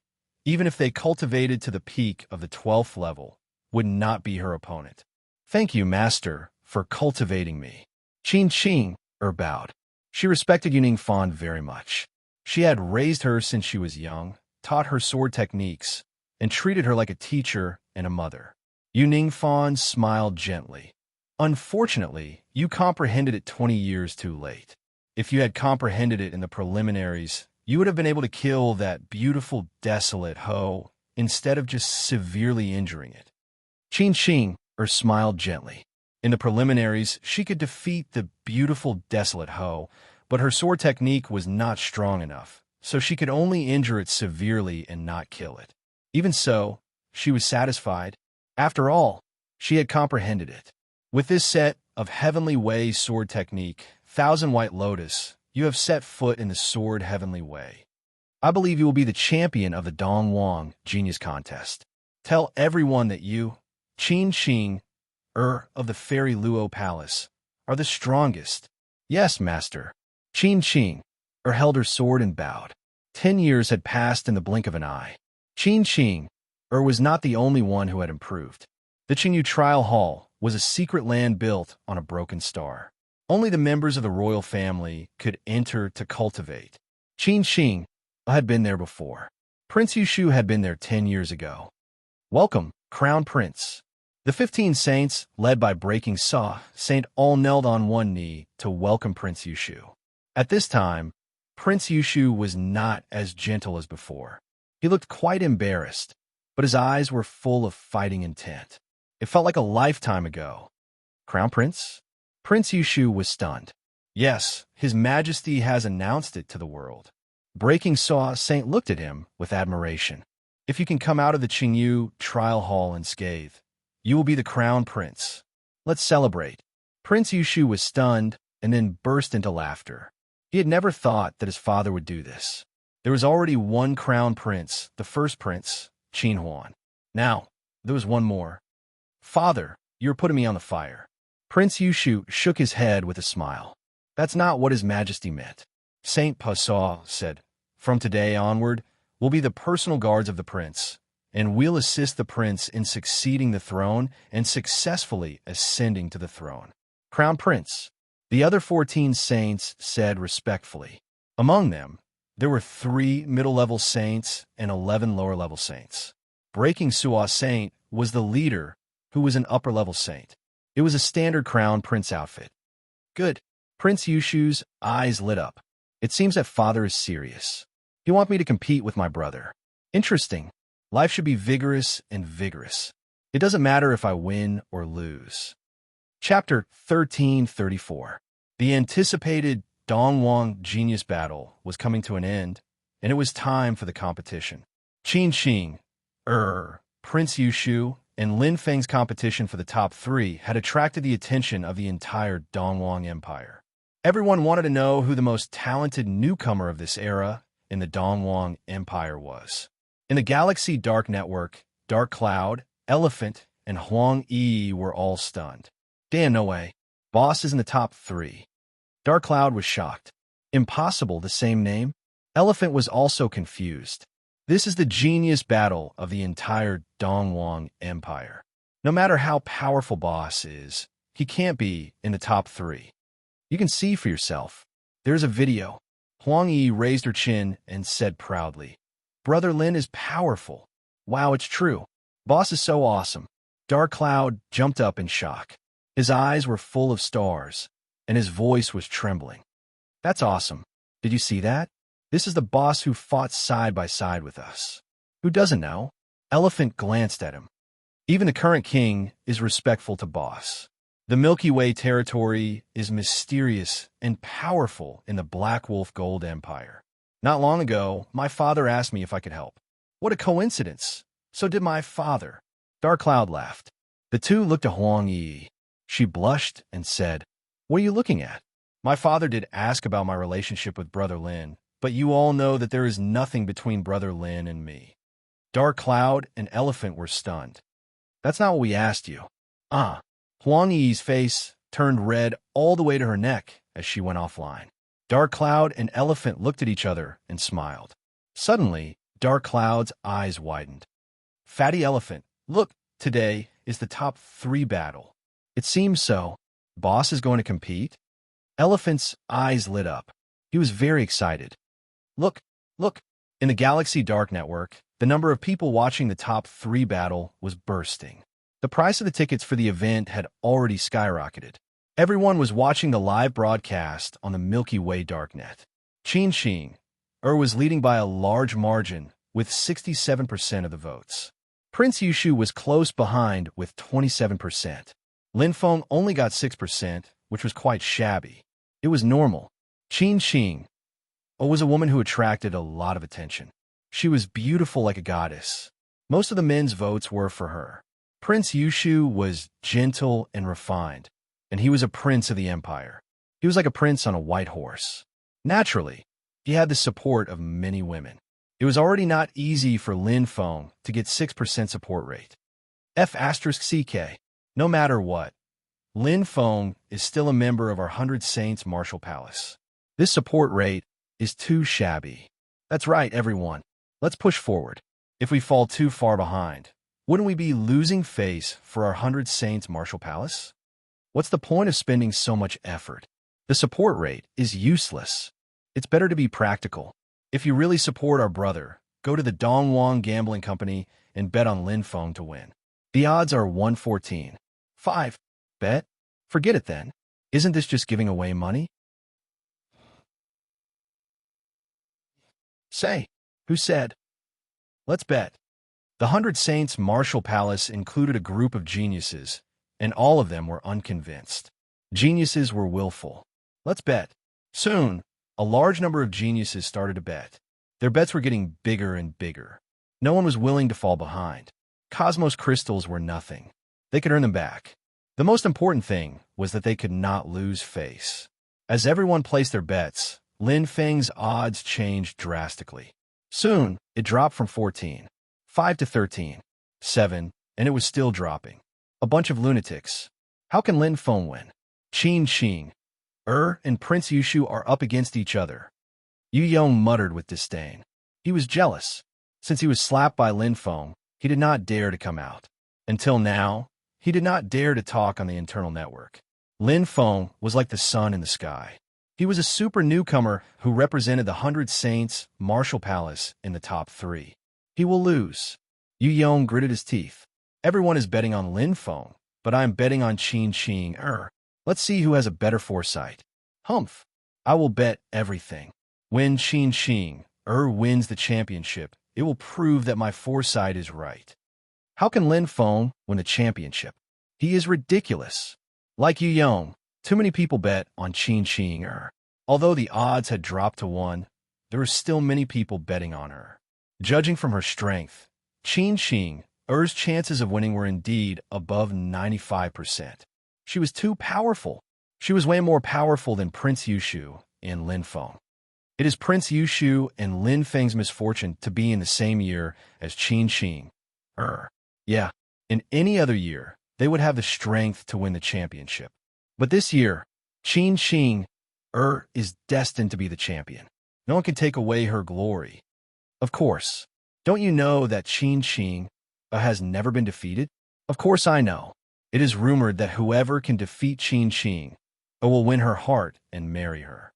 even if they cultivated to the peak of the 12th level, would not be her opponent. Thank you, Master, for cultivating me. Qin bowed. She respected Yuningfan very much. She had raised her since she was young, taught her sword techniques, and treated her like a teacher and a mother. Yuningfan smiled gently. Unfortunately, you comprehended it 20 years too late. If you had comprehended it in the preliminaries, you would have been able to kill that beautiful, desolate hoe instead of just severely injuring it. Qin Xing smiled gently. In the preliminaries, she could defeat the beautiful desolate Ho, but her sword technique was not strong enough, so she could only injure it severely and not kill it. Even so, she was satisfied. After all, she had comprehended it. With this set of Heavenly Way sword technique, Thousand White Lotus, you have set foot in the sword Heavenly Way. I believe you will be the champion of the Dongwang Genius Contest. Tell everyone that you, Qin Xing, of the Fairy Luo Palace, are the strongest. Yes, master. Qin Xing, held her sword and bowed. 10 years had passed in the blink of an eye. Qin Xing, was not the only one who had improved. The Qingyu Trial Hall was a secret land built on a broken star. Only the members of the royal family could enter to cultivate. Qin Xing had been there before. Prince Yushu had been there 10 years ago. Welcome, Crown Prince. The 15 saints, led by Breaking Saw, Saint all knelt on one knee to welcome Prince Yushu. At this time, Prince Yushu was not as gentle as before. He looked quite embarrassed, but his eyes were full of fighting intent. It felt like a lifetime ago. Crown Prince? Prince Yushu was stunned. Yes, His Majesty has announced it to the world. Breaking Saw Saint looked at him with admiration. If you can come out of the Qingyu Trial Hall unscathed, you will be the Crown Prince. Let's celebrate. Prince Yushu was stunned and then burst into laughter. He had never thought that his father would do this. There was already one Crown Prince, the first prince, Qin Huan. Now, there was one more. Father, you're putting me on the fire. Prince Yushu shook his head with a smile. That's not what His Majesty meant. Saint Passaw said, from today onward, we'll be the personal guards of the prince, and we'll assist the prince in succeeding the throne and successfully ascending to the throne. Crown Prince, the other 14 saints said respectfully. Among them, there were 3 middle-level saints and 11 lower-level saints. Breaking Suwa Saint was the leader, who was an upper-level saint. It was a standard Crown Prince outfit. Good. Prince Yushu's eyes lit up. It seems that father is serious. He wants me to compete with my brother. Interesting. Life should be vigorous and vigorous. It doesn't matter if I win or lose. Chapter 1334. The anticipated Dongwang Genius Battle was coming to an end, and it was time for the competition. Qin Xing, Prince Yushu, and Lin Feng's competition for the top 3 had attracted the attention of the entire Dongwang Empire. Everyone wanted to know who the most talented newcomer of this era in the Dongwang Empire was. In the Galaxy Dark Network, Dark Cloud, Elephant, and Huang Yi were all stunned. Dan, no way. Boss is in the top 3. Dark Cloud was shocked. Impossible, the same name? Elephant was also confused. This is the genius battle of the entire Dongwang Empire. No matter how powerful Boss is, he can't be in the top 3. You can see for yourself. There's a video. Huang Yi raised her chin and said proudly, Brother Lin is powerful. Wow, it's true. Boss is so awesome. Dark Cloud jumped up in shock. His eyes were full of stars, and his voice was trembling. That's awesome. Did you see that? This is the boss who fought side by side with us. Who doesn't know? Elephant glanced at him. Even the current king is respectful to Boss. The Milky Way territory is mysterious and powerful in the Black Wolf Gold Empire. Not long ago, my father asked me if I could help. What a coincidence. So did my father. Dark Cloud laughed. The two looked at Huang Yi. She blushed and said, What are you looking at? My father did ask about my relationship with Brother Lin, but you all know that there is nothing between Brother Lin and me. Dark Cloud and Elephant were stunned. That's not what we asked you. Huang Yi's face turned red all the way to her neck as she went offline. Dark Cloud and Elephant looked at each other and smiled. Suddenly, Dark Cloud's eyes widened. Fatty Elephant, look, today is the top 3 battle. It seems so. Boss is going to compete? Elephant's eyes lit up. He was very excited. Look. In the Galaxy Dark Network, the number of people watching the top 3 battle was bursting. The price of the tickets for the event had already skyrocketed. Everyone was watching the live broadcast on the Milky Way Darknet. Qin Xing, was leading by a large margin, with 67% of the votes. Prince Yushu was close behind with 27%. Lin Feng only got 6%, which was quite shabby. It was normal. Qin Qing was a woman who attracted a lot of attention. She was beautiful like a goddess. Most of the men's votes were for her. Prince Yushu was gentle and refined, and he was a prince of the empire. He was like a prince on a white horse. Naturally, he had the support of many women. It was already not easy for Lin Feng to get 6% support rate. F***CK. No matter what, Lin Feng is still a member of our 100 Saints Martial Palace. This support rate is too shabby. That's right, everyone. Let's push forward. If we fall too far behind, wouldn't we be losing face for our 100 Saints Martial Palace? What's the point of spending so much effort? The support rate is useless. It's better to be practical. If you really support our brother, go to the Dongwang Gambling Company and bet on Lin Feng to win. The odds are 114. 5. Bet? Forget it then. Isn't this just giving away money? Say, who said? Let's bet. The 100 Saints Martial Palace included a group of geniuses, and all of them were unconvinced. Geniuses were willful. Let's bet. Soon, a large number of geniuses started to bet. Their bets were getting bigger and bigger. No one was willing to fall behind. Cosmos crystals were nothing. They could earn them back. The most important thing was that they could not lose face. As everyone placed their bets, Lin Feng's odds changed drastically. Soon, it dropped from 14, 5 to 13, 7, and it was still dropping. A bunch of lunatics. How can Lin Feng win? Qin Qing, and Prince Yushu are up against each other. Yu Yong muttered with disdain. He was jealous. Since he was slapped by Lin Feng, he did not dare to come out. Until now, he did not dare to talk on the internal network. Lin Feng was like the sun in the sky. He was a super newcomer who represented the 100 Saints Martial Palace in the top 3. He will lose. Yu Yong gritted his teeth. Everyone is betting on Lin Feng, but I'm betting on Qin Qing. Let's see who has a better foresight. Humph. I will bet everything. When Qin Qing wins the championship, it will prove that my foresight is right. How can Lin Feng win the championship? He is ridiculous. Like Yu Yong, too many people bet on Qin Qing. Although the odds had dropped to 1, there were still many people betting on her. Judging from her strength, Qin Qing's chances of winning were indeed above 95%. She was too powerful. She was way more powerful than Prince Yushu and Lin Feng. It is Prince Yushu and Lin Feng's misfortune to be in the same year as Qin Qing. Yeah, in any other year, they would have the strength to win the championship. But this year, Qin Qing is destined to be the champion. No one can take away her glory. Of course. Don't you know that Qin Qing has never been defeated? Of course I know. It is rumored that whoever can defeat Qin Qing will win her heart and marry her.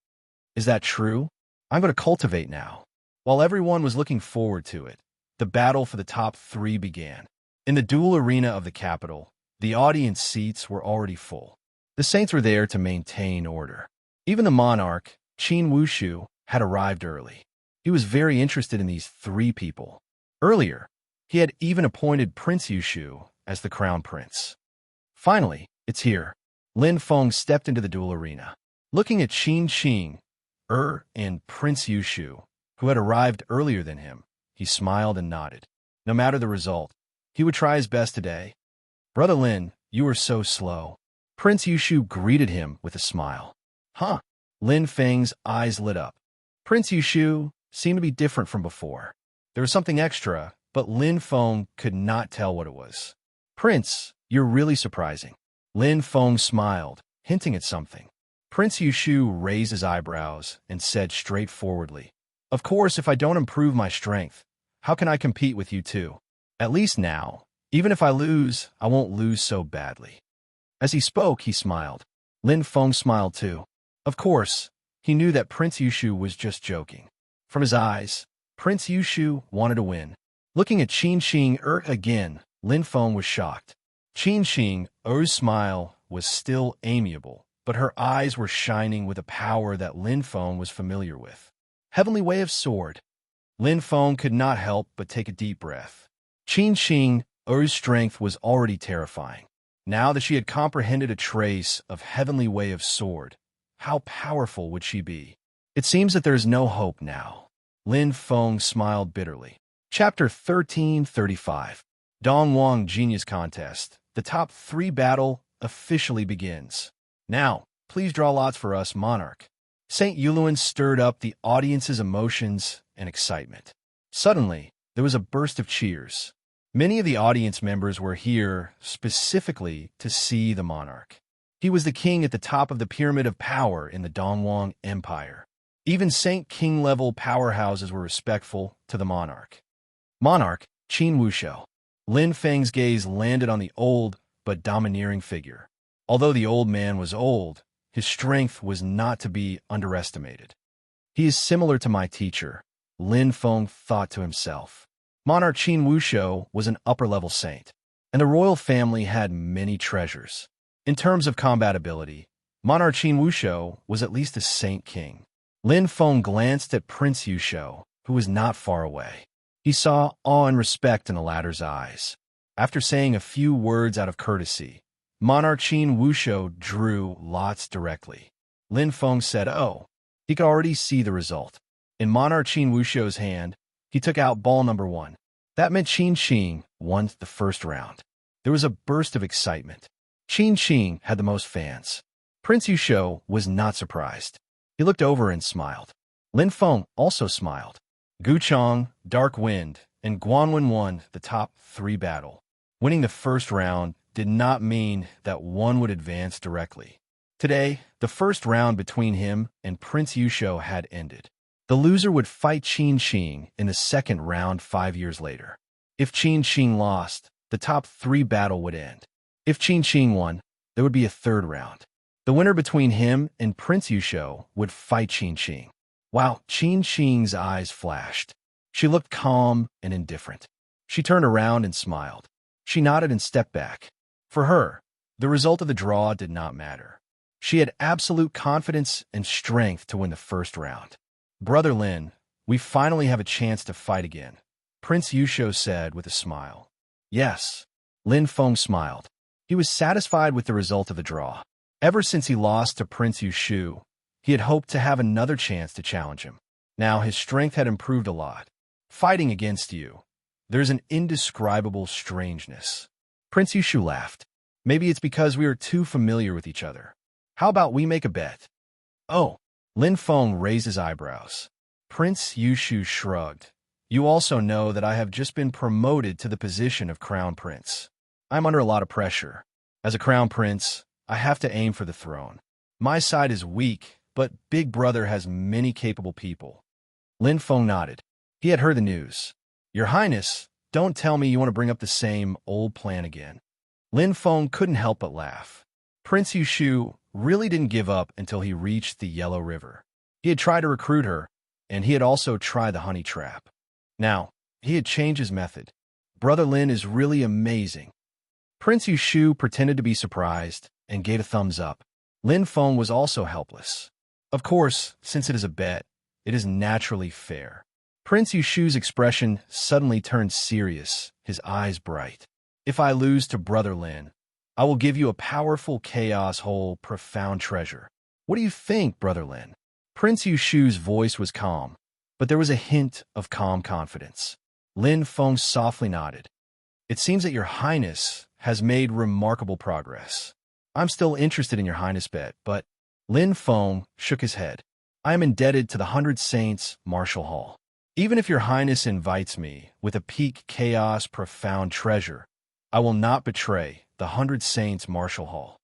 Is that true? I'm going to cultivate now. While everyone was looking forward to it, the battle for the top 3 began. In the duel arena of the capital, the audience seats were already full. The saints were there to maintain order. Even the monarch, Qin Wushu, had arrived early. He was very interested in these 3 people. Earlier, he had even appointed Prince Yushu as the crown prince. Finally, it's here. Lin Feng stepped into the duel arena. Looking at Qin Qing, and Prince Yushu, who had arrived earlier than him, he smiled and nodded. No matter the result, he would try his best today. Brother Lin, you are so slow. Prince Yushu greeted him with a smile. Huh? Lin Feng's eyes lit up. Prince Yushu seemed to be different from before. There was something extra, but Lin Feng could not tell what it was. Prince, you're really surprising. Lin Feng smiled, hinting at something. Prince Yushu raised his eyebrows and said straightforwardly, Of course, if I don't improve my strength, how can I compete with you two? At least now, even if I lose, I won't lose so badly. As he spoke, he smiled. Lin Feng smiled too. Of course, he knew that Prince Yushu was just joking. From his eyes, Prince Yushu wanted to win. Looking at Qin Qing again, Lin Feng was shocked. Qin Qing's smile was still amiable, but her eyes were shining with a power that Lin Feng was familiar with. Heavenly Way of Sword. Lin Feng could not help but take a deep breath. Qin Xing, Er's strength was already terrifying. Now that she had comprehended a trace of heavenly way of sword, how powerful would she be? It seems that there is no hope now. Lin Feng smiled bitterly. Chapter 1335. Dong Wang Genius Contest. The top 3 battle officially begins. Now, please draw lots for us, Monarch. St. Yuluan stirred up the audience's emotions and excitement. Suddenly, there was a burst of cheers. Many of the audience members were here specifically to see the monarch. He was the king at the top of the pyramid of power in the Dongwang Empire. Even Saint King-level powerhouses were respectful to the monarch. Monarch, Qin Wushou. Lin Feng's gaze landed on the old but domineering figure. Although the old man was old, his strength was not to be underestimated. He is similar to my teacher, Lin Feng thought to himself. Monarch Qin Wushou was an upper-level saint, and the royal family had many treasures. In terms of combat ability, Monarch Qin Wushou was at least a saint king. Lin Feng glanced at Prince Wushou, who was not far away. He saw awe and respect in the latter's eyes. After saying a few words out of courtesy, Monarch Qin Wushou drew lots directly. Lin Feng said, "Oh." He could already see the result. In Monarch Qin Wushou's hand, he took out ball number 1. That meant Qin Xing won the first round. There was a burst of excitement. Qin Xing had the most fans. Prince Wushou was not surprised. He looked over and smiled. Lin Feng also smiled. Gu Chong, Dark Wind, and Guanwen won the top 3 battle. Winning the first round did not mean that one would advance directly. Today, the first round between him and Prince Wushou had ended. The loser would fight Qin Xing in the second round 5 years later. If Qin Xing lost, the top 3 battle would end. If Qin Xing won, there would be a third round. The winner between him and Prince Wushou would fight Qin Xing. Wow, Qin Xing's eyes flashed. She looked calm and indifferent. She turned around and smiled. She nodded and stepped back. For her, the result of the draw did not matter. She had absolute confidence and strength to win the first round. "Brother Lin, we finally have a chance to fight again," Prince Wushou said with a smile. "Yes." Lin Feng smiled. He was satisfied with the result of the draw. Ever since he lost to Prince Wushou, he had hoped to have another chance to challenge him. Now his strength had improved a lot. "Fighting against you, there's an indescribable strangeness." Prince Wushou laughed. "Maybe it's because we are too familiar with each other. How about we make a bet?" "Oh." Lin Feng raised his eyebrows. Prince Wushou shrugged. "You also know that I have just been promoted to the position of Crown Prince. I'm under a lot of pressure. As a Crown Prince, I have to aim for the throne. My side is weak, but Big Brother has many capable people." Lin Feng nodded. He had heard the news. "Your Highness, don't tell me you want to bring up the same old plan again." Lin Feng couldn't help but laugh. Prince Wushou really didn't give up until he reached the Yellow River. He had tried to recruit her, and he had also tried the honey trap. Now, he had changed his method. "Brother Lin is really amazing." Prince Wushou pretended to be surprised and gave a thumbs up. Lin Feng was also helpless. Of course, since it is a bet, it is naturally fair. Prince Wushou's expression suddenly turned serious, his eyes bright. "If I lose to Brother Lin, I will give you a powerful chaos hole, profound treasure. What do you think, Brother Lin?" Prince Wushou's voice was calm, but there was a hint of calm confidence. Lin Feng softly nodded. "It seems that your Highness has made remarkable progress. I'm still interested in your Highness bet, but..." Lin Feng shook his head. "I am indebted to the 100 Saints Martial Hall. Even if your Highness invites me with a peak chaos profound treasure, I will not betray the 100 Saints Martial Hall.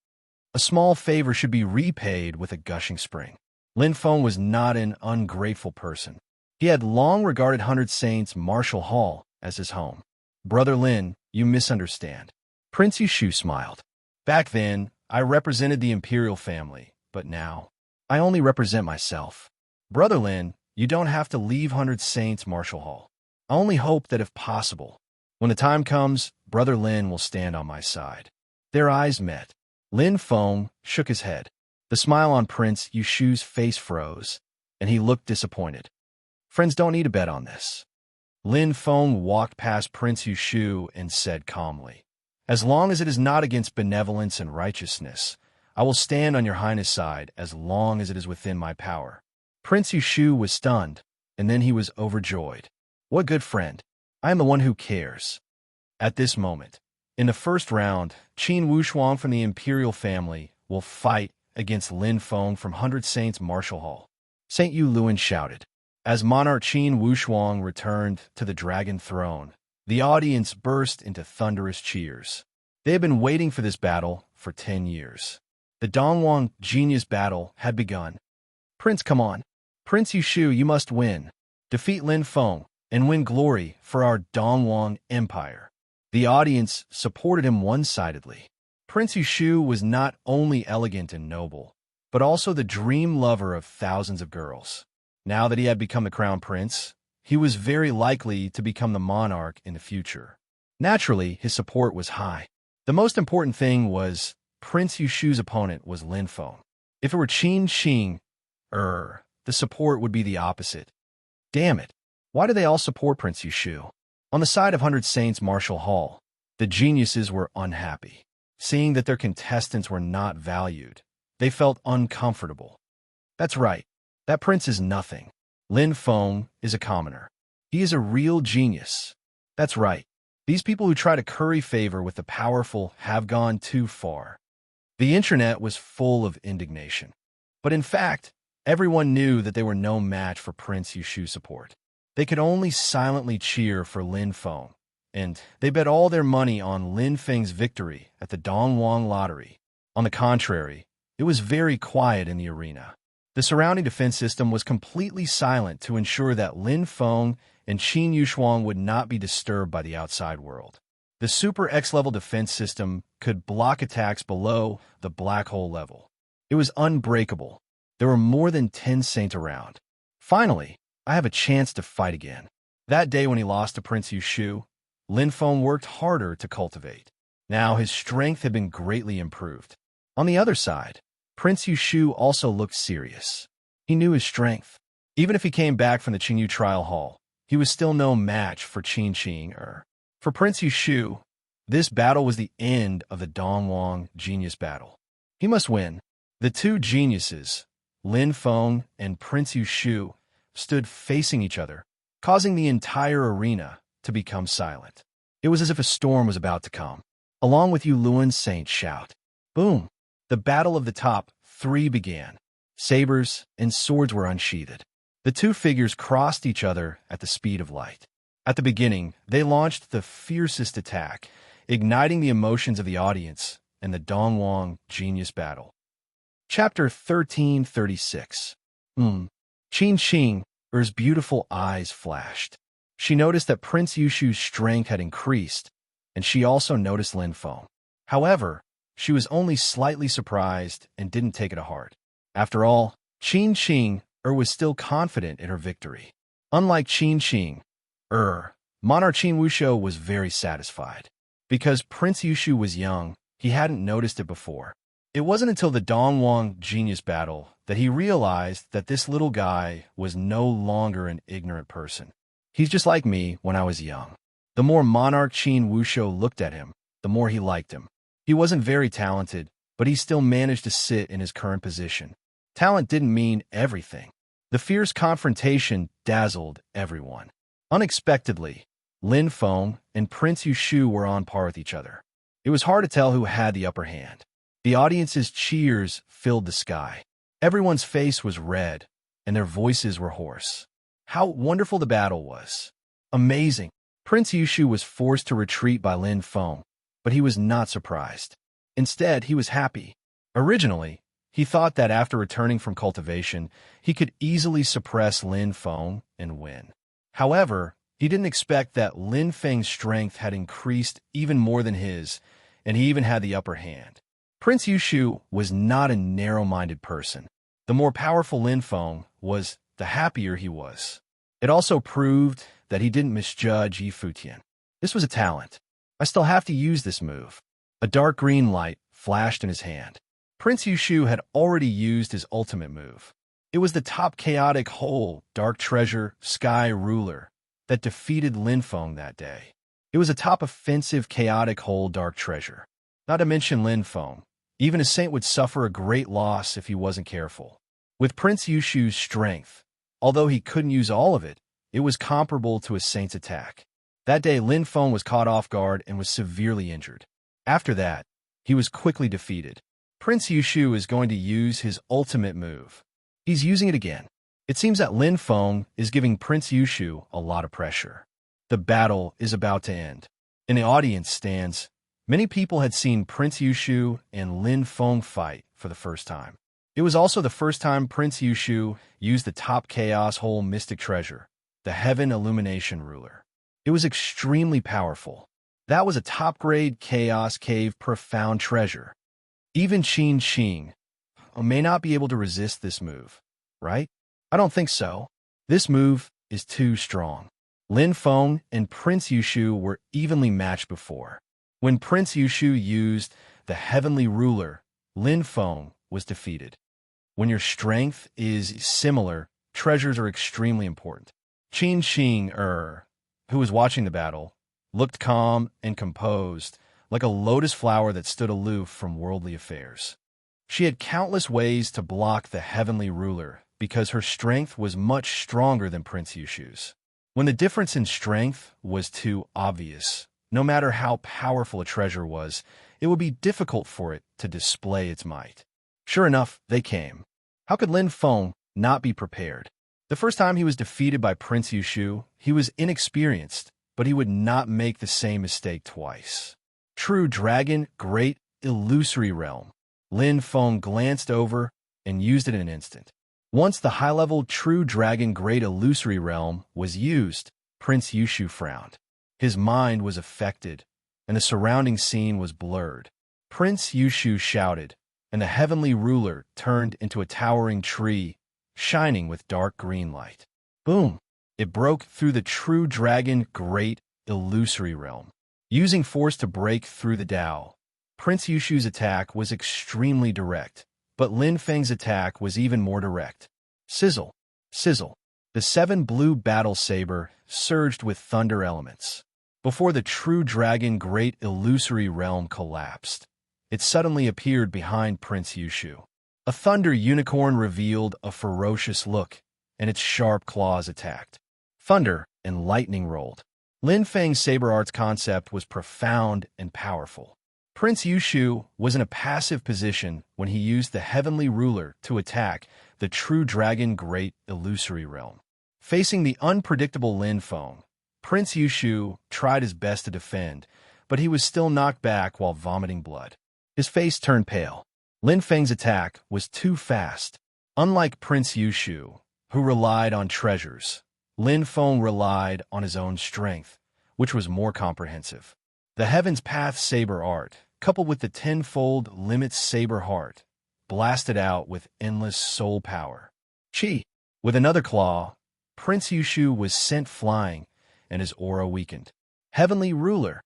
A small favor should be repaid with a gushing spring." Lin Feng was not an ungrateful person. He had long regarded 100 Saints Martial Hall as his home. "Brother Lin, you misunderstand." Prince Wushou smiled. "Back then, I represented the imperial family, but now, I only represent myself. Brother Lin, you don't have to leave 100 Saints Martial Hall. I only hope that if possible, when the time comes, Brother Lin will stand on my side." Their eyes met. Lin Feng shook his head. The smile on Prince Wushou's face froze, and he looked disappointed. Friends don't need to bet on this. Lin Feng walked past Prince Yushu and said calmly, "As long as it is not against benevolence and righteousness, I will stand on your highness' side as long as it is within my power." Prince Yushu was stunned, and then he was overjoyed. What good friend! I am the one who cares. At this moment, in the first round, Qin Wushuang from the imperial family will fight against Lin Feng from 100 Saints Martial Hall. Saint Yu Luan shouted. As monarch Qin Wushuang returned to the dragon throne, the audience burst into thunderous cheers. They had been waiting for this battle for 10 years. The Dongwang genius battle had begun. Prince, come on. Prince Yushu, you must win. Defeat Lin Feng and win glory for our Dongwang Empire. The audience supported him one-sidedly. Prince Yushu was not only elegant and noble, but also the dream lover of thousands of girls. Now that he had become the crown prince, he was very likely to become the monarch in the future. Naturally, his support was high. The most important thing was Prince Yushu's opponent was Lin Feng. If it were Qin Xing, the support would be the opposite. Damn it. Why do they all support Prince Yushu? On the side of 100 Saints Martial Hall, the geniuses were unhappy. Seeing that their contestants were not valued, they felt uncomfortable. That's right. That prince is nothing. Lin Feng is a commoner. He is a real genius. That's right. These people who try to curry favor with the powerful have gone too far. The internet was full of indignation. But in fact, everyone knew that they were no match for Prince Yushu's support. They could only silently cheer for Lin Feng, and they bet all their money on Lin Feng's victory at the Dongwang lottery. On the contrary, it was very quiet in the arena. The surrounding defense system was completely silent to ensure that Lin Feng and Qin Yushuang would not be disturbed by the outside world. The Super X-level defense system could block attacks below the black hole level. It was unbreakable. There were more than 10 saints around. Finally, I have a chance to fight again. That day when he lost to Prince Yushu, Lin Feng worked harder to cultivate. Now his strength had been greatly improved. On the other side, Prince Yushu also looked serious. He knew his strength. Even if he came back from the Qingyu trial hall, he was still no match for Qin Xing. For Prince Yushu, this battle was the end of the Dongwang genius battle. He must win. The two geniuses, Lin Feng and Prince Yushu, stood facing each other, causing the entire arena to become silent. It was as if a storm was about to come. Along with Yu Luan's saint shout. Boom! The battle of the top three began. Sabers and swords were unsheathed. The two figures crossed each other at the speed of light. At the beginning, they launched the fiercest attack, igniting the emotions of the audience in the Dongwang genius battle. Chapter 1336. Qin Xing's beautiful eyes flashed. She noticed that Prince Yushu's strength had increased, and she also noticed Lin Feng. However, she was only slightly surprised and didn't take it to heart. After all, Qin Xing was still confident in her victory. Unlike Qin Xing, Monarch Qin Wushuo was very satisfied. Because Prince Yushu was young, he hadn't noticed it before. It wasn't until the Dongwang genius battle that he realized that this little guy was no longer an ignorant person. He's just like me when I was young. The more Monarch Qin Wushuo looked at him, the more he liked him. He wasn't very talented, but he still managed to sit in his current position. Talent didn't mean everything. The fierce confrontation dazzled everyone. Unexpectedly, Lin Feng and Prince Yushu were on par with each other. It was hard to tell who had the upper hand. The audience's cheers filled the sky. Everyone's face was red, and their voices were hoarse. How wonderful the battle was. Amazing. Prince Yushu was forced to retreat by Lin Feng, but he was not surprised. Instead, he was happy. Originally, he thought that after returning from cultivation, he could easily suppress Lin Feng and win. However, he didn't expect that Lin Feng's strength had increased even more than his, and he even had the upper hand. Prince Yushu was not a narrow-minded person. The more powerful Lin Feng was, the happier he was. It also proved that he didn't misjudge Yi Futian. This was a talent. I still have to use this move. A dark green light flashed in his hand. Prince Yushu had already used his ultimate move. It was the top chaotic hole, dark treasure, sky ruler that defeated Lin Feng that day. It was a top offensive chaotic hole, dark treasure. Not to mention Lin Feng. Even a saint would suffer a great loss if he wasn't careful. With Prince Yushu's strength, although he couldn't use all of it, it was comparable to a saint's attack. That day, Lin Feng was caught off guard and was severely injured. After that, he was quickly defeated. Prince Yushu is going to use his ultimate move. He's using it again. It seems that Lin Feng is giving Prince Yushu a lot of pressure. The battle is about to end. In the audience stands, many people had seen Prince Yushu and Lin Feng fight for the first time. It was also the first time Prince Yushu used the top chaos hole mystic treasure, the Heaven Illumination Ruler. It was extremely powerful. That was a top-grade chaos cave profound treasure. Even Qin Qing may not be able to resist this move, right? I don't think so. This move is too strong. Lin Feng and Prince Yushu were evenly matched before. When Prince Yushu used the Heavenly Ruler, Lin Feng was defeated. When your strength is similar, treasures are extremely important. Qin Qing, who was watching the battle, looked calm and composed, like a lotus flower that stood aloof from worldly affairs. She had countless ways to block the Heavenly Ruler because her strength was much stronger than Prince Yushu's. When the difference in strength was too obvious, no matter how powerful a treasure was, it would be difficult for it to display its might. Sure enough, they came. How could Lin Feng not be prepared? The first time he was defeated by Prince Yushu, he was inexperienced, but he would not make the same mistake twice. True Dragon, Great Illusory Realm. Lin Feng glanced over and used it in an instant. Once the high-level True Dragon Great Illusory Realm was used, Prince Yushu frowned. His mind was affected, and the surrounding scene was blurred. Prince Yushu shouted, and the Heavenly Ruler turned into a towering tree, shining with dark green light. Boom! It broke through the True Dragon Great Illusory Realm. Using force to break through the Tao, Prince Yushu's attack was extremely direct, but Lin Feng's attack was even more direct. Sizzle! Sizzle! The 7 blue battle saber surged with thunder elements. Before the True Dragon Great Illusory Realm collapsed, it suddenly appeared behind Prince Yushu. A thunder unicorn revealed a ferocious look, and its sharp claws attacked. Thunder and lightning rolled. Lin Feng's saber arts concept was profound and powerful. Prince Yushu was in a passive position when he used the Heavenly Ruler to attack the True Dragon Great Illusory Realm. Facing the unpredictable Lin Feng, Prince Yushu tried his best to defend, but he was still knocked back while vomiting blood. His face turned pale. Lin Feng's attack was too fast. Unlike Prince Yushu, who relied on treasures, Lin Feng relied on his own strength, which was more comprehensive. The Heaven's Path Saber Art, coupled with the tenfold Limits Saber Heart, blasted out with endless soul power. Chi! With another claw, Prince Yushu was sent flying, and his aura weakened. Heavenly Ruler!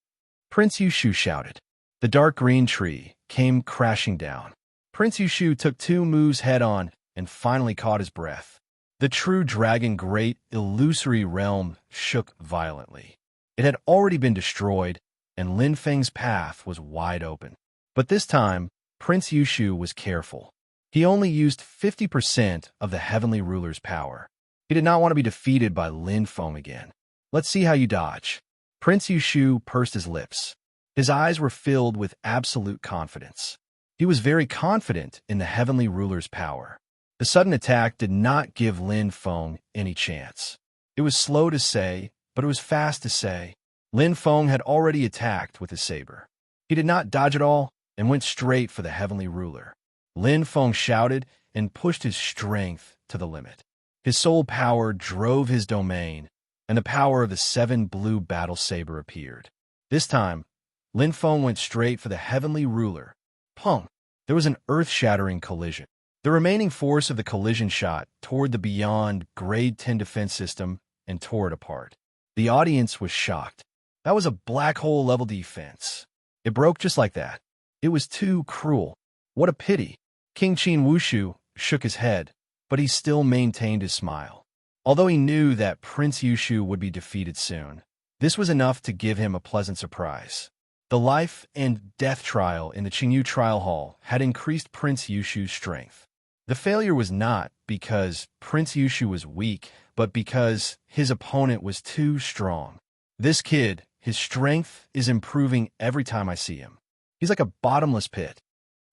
Prince Yushu shouted. The dark green tree came crashing down. Prince Yushu took 2 moves head-on and finally caught his breath. The True Dragon Great Illusory Realm shook violently. It had already been destroyed, and Lin Feng's path was wide open. But this time, Prince Yushu was careful. He only used 50% of the Heavenly Ruler's power. He did not want to be defeated by Lin Feng again. Let's see how you dodge. Prince Yushu pursed his lips. His eyes were filled with absolute confidence. He was very confident in the Heavenly Ruler's power. The sudden attack did not give Lin Feng any chance. It was slow to say, but it was fast to say. Lin Feng had already attacked with his saber. He did not dodge at all and went straight for the Heavenly Ruler. Lin Feng shouted and pushed his strength to the limit. His soul power drove his domain, and the power of the 7 blue battle saber appeared. This time, Lin Feng went straight for the Heavenly Ruler. Pong! There was an earth-shattering collision. The remaining force of the collision shot toward the beyond Grade 10 defense system and tore it apart. The audience was shocked. That was a black hole level defense. It broke just like that. It was too cruel. What a pity. King Qin Wushu shook his head, but he still maintained his smile. Although he knew that Prince Yushu would be defeated soon, this was enough to give him a pleasant surprise. The life and death trial in the Qingyu trial hall had increased Prince Yushu's strength. The failure was not because Prince Yushu was weak, but because his opponent was too strong. This kid, his strength is improving every time I see him. He's like a bottomless pit.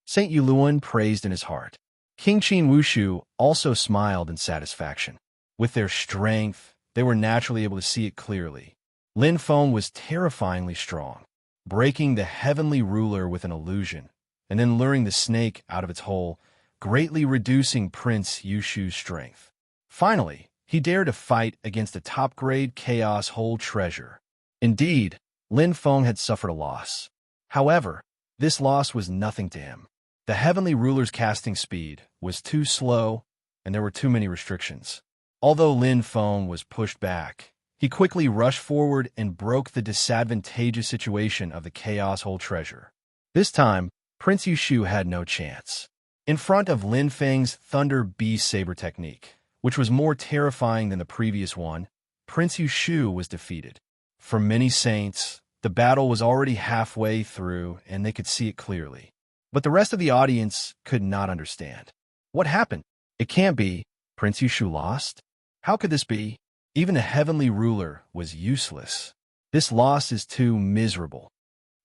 Saint Yuluan praised in his heart. King Qin Wushu also smiled in satisfaction. With their strength, they were naturally able to see it clearly. Lin Feng was terrifyingly strong, breaking the heavenly ruler with an illusion, and then luring the snake out of its hole, greatly reducing Prince Yushu's strength. Finally, he dared to fight against a top-grade chaos hole treasure. Indeed, Lin Feng had suffered a loss. However, this loss was nothing to him. The heavenly ruler's casting speed was too slow, and there were too many restrictions. Although Lin Feng was pushed back, he quickly rushed forward and broke the disadvantageous situation of the Chaos Hole treasure. This time, Prince Yushu had no chance. In front of Lin Feng's Thunder Beast Saber technique, which was more terrifying than the previous one, Prince Yushu was defeated. For many saints, the battle was already halfway through and they could see it clearly. But the rest of the audience could not understand. What happened? It can't be. Prince Yushu lost? How could this be? Even the heavenly ruler was useless. This loss is too miserable.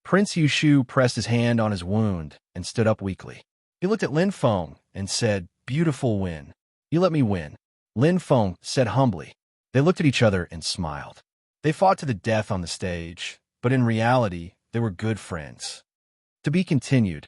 Prince Yushu pressed his hand on his wound and stood up weakly. He looked at Lin Feng and said, "Beautiful win. You let me win." Lin Feng said humbly. They looked at each other and smiled. They fought to the death on the stage, but in reality, they were good friends. To be continued.